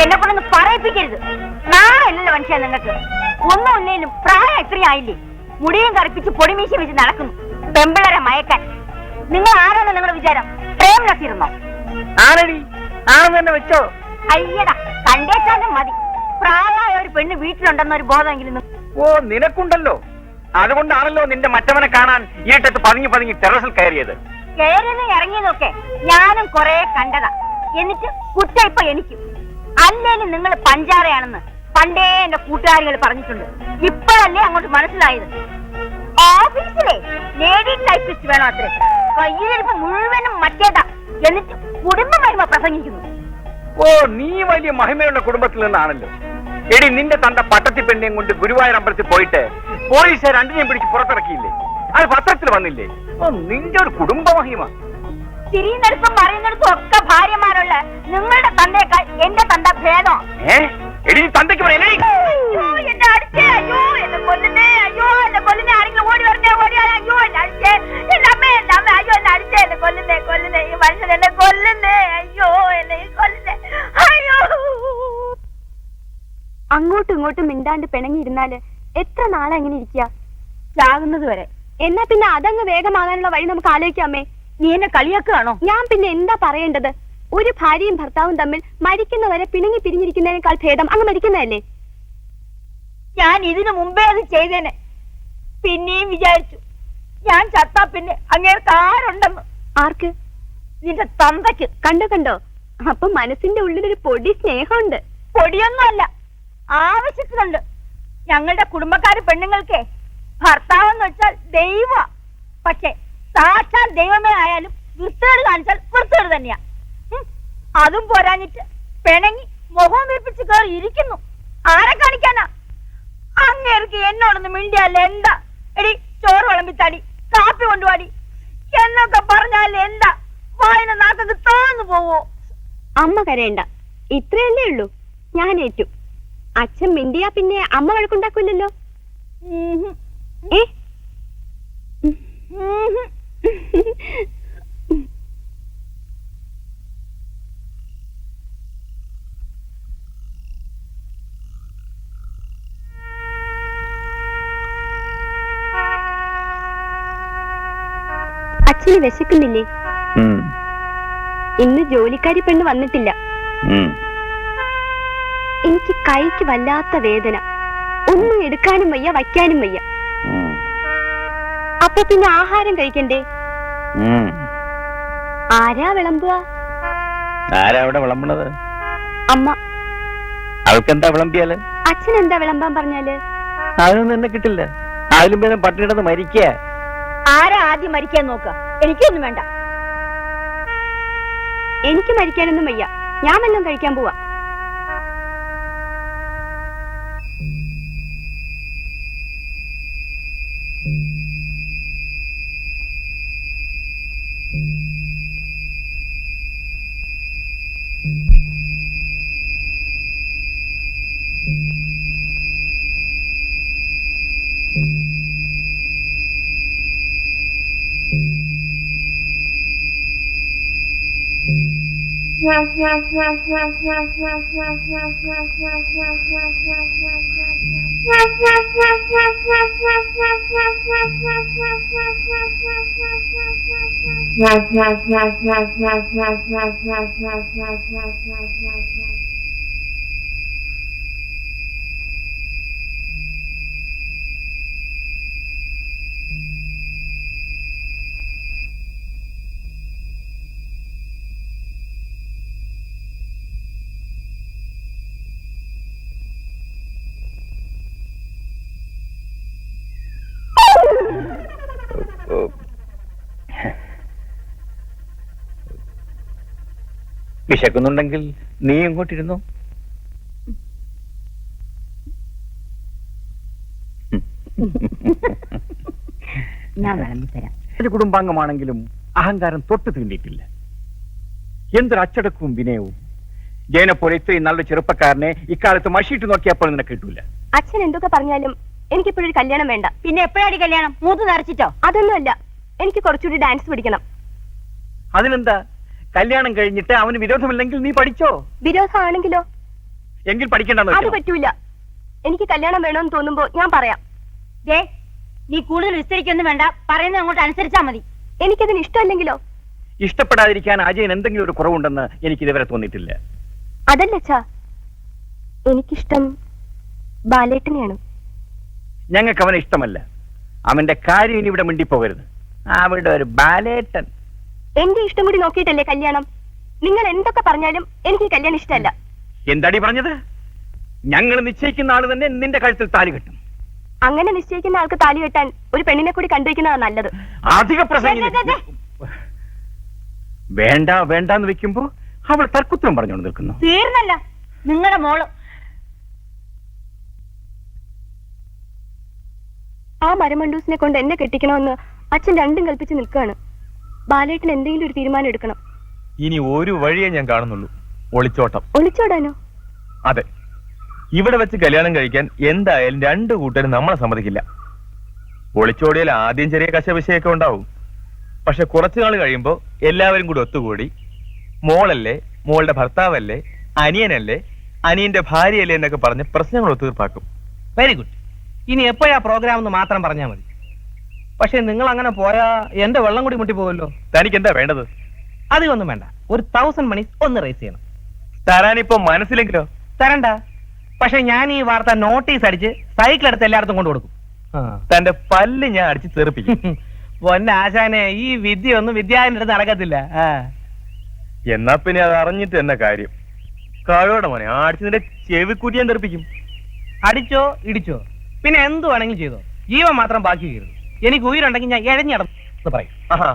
എന്നെ കൊണ്ടൊന്ന് പറയിപ്പിക്കരുത്. നാളെയല്ലല്ലോ മനുഷ്യ നിങ്ങൾക്ക്. ഒന്നും ഇല്ലേലും പ്രായം ഇത്രയും ആയില്ലേ? മുടിയും കറുപ്പിച്ച് പൊടിമീശ വെച്ച് നടക്കുന്നു പെമ്പിളരെ മയക്കാൻ. നിങ്ങൾ ആരാണ് നിങ്ങളുടെ വിചാരം? പ്രേം നസീർന്നോ? ആരടി ആണെന്ന് തന്നെ വെച്ചോ. അയ്യടാ, കണ്ടേച്ചാലും മതി. പ്രായമായ ഒരു പെണ്ണ് വീട്ടിലുണ്ടെന്നൊരു ബോധമെങ്കിലും. ഓ, നിനക്കുണ്ടല്ലോ. അതുകൊണ്ടാണല്ലോ നിന്റെ മറ്റവനെ കാണാൻ ഈട്ടത്ത് പതുങ്ങി പതുങ്ങി ടെറസിൽ കയറിയത്. കയറിയതും ഇറങ്ങിയതൊക്കെ ഞാനും കൊറേ കണ്ടതാ. എന്നിട്ട് കുറ്റം ഇപ്പൊ എനിക്കും. അല്ലേലും നിങ്ങൾ പഞ്ചാരയാണെന്ന് പണ്ടേ എന്റെ കൂട്ടുകാരികൾ പറഞ്ഞിട്ടുണ്ട്. ഇപ്പോഴല്ലേ അങ്ങോട്ട് മനസ്സിലായത്. ഓഫീസിലെ ലേഡി ടൈപ്പിസ്റ്റ് വേണോ അത്രേ. കയ്യിലിരിപ്പ് മുഴുവനും മറ്റേതാ. എന്നിട്ട് കുടുംബ മഹിമ പ്രസംഗിക്കുന്നു. ഓ, നീ വലിയ മഹിമയുള്ള കുടുംബത്തിൽ നിന്നാണല്ലോ. എടി, നിന്റെ തന്റെ പട്ടത്തി പെണ്ണിയും കൊണ്ട് ഗുരുവായൂർ അമ്പലത്തിൽ പോയിട്ട് പോലീസ് രണ്ടിനെയും പിടിച്ച് പുറത്തിറക്കിയില്ലേ? അത് പത്രത്തിൽ വന്നില്ലേ? ഓ, നിന്റെ ഒരു കുടുംബ മഹിമ. തിരിയുന്നിടത്തും പറയുന്നിടത്തും ഒക്കെ ഭാര്യമാരുള്ള നിങ്ങളുടെ തന്തേക്കാൾ എന്റെ തന്ത ഭേദം. എടി, തന്തയ്ക്ക് പറയല്ലേ? അയ്യോ, എന്നെ അടിച്ചേ. അയ്യോ, എന്നെ കൊല്ലുന്നേ. അയ്യോ, എന്നെ കൊല്ലുന്നേ. ആരെങ്കിലും ഓടി വരണേ, ഓടിയാലേ. അയ്യോ, എന്നെ അടിച്ചേ. എന്റെ അമ്മ, എന്റെ അമ്മ. അയ്യോ, എന്നെ അടിച്ചേ. എന്നെ കൊല്ലുന്നേ, കൊല്ലുന്നേ. ഈ മനുഷ്യൻ എന്നെ കൊല്ലുന്നേ. അയ്യോ, എന്നെ കൊല്ലുന്നേ. അയ്യോ. അങ്ങോട്ടും ഇങ്ങോട്ടും മിണ്ടാണ്ട് പിണങ്ങിയിരുന്നാല് എത്ര നാളെ അങ്ങനെ ഇരിക്കുക? ചാകുന്നത് വരെ. എന്നാ പിന്നെ അതങ്ങ് വേഗമാകാനുള്ള വഴി നമുക്ക് ആലോചിക്കാമേ. നീ എന്നെ കളിയാക്കുകയാണോ? ഞാൻ പിന്നെ എന്താ പറയേണ്ടത്? ഒരു ഭാര്യയും ഭർത്താവും തമ്മിൽ മരിക്കുന്നവരെ പിണങ്ങി പിരിഞ്ഞിരിക്കുന്നതിനേക്കാൾ ഭേദം അങ്ങ് മരിക്കുന്നതല്ലേ? ഞാൻ ഇതിനു മുമ്പേ അത് ചെയ്തേനെ. പിന്നെയും വിചാരിച്ചു ഞാൻ ചത്താ പിന്നെ അങ്ങേർക്ക് ആരുണ്ടെന്ന്. ആർക്ക്? നിന്റെ തന്തയ്ക്ക്. കണ്ടോ കണ്ടോ, അപ്പൊ മനസ്സിന്റെ ഉള്ളിലൊരു പൊടി സ്നേഹമുണ്ട്. പൊടിയൊന്നുമല്ല, ആവശ്യത്തിനുണ്ട്. ഞങ്ങളുടെ കുടുംബക്കാര് പെണ്ണുങ്ങൾക്ക് ഭർത്താവെന്ന് വെച്ചാൽ ദൈവ. പക്ഷെ സാക്ഷാൽ ദൈവമേ ആയാലും വൃത്തികേട് കാണിച്ചാൽ വൃത്തികേട് തന്നെയാ. അതും പോരാഞ്ഞിട്ട് പിണങ്ങി മുഖം വീർപ്പിച്ച് കയറി ഇരിക്കുന്നു. ആരെ കാണിക്കാനാ? അങ്ങേർക്ക് എന്നോടൊന്ന് മിണ്ടിയല്ല എന്താ? എടി, ചോറ് വിളമ്പിത്താടി, കാപ്പി കൊണ്ടുപാടി എന്നൊക്കെ പറഞ്ഞാൽ എന്താ? വായന നാക്കൊക്കെ തോന്നു പോവോ? അമ്മ കരയണ്ട, ഇത്രയല്ലേ ഉള്ളൂ. ഞാൻ ഏറ്റു. അച്ഛൻ മിണ്ടിയാ പിന്നെ അമ്മ വഴക്കുണ്ടാക്കൂലല്ലോ. അച്ഛന് വിശക്കുന്നില്ലേ? ഇന്ന് ജോലിക്കാരി പെണ്ണ് വന്നിട്ടില്ല. എനിക്ക് കൈക്ക് വല്ലാത്ത വേദന. ഒന്നും എടുക്കാനും വയ്യ, വയ്ക്കാനും വയ്യ. അപ്പൊ പിന്നെ ആഹാരം കഴിക്കണ്ടേ? ആരാ വിളമ്പുക? ആരാ അവിടെ വിളമ്പണത്? അമ്മ. അവൾക്കെന്താ വിളമ്പിയാല്? അച്ഛൻ എന്താ വിളമ്പാൻ പറഞ്ഞാല്? അതിനൊന്നും എന്നെ കിട്ടില്ല. അതിലും പേരും പട്ടിണിടന്ന് മരിക്കുക. ആരാ ആദ്യം മരിക്കാൻ നോക്ക? എനിക്കൊന്നും വേണ്ട. എനിക്ക് മരിക്കാനൊന്നും വയ്യ. ഞാൻ വല്ലതും കഴിക്കാൻ പോവാ. വിശക്കുന്നുണ്ടെങ്കിൽ നീ ഇങ്ങോട്ടിരുന്നോ. ഞാൻ വിളമ്പി തരാം. ഒരു കുടുംബാംഗമാണെങ്കിലും അഹങ്കാരം തൊട്ട് തീണ്ടിയിട്ടില്ല. എന്തൊരു അച്ചടക്കവും വിനയവും. ജയനെ പോലെ ഇത്രയും നല്ലൊരു ചെറുപ്പക്കാരനെ ഇക്കാലത്ത് മഷിയിട്ട് നോക്കിയപ്പോൾ നിനക്ക് കിട്ടൂല. അച്ഛൻ എന്തൊക്കെ പറഞ്ഞാലും എനിക്കിപ്പോഴൊരു കല്യാണം വേണ്ട. പിന്നെ എപ്പോഴാടി കല്യാണം? മൂത്ത് നിറച്ചിട്ടോ? അതൊന്നുമല്ല, എനിക്ക് കുറച്ചുകൂടി ഡാൻസ് പഠിക്കണം. അതിനെന്താ, കല്യാണം കഴിഞ്ഞിട്ട് അവന് വിരോധമില്ലെങ്കിൽ നീ പഠിച്ചോ. വിരോധമാണെങ്കിലോ? എങ്കിൽ പഠിക്കണ്ടെന്ന് അത് പറ്റൂല. എനിക്ക് കല്യാണം വേണമെന്ന് തോന്നുമ്പോ ഞാൻ പറയാം. നീ കൂടുതൽ വിസ്തരിക്കൊന്നും വേണ്ട, പറയുന്നത് അങ്ങോട്ട് അനുസരിച്ചാ മതി. എനിക്കതിന് ഇഷ്ടമല്ലെങ്കിലോ? ഇഷ്ടപ്പെടാതിരിക്കാൻ അജയൻ എന്തെങ്കിലും ഒരു കുറവുണ്ടെന്ന് എനിക്ക് ഇതുവരെ തോന്നിയിട്ടില്ല. അതല്ല അച്ഛാ, എനിക്കിഷ്ടം ബാലേട്ടനെയാണ്. ഞങ്ങൾക്ക് അവനെ ഇഷ്ടമല്ല. അവന്റെ കാര്യം ഇനി ഇവിടെ മിണ്ടിപ്പോകരുത്. അവിടെ ഒരു ബാലേട്ടൻ. എന്റെ ഇഷ്ടം കൂടി നോക്കിയിട്ടല്ലേ കല്യാണം. നിങ്ങൾ എന്തൊക്കെ പറഞ്ഞാലും എനിക്ക് ഈ കല്യാണം ഇഷ്ടമല്ല. എന്താടി പറഞ്ഞത്? ഞങ്ങൾ നിശ്ചയിക്കുന്ന ആള് തന്നെ നിന്റെ കഴുത്തിൽ താലി കെട്ടും. അങ്ങനെ നിശ്ചയിക്കുന്ന ആൾക്ക് താലി കെട്ടാൻ ഒരു പെണ്ണിനെ കൂടി കണ്ടുവയ്ക്കുന്നതാണ് നല്ലത്. അധിക പ്രസംഗം വേണ്ട വേണ്ടെന്ന് വെക്കുമ്പോ അവൾ തർക്കുത്തരം പറഞ്ഞുകൊണ്ട് നിൽക്കുന്നു. തീർന്നല്ല നിങ്ങളുടെ മോള്. ആ മരമണ്ടൂസിനെ കൊണ്ട് എന്നെ കെട്ടിക്കണമെന്ന് അച്ഛൻ രണ്ടും കൽപ്പിച്ച് നിൽക്കുകയാണ്. ബാലേട്ടൻ എന്തെങ്കിലും ഒരു തീരുമാനം എടുക്കണം. ഇനി ഒരു വഴിയേ ഞാൻ കാണുന്നുള്ളൂ, ഒളിച്ചോട്ടം. ഒളിച്ചോടാനോ? അതെ, ഇവിടെ വെച്ച് കല്യാണം കഴിക്കാൻ എന്തായാലും രണ്ടു കൂട്ടരും നമ്മളെ സമ്മതിക്കില്ല. ഒളിച്ചോടിയാൽ ആദ്യം ചെറിയ കശവിശയൊക്കെ ഉണ്ടാവും. പക്ഷെ കുറച്ചു നാൾ കഴിയുമ്പോ എല്ലാവരും കൂടി ഒത്തുകൂടി മോളല്ലേ, മോളുടെ ഭർത്താവല്ലേ, അനിയനല്ലേ, അനിയന്റെ ഭാര്യയല്ലേ എന്നൊക്കെ പറഞ്ഞ് പ്രശ്നങ്ങൾ ഒത്തുതീർപ്പാക്കും. Very good. ഇനി എപ്പോഴാ പ്രോഗ്രാം എന്ന് മാത്രം പറഞ്ഞാൽ മതി. പക്ഷെ നിങ്ങൾ അങ്ങനെ പോയാ എന്റെ വെള്ളം കൂടി മുട്ടിപ്പോവല്ലോ. തനിക്ക് എന്താ വേണ്ടത്? അധികമൊന്നും വേണ്ട, ഒരു 1000 മണി ഒന്ന് റേസ് ചെയ്യണം. തരാനിപ്പോ മനസ്സിലെങ്കിലോ? തരണ്ട. പക്ഷെ ഞാൻ ഈ വാർത്ത നോട്ടീസ് അടിച്ച് സൈക്കിൾ എടുത്ത് എല്ലായിടത്തും കൊണ്ടു കൊടുക്കും. തന്റെ പല്ല് ഞാൻ അടിച്ച് തെറിപ്പിക്കും. പൊന്നാശാനെ, ഈ വിദ്യ ഒന്നും വിദ്യാലയത്തിന്റെ അടുത്ത് നടക്കത്തില്ല. എന്നാ പിന്നെ അത് അറിഞ്ഞിട്ട് എന്ന കാര്യം. കാഴോടെ മോനെ അടിച്ച് നിന്റെ ചെവിക്കുറ്റി ഞാൻ തെറിപ്പിക്കും. അടിച്ചോ ഇടിച്ചോ പിന്നെ എന്ത് വേണമെങ്കിലും ചെയ്തോ, ജീവൻ മാത്രം ബാക്കി ചെയ്യരുത്. എനിക്ക് ഉയരുണ്ടെങ്കിൽ ഞാൻ എഴഞ്ഞടന്ന് പറയും. ആഹാ,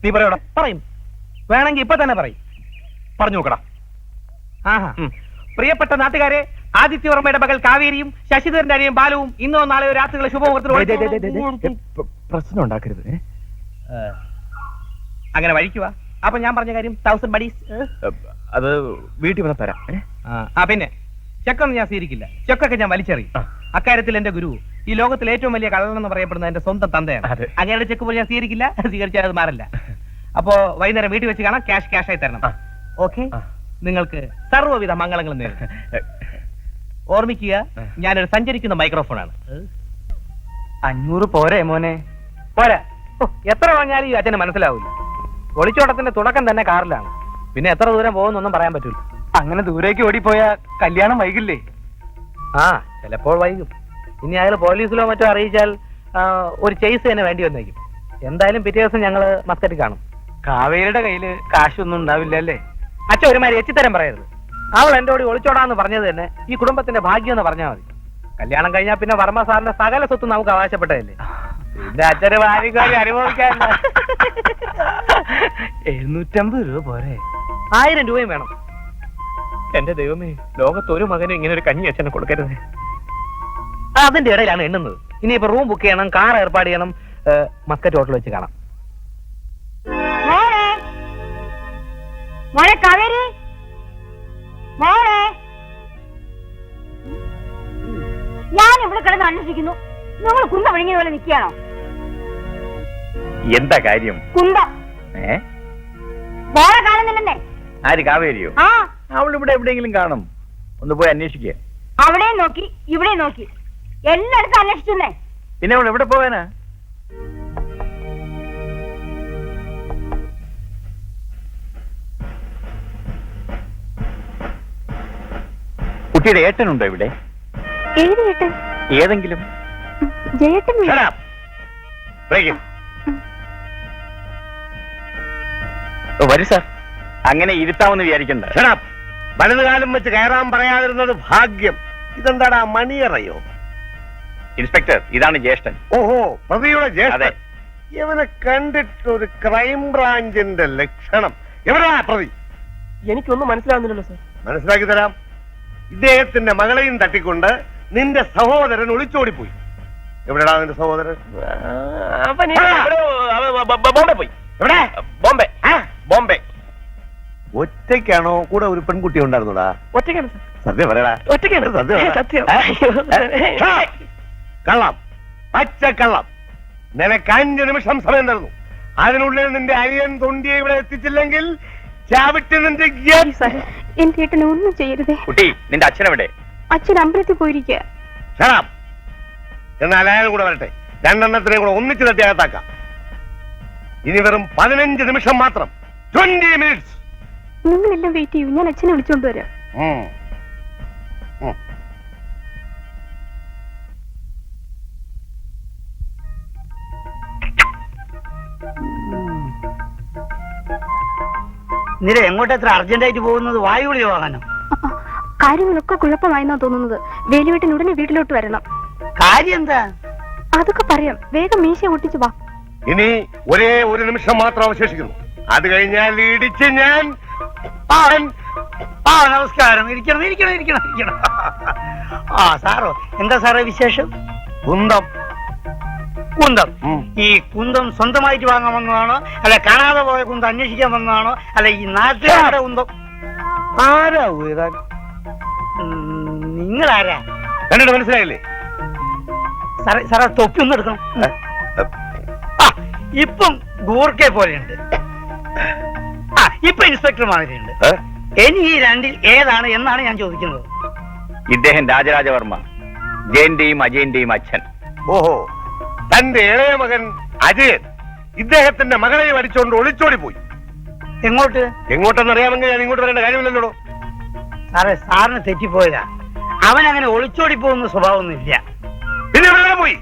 നീ പറയോടാ. പറയും, വേണമെങ്കിൽ ഇപ്പൊ തന്നെ പറയും. പറഞ്ഞു നോക്കടാ. ആഹാ. പ്രിയപ്പെട്ട നാട്ടുകാരെ, ആദിത്യവർമ്മയുടെ മകൾ കാവേരിയും ശശിധരന്റെ അനിയൻ ബാലുവും ഇന്നോ നാളെയോ രാത്രികളെ ശുഭമുഹൂർത്തത്തിൽ പ്രശ്നം ഉണ്ടാക്കരുത്. അങ്ങനെ വഴിക്കുക. അപ്പൊ ഞാൻ പറഞ്ഞ കാര്യം 1000 ബഡീസ് അത് വീട്ടിൽ വന്ന് തരാം. പിന്നെ ചെക്കൊന്നും ഞാൻ സ്വീകരിക്കില്ല. ചെക്കൊക്കെ ഞാൻ വലിച്ചെറിയും. അക്കാര്യത്തിൽ എന്റെ ഗുരു ഈ ലോകത്തിൽ ഏറ്റവും വലിയ കള്ളനെന്ന് പറയപ്പെടുന്ന എന്റെ സ്വന്തം തന്തയാണ്. അങ്ങനെയുള്ള ചെക്ക് പോലും ഞാൻ സ്വീകരിക്കില്ല. സ്വീകരിച്ചാൽ അത് മാറില്ല. അപ്പോ വൈകുന്നേരം വീട്ടിൽ വെച്ച് കാണാം. ക്യാഷ് ആയി തരണം. ഓക്കെ? നിങ്ങൾക്ക് സർവ്വവിധ മംഗളങ്ങളും നേരിടും. ഓർമ്മിക്കുക, ഞാനൊരു സഞ്ചരിക്കുന്ന മൈക്രോഫോണാണ്. 500 പോരെ മോനെ? പോരാ. എത്ര പറഞ്ഞാലും ഈ അച്ഛന് മനസ്സിലാവില്ല. ഒളിച്ചോട്ടത്തിന്റെ തുടക്കം തന്നെ കാറിലാണ്. പിന്നെ എത്ര ദൂരം പോകുന്നൊന്നും പറയാൻ പറ്റില്ല. അങ്ങനെ ദൂരേക്ക് ഓടിപ്പോയാ കല്യാണം വൈകില്ലേ? ചിലപ്പോൾ വൈകും. ഇനി അയാൾ പോലീസിലോ മറ്റോ അറിയിച്ചാൽ ഒരു ചെയ്സ് തന്നെ വേണ്ടി വന്നേക്കും. എന്തായാലും പിറ്റേ ദിവസം ഞങ്ങള് മസ്കറ്റിൽ കാണും. കാവേരിയുടെ കയ്യില് കാശൊന്നും ഉണ്ടാവില്ല അല്ലേ? അച്ഛൻ ഒരുമാതിരി എച്ചിത്തരം പറയരുത്. അവൾ എന്റെ കൂടി ഒളിച്ചോടാന്ന് പറഞ്ഞത് തന്നെ ഈ കുടുംബത്തിന്റെ ഭാഗ്യം എന്ന് പറഞ്ഞാൽ മതി. കല്യാണം കഴിഞ്ഞാൽ പിന്നെ വർമ്മ സാറിന്റെ സകല സ്വത്തും നമുക്ക് അവകാശപ്പെട്ടതല്ലേ. പിന്നെ അച്ഛന് ഭാര്യക്കാരി അനുഭവിക്കാൻ 750 രൂപ പോരെ? 1000 രൂപയും വേണം. എന്റെ ദൈവമേ, ലോകത്തൊരു മകനും ഇങ്ങനെ ഒരു കഞ്ഞി അച്ഛനെ കൊടുക്കരുത്. അതിന്റെ ഇടയിലാണ് എണ്ണുന്നത്. ഇനിയിപ്പോ റൂം ബുക്ക് ചെയ്യണം, കാർ ഏർപ്പാട് ചെയ്യണം. മസ്കറ്റ് ഹോട്ടൽ വെച്ച് കാണാം. മോളെ കാവേരി, മോളെ, ഞാൻ ഇവിടെ കിടന്ന് അന്വേഷിക്കുന്നു. നിങ്ങൾ കുന്ത വിഴുങ്ങിയ പോലെ നിൽക്കുകയാണോ? എന്താ കാര്യം? കുന്ത മോളെ കാണുന്നില്ലെന്നേ. ആര്? കാവേരിയോ? അവൾ ഇവിടെ എവിടെയെങ്കിലും കാണും. ഒന്ന് പോയി അന്വേഷിക്കുക. അവിടെയും നോക്കി ഇവിടെയും നോക്കി, എല്ലായിടത്തും അന്വേഷിച്ചേ. പിന്നെ അവൾ എവിടെ പോവാനാ? കുട്ടിയുടെ ഏട്ടനുണ്ടോ ഇവിടെ? ഏത് ഏട്ടൻ? ഏതെങ്കിലും. ജയേട്ടൻ. വരൂ സാർ. അങ്ങനെ ഇരുത്താമെന്ന് വിചാരിക്കണ്ട. വലതുകാലം വെച്ച് കയറാൻ പറയാതിരുന്നത് ഭാഗ്യം. ഇതെന്താടാ, മണിയറയോ? ഇൻസ്പെക്ടർ, ഇതാണ് ജ്യേഷ്ഠൻ. ഓഹോ, പ്രതിയുടെ അതെ. ജ്യേഷ്ഠൻ. ഇവനെ കണ്ടിട്ട് ഒരു ക്രൈം ബ്രാഞ്ചിന്റെ ലക്ഷണം. എവിടാ പ്രതി? എനിക്കൊന്നും മനസ്സിലാവുന്നില്ലല്ലോ സാർ. മനസ്സിലാക്കി തരാം. ഇദ്ദേഹത്തിന്റെ മകളെയും തട്ടിക്കൊണ്ട് നിന്റെ സഹോദരൻ ഒളിച്ചോടിപ്പോയി. എവിടെടാ നിന്റെ സഹോദരൻ? ബോംബെ പോയി. എവിടെ? ബോംബെ. ബോംബെ. ഒറ്റയ്ക്കാണോ കൂടെ ഒരു പെൺകുട്ടി ഉണ്ടായിരുന്നോടാ? ഒറ്റയ്ക്കാണ് സാർ. സത്യം പറയടാ. ഒറ്റയ്ക്കാണ് സത്യം. കള്ളം, പച്ച കള്ളം. നിനക്ക് 5 നിമിഷം സമയം തരുന്നു. അതിനുള്ളിൽ നിന്റെ അനിയൻ തൊണ്ടിയെ ഇവിടെ എത്തിച്ചില്ലെങ്കിൽ ചാവിട്ട് നിന്റെ എന്റെ ഏട്ടനെ ഒന്നും ചെയ്യരുതേ. കുട്ടി, നിന്റെ അച്ഛനെവിടെ? അച്ഛൻ അമ്പലത്തിൽ പോയിരിക്കുക. ഷടാം. എന്നാൽ അയാളും കൂടെ വരട്ടെ. 2 എണ്ണത്തിനെയും കൂടെ ഒന്നിച്ച് തട്ടി അകത്താക്കാം. ഇനി വെറും 15 നിമിഷം മാത്രം. 20 മിനിറ്റ്സ്. നിങ്ങളെല്ലാം വെയിറ്റ് ചെയ്യൂ, ഞാൻ അച്ഛനെ വിളിച്ചോണ്ട് വരാം. നിര എങ്ങോട്ട് എത്ര അർജന്റായിട്ട് പോകുന്നത്? വായുവിളി വാങ്ങാനോ? കാര്യങ്ങളൊക്കെ കുഴപ്പമായെന്നാ തോന്നുന്നത്. വേലുവേട്ടൻ ഉടനെ വീട്ടിലോട്ട് വരണം. കാര്യം എന്താ? അതൊക്കെ പറയാം. വേഗം മീശ ഒട്ടിച്ചു വാ. ഇനി ഒരേ ഒരു നിമിഷം മാത്രം അവശേഷിക്കുന്നു. അത് കഴിഞ്ഞാൽ ഇടിച്ച് ഞാൻ നമസ്കാരം. ഇരിക്കണം ഇരിക്കണം ഇരിക്കണം ഇരിക്കണം. സാറോ, എന്താ സാറേ വിശേഷം? കുന്തം. കുന്തം. ഈ കുന്തം സ്വന്തമായിട്ട് വാങ്ങാൻ വന്നതാണോ, അല്ല കാണാതെ പോയ കുന്തം അന്വേഷിക്കാൻ വന്നതാണോ, അല്ല ഈ നാട്ടുകാരുടെ കുന്തം? ആരാ നിങ്ങളാരാ? കണ്ടിട്ട് മനസ്സിലായില്ലേ? സാറേ തൊപ്പി ഒന്ന് എടുക്കണം. ഇപ്പം ഗൂർക്കെ പോലെയുണ്ട്. ഇപ്പൊ ഇൻസ്പെക്ടർ മാതിരിയുണ്ട്. ഇനി ഈ രണ്ടിൽ ഏതാണ് എന്നാണ് ഞാൻ ചോദിക്കുന്നത്. ഇദ്ദേഹം രാജരാജവർമ്മ, ജയന്റെയും അജയന്റെയും അച്ഛൻ. ഓഹോ, തന്റെ ഇളയ മകൻ അജയൻ ഇദ്ദേഹത്തിന്റെ മകളെ അടിച്ചുകൊണ്ട് ഒളിച്ചോടി പോയി. എങ്ങോട്ട്? എങ്ങോട്ടെന്നറിയാമെങ്കിൽ ഞാൻ ഇങ്ങോട്ട് വരേണ്ട കാര്യമില്ലല്ലോ. സാറേ, സാറിന് തെറ്റിപ്പോയതാ. അവൻ അങ്ങനെ ഒളിച്ചോടി പോകുന്ന സ്വഭാവമൊന്നും ഇല്ല. പിന്നെ എവിടെ പോയി?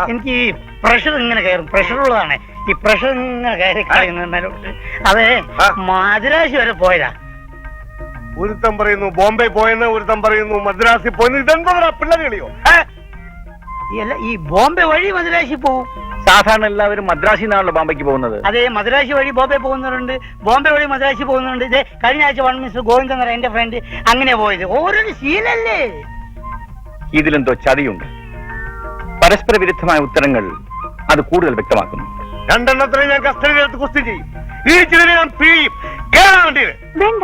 എനിക്ക് ഈ പ്രഷർ ഇങ്ങനെ കയറും. പ്രഷറുള്ളതാണ്. ഈ പ്രഷർ ഇങ്ങനെ കയറി കളയുന്നതിലോട്ട്. അതെ, മദ്രാശി വരെ പോയതാ. ഒരുത്തം പറയുന്നു ബോംബെ പോയെന്ന്, ഒരുത്തം പറയുന്നു മദ്രാസിൽ പോയെന്ന്. ഇതെന്താ പിള്ളേർ കളിയോ? ഈ ബോംബെ വഴി മദ്രാശി പോവും. സാധാരണ എല്ലാവരും മദ്രാസിൽ നിന്നാണല്ലോ ബോംബെക്ക് പോകുന്നത്. അതെ, മദ്രാശി വഴി ബോംബെ പോകുന്നവരുണ്ട്, ബോംബെ വഴി മദ്രാശി പോകുന്നുണ്ട്. ഇത് കഴിഞ്ഞ ആഴ്ച മിസ്റ്റർ ഗോവിന്ദൻ എന്റെ ഫ്രണ്ട് അങ്ങനെ പോയത്. ഓരോരു ശീലല്ലേ. ഇതിലെന്തോ ചതിയുണ്ട്. പരസ്പര വിരുദ്ധമായ ഉത്തരങ്ങൾ അത് കൂടുതൽ വ്യക്തമാക്കുന്നു. 2 എണ്ണത്തിനെ ഞാൻ കസ്റ്റഡിയിലെടുത്ത് കുസ്തി ചെയ്യും. ഈ ചിലരെ ഞാൻ പിഴിയും. വേണ്ട,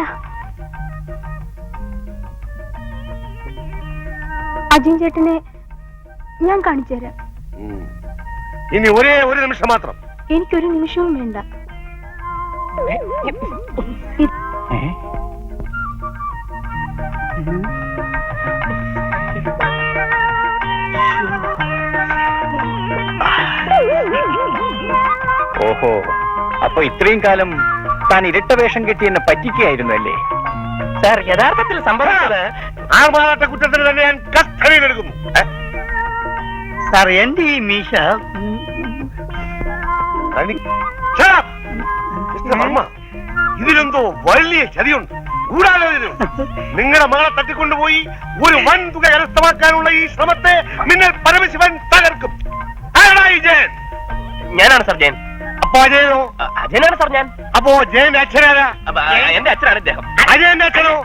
അജിൻ ചേട്ടനെ ഞാൻ കാണിച്ചു തരാം. ഇനി ഒരേ ഒരു നിമിഷം മാത്രം. എനിക്കൊരു നിമിഷവും വേണ്ട. ഓഹോ, അപ്പൊ ഇത്രയും കാലം താൻ ഇരട്ട വേഷം കെട്ടി എന്നെ പറ്റിക്കുകയായിരുന്നു അല്ലേ? സാർ, യഥാർത്ഥത്തിൽ സംഭവിച്ചത് ആർമാറാട്ട കുറ്റത്തിന് തന്നെ ഞാൻ കസ്റ്റഡിയിലെടുക്കുന്നു. സാർ, എന്റെ ഈ മീശ ഇതിലെന്തോ വലിയ ചതിയുണ്ട്. നിങ്ങളുടെ മകളെ തട്ടിക്കൊണ്ടുപോയി ഒരു വൻ തുക കരസ്ഥമാക്കാനുള്ള ഈ ശ്രമത്തെ മിന്നൽ പരമശിവൻ തകർക്കും. ഞാനാണ് സർ ജയൻ. അപ്പൊ അജയനോ? അജയനാണ് സർ ഞാൻ. അപ്പോ ജയന്റെ അച്ഛനാരാ? എന്റെ അച്ഛനാണ് ഇദ്ദേഹം. അജയന്റെ അച്ഛനോ?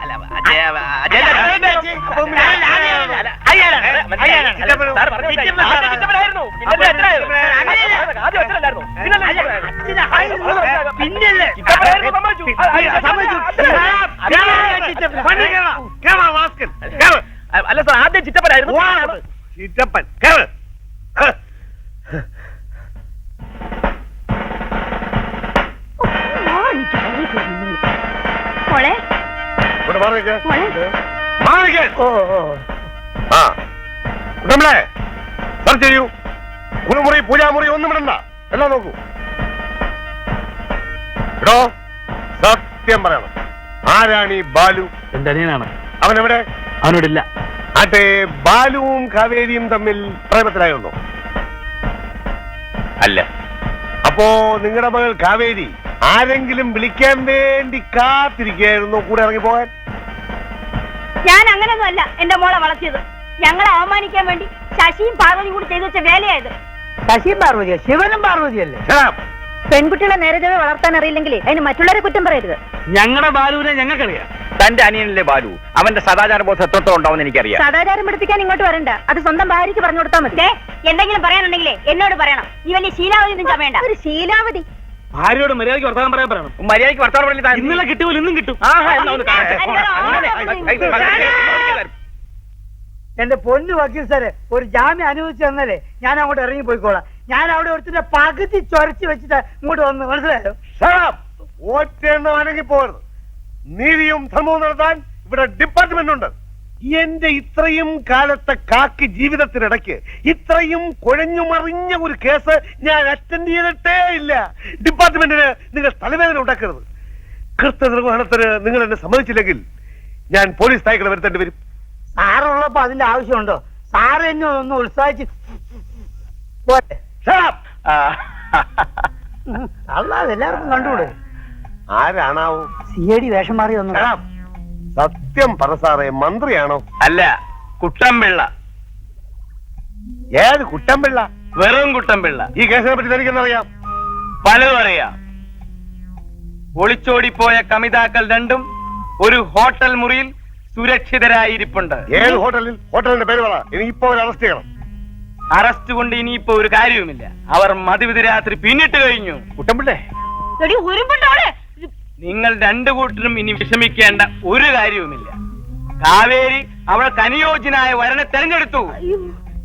അല്ല സാർ, ആദ്യം ചിറ്റപ്പനായിരുന്നു. ചിറ്റപ്പൻ. സെർച്ച് ചെയ്യൂ. കുളിമുറി, പൂജാമുറി ഒന്നും ഇടണ്ട. എല്ലാം നോക്കൂ. എടോ, സത്യം പറയണം. ആരാണ് ഈ ബാലു? എന്റെ അനിയനാണ്. അവനെവിടെ? അവനോടില്ല. ആട്ടെ, ബാലുവും കാവേരിയും തമ്മിൽ പ്രേമത്തിലായിരുന്നോ? അല്ല. അപ്പോ നിങ്ങളുടെ മകൾ കാവേരി ആരെങ്കിലും വിളിക്കാൻ വേണ്ടി കാത്തിരിക്കുകയായിരുന്നോ കൂടെ ഇറങ്ങി പോകാൻ? ഞാൻ അങ്ങനെയൊന്നും അല്ല എന്റെ മോളെ വളർത്തിയത്. ഞങ്ങളെ അവമാനിക്കാൻ വേണ്ടി ശശിയും പാർവതിയും കൂടി ചെയ്തു വെച്ച വേലയായത്. ശശിയും പാർവതിയോ? ശിവനും പാർവതിയല്ലേ? പെൺകുട്ടികളെ നേരെ വളർത്താൻ അറിയില്ലെങ്കിൽ അതിന് മറ്റുള്ളവരെ കുറ്റം പറയരുത്. ഞങ്ങളുടെ ബാലുവിനെ ഞങ്ങൾക്കറിയാം. തന്റെ അനിയനിലെ ബാലു അവന്റെ സദാചാര ബോധം എത്രത്തോളം ഉണ്ടാവും എനിക്കറിയാം. സദാചാരം പഠിപ്പിക്കാൻ ഇങ്ങോട്ട് വരണ്ട, അത് സ്വന്തം ഭാര്യയ്ക്ക് പറഞ്ഞു കൊടുത്താൽ മതി. എന്തെങ്കിലും പറയാനുണ്ടെങ്കിലേ എന്നോട് പറയണം. ഈ വലിയ ശീലാവതി ഒന്നും ചമയണ്ട. ഒരു ശീലാവതി ഭാര്യയോട് മര്യാദയ്ക്ക് വർത്തമാനം പറയാൻ പറയണം. മര്യാദയ്ക്ക് വർത്തമാനം പറഞ്ഞാൽ ഇന്നലെ കിട്ടുമല്ലോ ഇന്നും കിട്ടും. എന്റെ പൊന്നു വക്കീൽ സാറെ, ഒരു ജാമ്യം അനുവദിച്ചു തന്നാലേ ഞാൻ അങ്ങോട്ട് ഇറങ്ങി പോയിക്കോളാം. ഞാൻ അവിടെ ഒരുത്തിന്റെ പകുതി ചൊരച്ച് വെച്ചിട്ട് ഇങ്ങോട്ട് വന്ന്, മനസ്സിലായോ? ഒറ്റയെണ്ണമാണെങ്കിൽ പോകരുത്. നീതിയും ധർമ്മവും നടത്താൻ ഇവിടെ ഡിപ്പാർട്ട്മെന്റ് ഉണ്ട്. എന്റെ ഇത്രയും കാലത്തെ കാക്കി ജീവിതത്തിനിടയ്ക്ക് ഇത്രയും കുഴഞ്ഞു മറിഞ്ഞ ഒരു കേസ് ഞാൻ അറ്റൻഡ് ചെയ്തിട്ടേ ഇല്ല. ഡിപ്പാർട്ട്മെന്റിന് നിങ്ങൾ തലവേദന ഉണ്ടാക്കരുത്. കൃത്യനിർവഹണത്തിന് നിങ്ങൾ എന്നെ സമ്മതിച്ചില്ലെങ്കിൽ ഞാൻ പോലീസ് തായ്ക്കളെ വരുത്തേണ്ടി വരും. സാറുള്ളപ്പോ അതിന്റെ ആവശ്യമുണ്ടോ? സാറ് എന്നെ ഒന്ന് ഉത്സാഹിച്ച് പോട്ടെ. അല്ലാതെ എല്ലാവർക്കും കണ്ടുകൂടെ? ആരാണാവോ? CID വേഷം മാറി വന്നു. സത്യം പറ സാറേ, മന്ത്രിയാണോ? അല്ല, കുട്ടമ്പിള്ള. ഏത് കുട്ടമ്പിള്ള? വെറും കുട്ടമ്പിള്ള. ഈ കേസിനെ പറ്റി തനിക്കെന്നറിയാം? പലതും അറിയാം. ഒളിച്ചോടിപ്പോയ കമിതാക്കൾ രണ്ടും ഒരു ഹോട്ടൽ മുറിയിൽ സുരക്ഷിതരായിരിപ്പുണ്ട്. ഏത് ഹോട്ടലിൽ? ഹോട്ടലിന്റെ പേര് പറ, എനിക്കിപ്പോ ഒരു അറസ്റ്റ് ചെയ്യണം. അറസ്റ്റ് കൊണ്ട് ഇനിയിപ്പോ ഒരു കാര്യവുമില്ല. അവർ മതിവിധ രാത്രി പിന്നിട്ട് കഴിഞ്ഞു. കുട്ടമ്പിള്ളേ, നിങ്ങൾ രണ്ടു കൂട്ടരും ഇനി വിഷമിക്കേണ്ട ഒരു കാര്യവുമില്ല. കാവേരി അവൾക്ക് അനുയോജ്യനായ വരനെ തെരഞ്ഞെടുത്തു.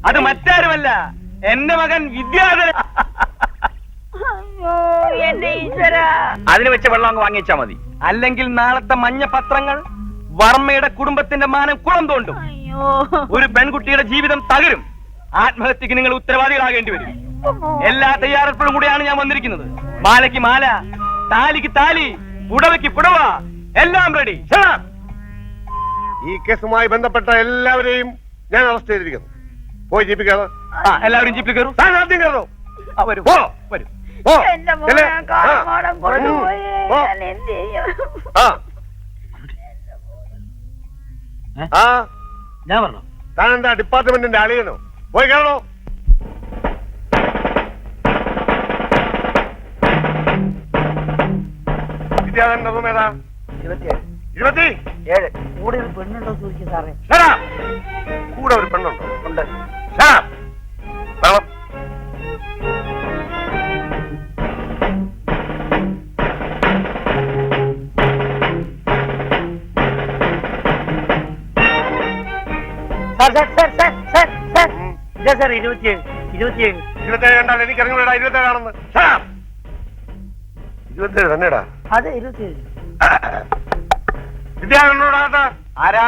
അത് മറ്റാരുമല്ല, എന്റെ മകൻ വിദ്യാധരൻ. അതിന് വെച്ച വെള്ളം അങ്ങ് വാങ്ങിച്ചാ മതി. അല്ലെങ്കിൽ നാളത്തെ മഞ്ഞ പത്രങ്ങൾ വർമ്മയുടെ കുടുംബത്തിന്റെ മാനം കുളം തോണ്ടും. ഒരു പെൺകുട്ടിയുടെ ജീവിതം തകരും. ആത്മഹത്യക്ക് നിങ്ങൾ ഉത്തരവാദികളാകേണ്ടി വരും. എല്ലാ തയ്യാറെടുപ്പുകളും കൂടെയാണ് ഞാൻ വന്നിരിക്കുന്നത്. മാലയ്ക്ക് മാല, താലിക്ക് താലി, പുടവയ്ക്ക് പുടവ, എല്ലാം റെഡി. ഈ കേസുമായി ബന്ധപ്പെട്ട എല്ലാവരെയും ഞാൻ അറസ്റ്റ് ചെയ്തിരിക്കുന്നു. പോയി ജീപ്പിൽ കയറോ. എല്ലാവരും ജീപ്പിൽ കയറും. താൻ ആദ്യം കയറോ. വരും വരും. ഞാൻ പറഞ്ഞോ? താൻ എന്താ ഡിപ്പാർട്ട്മെന്റിന്റെ അളിയനോ? പോയി കയറോ. വിദ്യാധരന്റെ റൂം ഏതാ? 27. കൂടെ ഒരു പെണ്ണുണ്ടോ ചോദിക്കും സാറേ. കൂടെ ഒരു പെണ്ണുണ്ടോ? ഉണ്ട്. വേണം. സാർ 27 കണ്ടാൽ എനിക്ക് ഇറങ്ങിവിടാ. 27 ആണെന്ന്. 27 തന്നെടാ. അതെ 27. വിദ്യാധരനോടാ? ആരാ?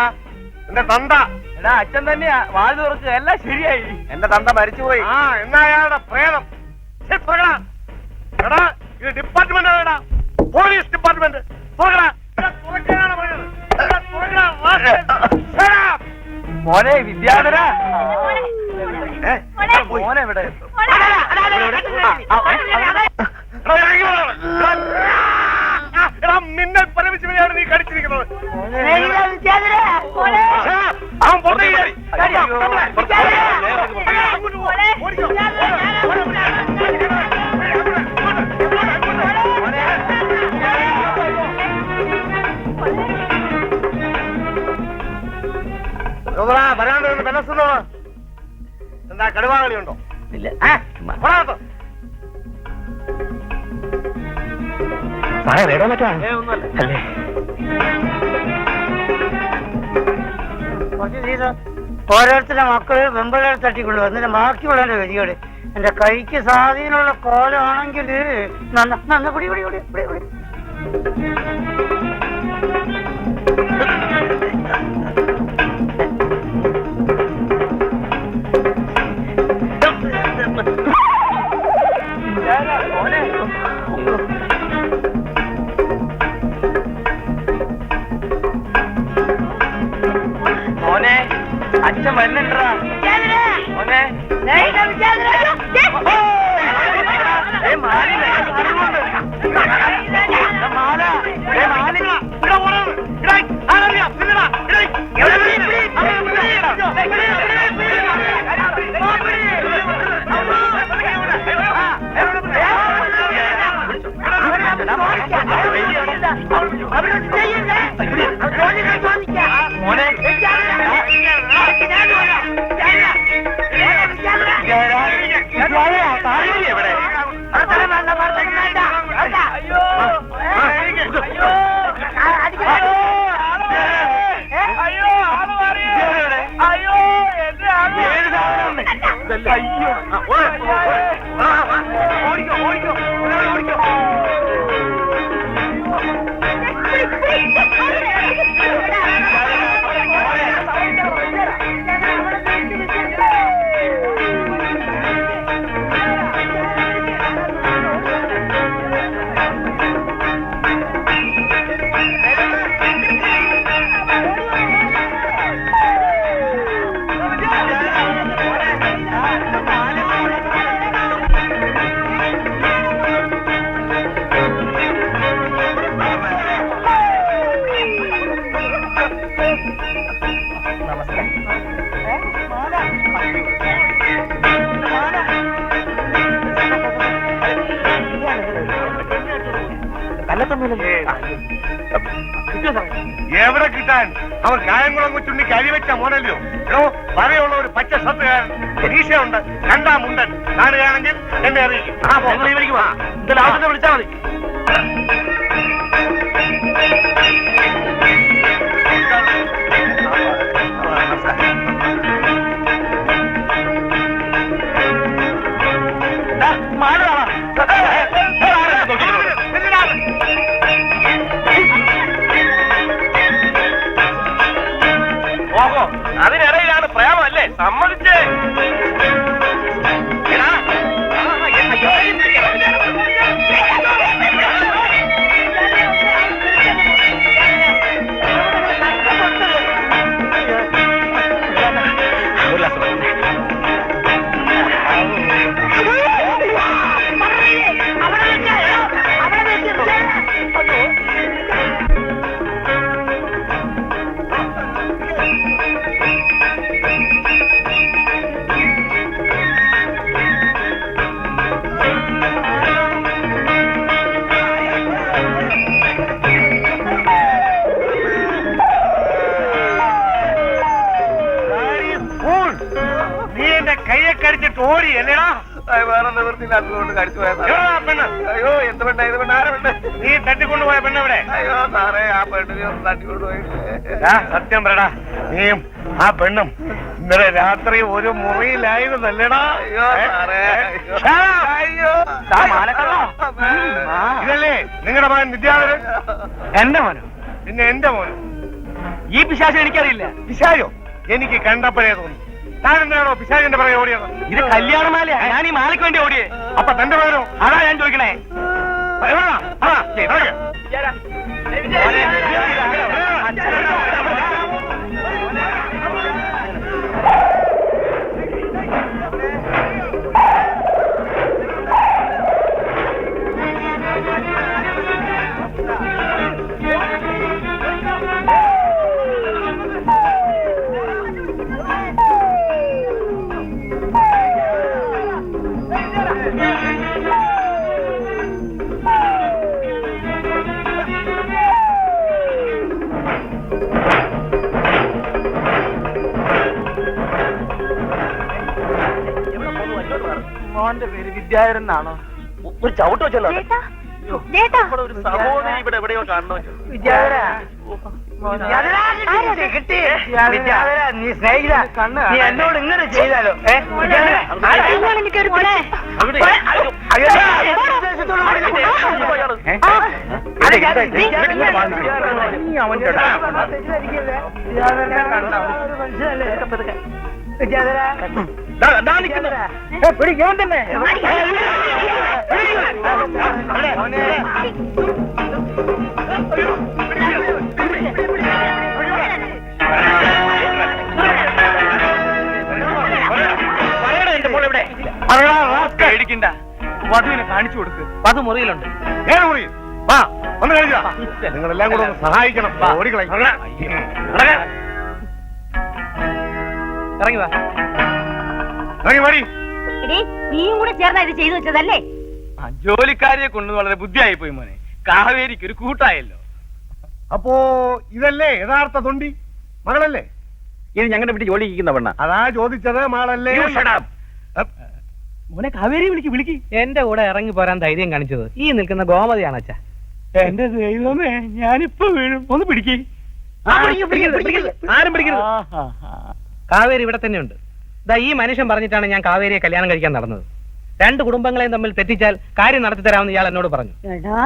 എന്റെ തന്ത. എടാ, അച്ഛൻ തന്നെയാ. വാഴ തുറക്കുക, എല്ലാം ശരിയായി. എന്റെ തന്ത മരിച്ചുപോയി. എന്നാ അയാളുടെ പ്രേതം. എടാ, ഇത് ഡിപ്പാർട്ട്മെന്റ് ആടാ, പോലീസ് ഡിപ്പാർട്ട്മെന്റ്. മോനെ വിദ്യാധര, മോനെ ഇവിടെ. മിന്നൽ പരമിച്ചവനെയാണ് നീ കടിച്ചിരിക്കുന്നത്. അവൻ പുറത്തേക്ക് കയറി. വരാണ്ട് ബലസുന്നോ? എന്താ കടുവാകളി ഉണ്ടോ? ഇല്ല. ഓരോരുത്തരുടെ മക്കള് വെമ്പലകൾ തട്ടിക്കൊണ്ടു എന്നിട്ട് ബാക്കിയുള്ളവന്റെ ഗതികേട്. എന്റെ കൈക്ക് സ്വാധീനമുള്ള കോലമാണെങ്കിൽ മോനെ, അച്ഛൻ വരുന്നുണ്ടാ. മോനെ, എവിടെ കിട്ടാൻ? അവൻ കായംകുളം കൊച്ചുണ്ണി കരിവെച്ച മോനല്ലോ. എടോ പറയുള്ള ഒരു പച്ച ഷർട്ടുകാരൻ ഈശയുണ്ട്, രണ്ടാമുണ്ടൻ. കാണുകയാണെങ്കിൽ എന്നെ അറിയിക്കും. വിളിച്ചാൽ മതി. ഓഹോ, അതിനിടയിലാണ് പ്രേമല്ലേ? സമ്മതിച്ചേ. നീ എന്റെ കയ്യെ കടിച്ചിട്ട് ഓടി അല്ലേടാ? വേറെ നിവൃത്തിയില്ലാത്തതുകൊണ്ട് കടിച്ചു പോയ പെണ്ണ്. അയ്യോ, എന്ത് പെണ്ണ ഇത്? പെണ്ണ ആരെ പെണ്ണ്? നീ തട്ടിക്കൊണ്ടുപോയ പെണ്ണെവിടെ? അയ്യോ സാറേ, ആ പെണ്ണിനെ ഒന്ന് തട്ടിക്കൊണ്ടുപോയി. സത്യം പറയടാ, നീയും ആ പെണ്ണും ഇന്നലെ രാത്രി ഒരു മുറിയിലായിരുന്നല്ലേടാ? അയ്യോ സാറേ, അയ്യോ. ഇതല്ലേ നിങ്ങളുടെ മകൻ വിദ്യാധരൻ? എന്റെ മോനോ? പിന്നെ എന്റെ മോനും. ഈ പിശാച് എനിക്കറിയില്ല. പിശാചോ? എനിക്ക് കണ്ടപ്പോഴേ തോന്നി. താൻ എന്തിനാണോ പിശാചിന്റെ പുറകെ ഓടിയത്? ഇത് കല്യാണമാല. ഞാൻ ഈ മാലയ്ക്ക് വേണ്ടി ഓടിയേ. അപ്പൊ തന്റെ പേരോ? അതാ ഞാൻ ചോദിക്കണേ. മോന്റെ പേര് വിദ്യാധരൻ എന്നാണോ? ഒരു ചവിട്ട് വെച്ചല്ലോ. ഒരു സഹോദരി ഇവിടെ എവിടെയോ കാണണോ? നീ സ്നേഹിത, നീ എന്നോട് ഇങ്ങനെ ചെയ്താലോ? പിടിക്കാൻ തന്നെ. പേടിക്കണ്ട, വധുവിനെ കാണിച്ചു കൊടുക്ക്. വധു മുറിയിലുണ്ട്. ഏത് മുറി? വാ, ഒന്ന് കഴിച്ചാ. നിങ്ങളെല്ലാം കൂടെ ഒന്ന് സഹായിക്കണം. ഓടിക്കളയും. ഇറങ്ങി വാ. ഇറങ്ങി മതി. നീയും കൂടെ ചേർന്നാ ഇത് ചെയ്തു വെച്ചതല്ലേ? ജോലിക്കാരിയെ കൊണ്ട് വളരെ ബുദ്ധിയായി പോയി മോനെ. കാവേരിക്ക് ഒരു കൂട്ടായല്ലോ. അപ്പോ ഇതല്ലേ യഥാർത്ഥ തൊണ്ടി? മകളല്ലേ? ഇത് ഞങ്ങളുടെ വീട്ടിൽ ജോലി ചെയ്യുന്ന പെണ്ണ. അതാ ചോദിച്ചത്, മകളല്ലേ? മോനെ കാവേരി വിളിക്ക്. എന്റെ കൂടെ ഇറങ്ങി പോരാൻ ധൈര്യം കാണിച്ചത് ഈ നിൽക്കുന്ന ഗോമതിയാണ് അച്ഛാ. എന്റെ ദൈവമേ, ഞാനിപ്പോ വീഴും. ഒന്ന് പിടിക്കേ. ആരും പിടിക്കരുത്. കാവേരി ഇവിടെ തന്നെയുണ്ട്. ദാ ഈ മനുഷ്യൻ പറഞ്ഞിട്ടാണ് ഞാൻ കാവേരിയെ കല്യാണം കഴിക്കാൻ നടന്നത്. രണ്ട് കുടുംബങ്ങളെയും തമ്മിൽ തെറ്റിച്ചാൽ കാര്യം നടത്തി തരാമെന്ന് ഇയാൾ എന്നോട് പറഞ്ഞു.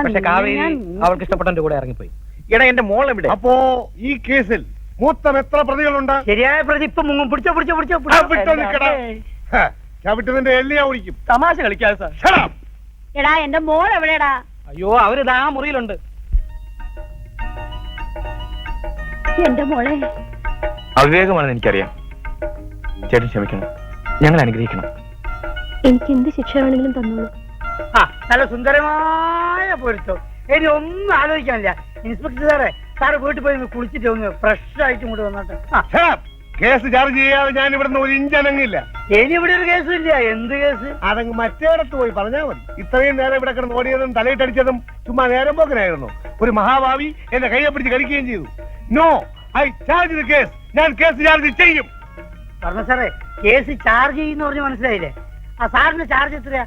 പക്ഷെ കാവേരി അവൾക്ക് ഇഷ്ടപ്പെട്ടവന്റെ കൂടെ ഇറങ്ങിപ്പോയി. എടാ, എന്റെ മോൾ എവിടെ? അപ്പോ ഈ കേസിൽ മൂത്തം എത്ര പ്രതികളുണ്ട്? ശരിയായ പ്രതി ഇപ്പൊ മുങ്ങും. പിടിച്ചോ. ചവിട്ടതിന്റെ എല്ലിയാ ഒഴിക്കും. തമാശ കളിക്കാതെ സാർ. എടാ, എന്റെ മോൾ എവിടെടാ? അയ്യോ, അവരിതാ മുറിയിലുണ്ട്. എന്റെ മോളെ. അവിവേകമാണെന്ന് എനിക്കറിയാം. ചേട്ടൻ ക്ഷമിക്കണം, ഞങ്ങൾ അനുഗ്രഹിക്കണം. എനിക്ക് എന്ത് ശിക്ഷ വേണമെങ്കിലും തന്നോളൂ. നല്ല സുന്ദരമായ പൊരുത്തം. ഇനി ഒന്നും ആലോചിക്കാനില്ല. ഇൻസ്പെക്ടർ സാറ് വീട്ടിൽ പോയി കുളിച്ചിട്ട് ഒന്ന് ഫ്രഷ് ആയിട്ട് ഇങ്ങോട്ട് വന്നിട്ട്. കേസ് ചാർജ് ചെയ്യാതെ ഞാൻ ഇവിടുന്ന് ഒരു ഇഞ്ചനങ്ങില്ല. ഇനി ഇവിടെ ഒരു കേസും ഇല്ല. എന്ത് കേസ്? അതങ്ങ് മറ്റേടത്ത് പോയി പറഞ്ഞാൽ മതി. ഇത്രയും നേരം ഇവിടെ കിടന്ന് ഓടിയതും തലയിട്ടടിച്ചതും ചുമ്മാ നേരം പോക്കനായിരുന്നു. ഒരു മഹാഭാവി എന്നെ കയ്യെ പിടിച്ച് കളിക്കുകയും ചെയ്തു. No, I charge the case. ഞാൻ കേസ് ചാർജ് ചെയ്യും. പറഞ്ഞ സാറേ, കേസ് ചാർജ് ചെയ്യുന്ന പറഞ്ഞ് മനസ്സിലായില്ലേ? ആ സാറിന് ചാർജ് എത്രയാ?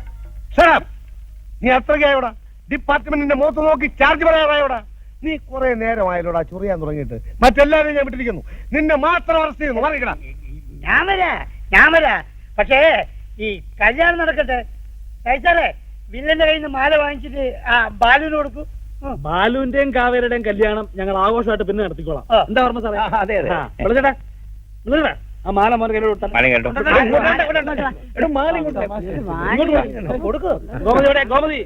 നീ അത്രയ്ക്കായോടാ? ഡിപ്പാർട്ട്മെന്റിന്റെ മുഖത്ത് നോക്കി ചാർജ് പറയാറായോടാ? നീ കുറെ നേരമായാലോടാ ചൊറിയാൻ തുടങ്ങിയിട്ട്. മറ്റെല്ലാവരെയും ഞാൻ വിട്ടിരിക്കുന്നു. നിന്നെ മാത്രം അറസ്റ്റ് ചെയ്യുന്നു. പറയടാ. ഞാൻ വരാ. പക്ഷേ ഈ കല്യാണം നടക്കട്ടെ. സാറേ, വില്ലന്റെ കയ്യിൽ നിന്ന് മാല വാങ്ങിച്ചിട്ട് ആ ബാലുവിന് കൊടുക്കും. ബാലുവിന്റെയും കാവേരുടെയും കല്യാണം ഞങ്ങൾ ആഘോഷമായിട്ട് പിന്നെ നടത്തിക്കോളാം. എന്താ പറഞ്ഞ സാറേ? അതെ അതെ. വിളിച്ചേട്ടാ, ആ മാല മോനെ കയ്യിൽ കൊടുത്താൽ. ഗോമതി.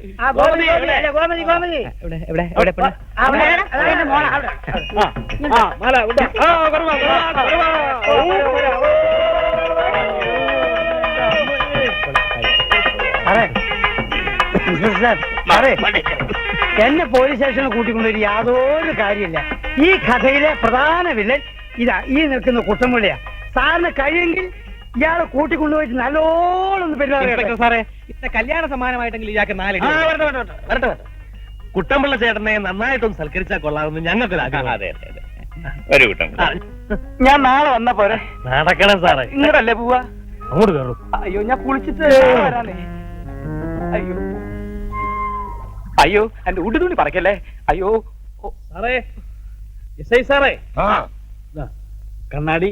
എന്നെ പോലീസ് സ്റ്റേഷനിൽ കൂട്ടിക്കൊണ്ടൊരു യാതൊരു കാര്യമില്ല. ഈ കഥയിലെ പ്രധാന വില്ലൻ ഇതാ ഈ നിൽക്കുന്ന കുട്ടമ്പുള്ളിയാ. സാറിന് കഴിയെങ്കിൽ ഇയാളെ കൂട്ടിക്കൊണ്ടുപോയിട്ട് നല്ലോണം പെരുമാറുക സാറേ. ഇത്ര കല്യാണ സമ്മാനമായിട്ടെങ്കിൽ ഇയാൾക്ക് 4 കുട്ടമ്പിള്ള ചേട്ടനെ നന്നായിട്ടൊന്ന് സൽക്കരിച്ചാൽ കൊള്ളാമെന്ന് ഞങ്ങൾക്കൊരാഗ്രഹം. അതെ അതെ അതെ. ഒരു കൂട്ടം. ഞാൻ നാളെ വന്നാ പോരെ? നടക്കണം സാറേ. ഇങ്ങോട്ടല്ലേ പോവാ? അങ്ങോട്ട് കയറും. അയ്യോ, ഞാൻ കുളിച്ചിട്ട് വരാനേ. അയ്യോ, എന്റെ ഉടുതുണി പറക്കല്ലേ. അയ്യോ സാറേ. എസ് ഐ സാറേ, കണ്ണാടി,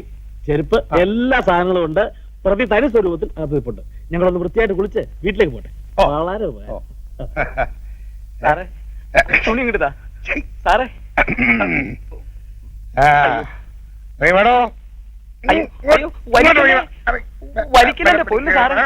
ചെരുപ്പ്, എല്ലാ സാധനങ്ങളും ഉണ്ട്. പ്രതി തനി സ്വരൂപത്തിൽ അകത്തുണ്ട്. ഞങ്ങളൊന്ന് വൃത്തിയായിട്ട് കുളിച്ച് വീട്ടിലേക്ക് പോട്ടെ. വളരെ സാറേ, തുണി ഇങ്ങോട്ടാ സാറേ. വലിക്കണ പൊന്നു സാറേ.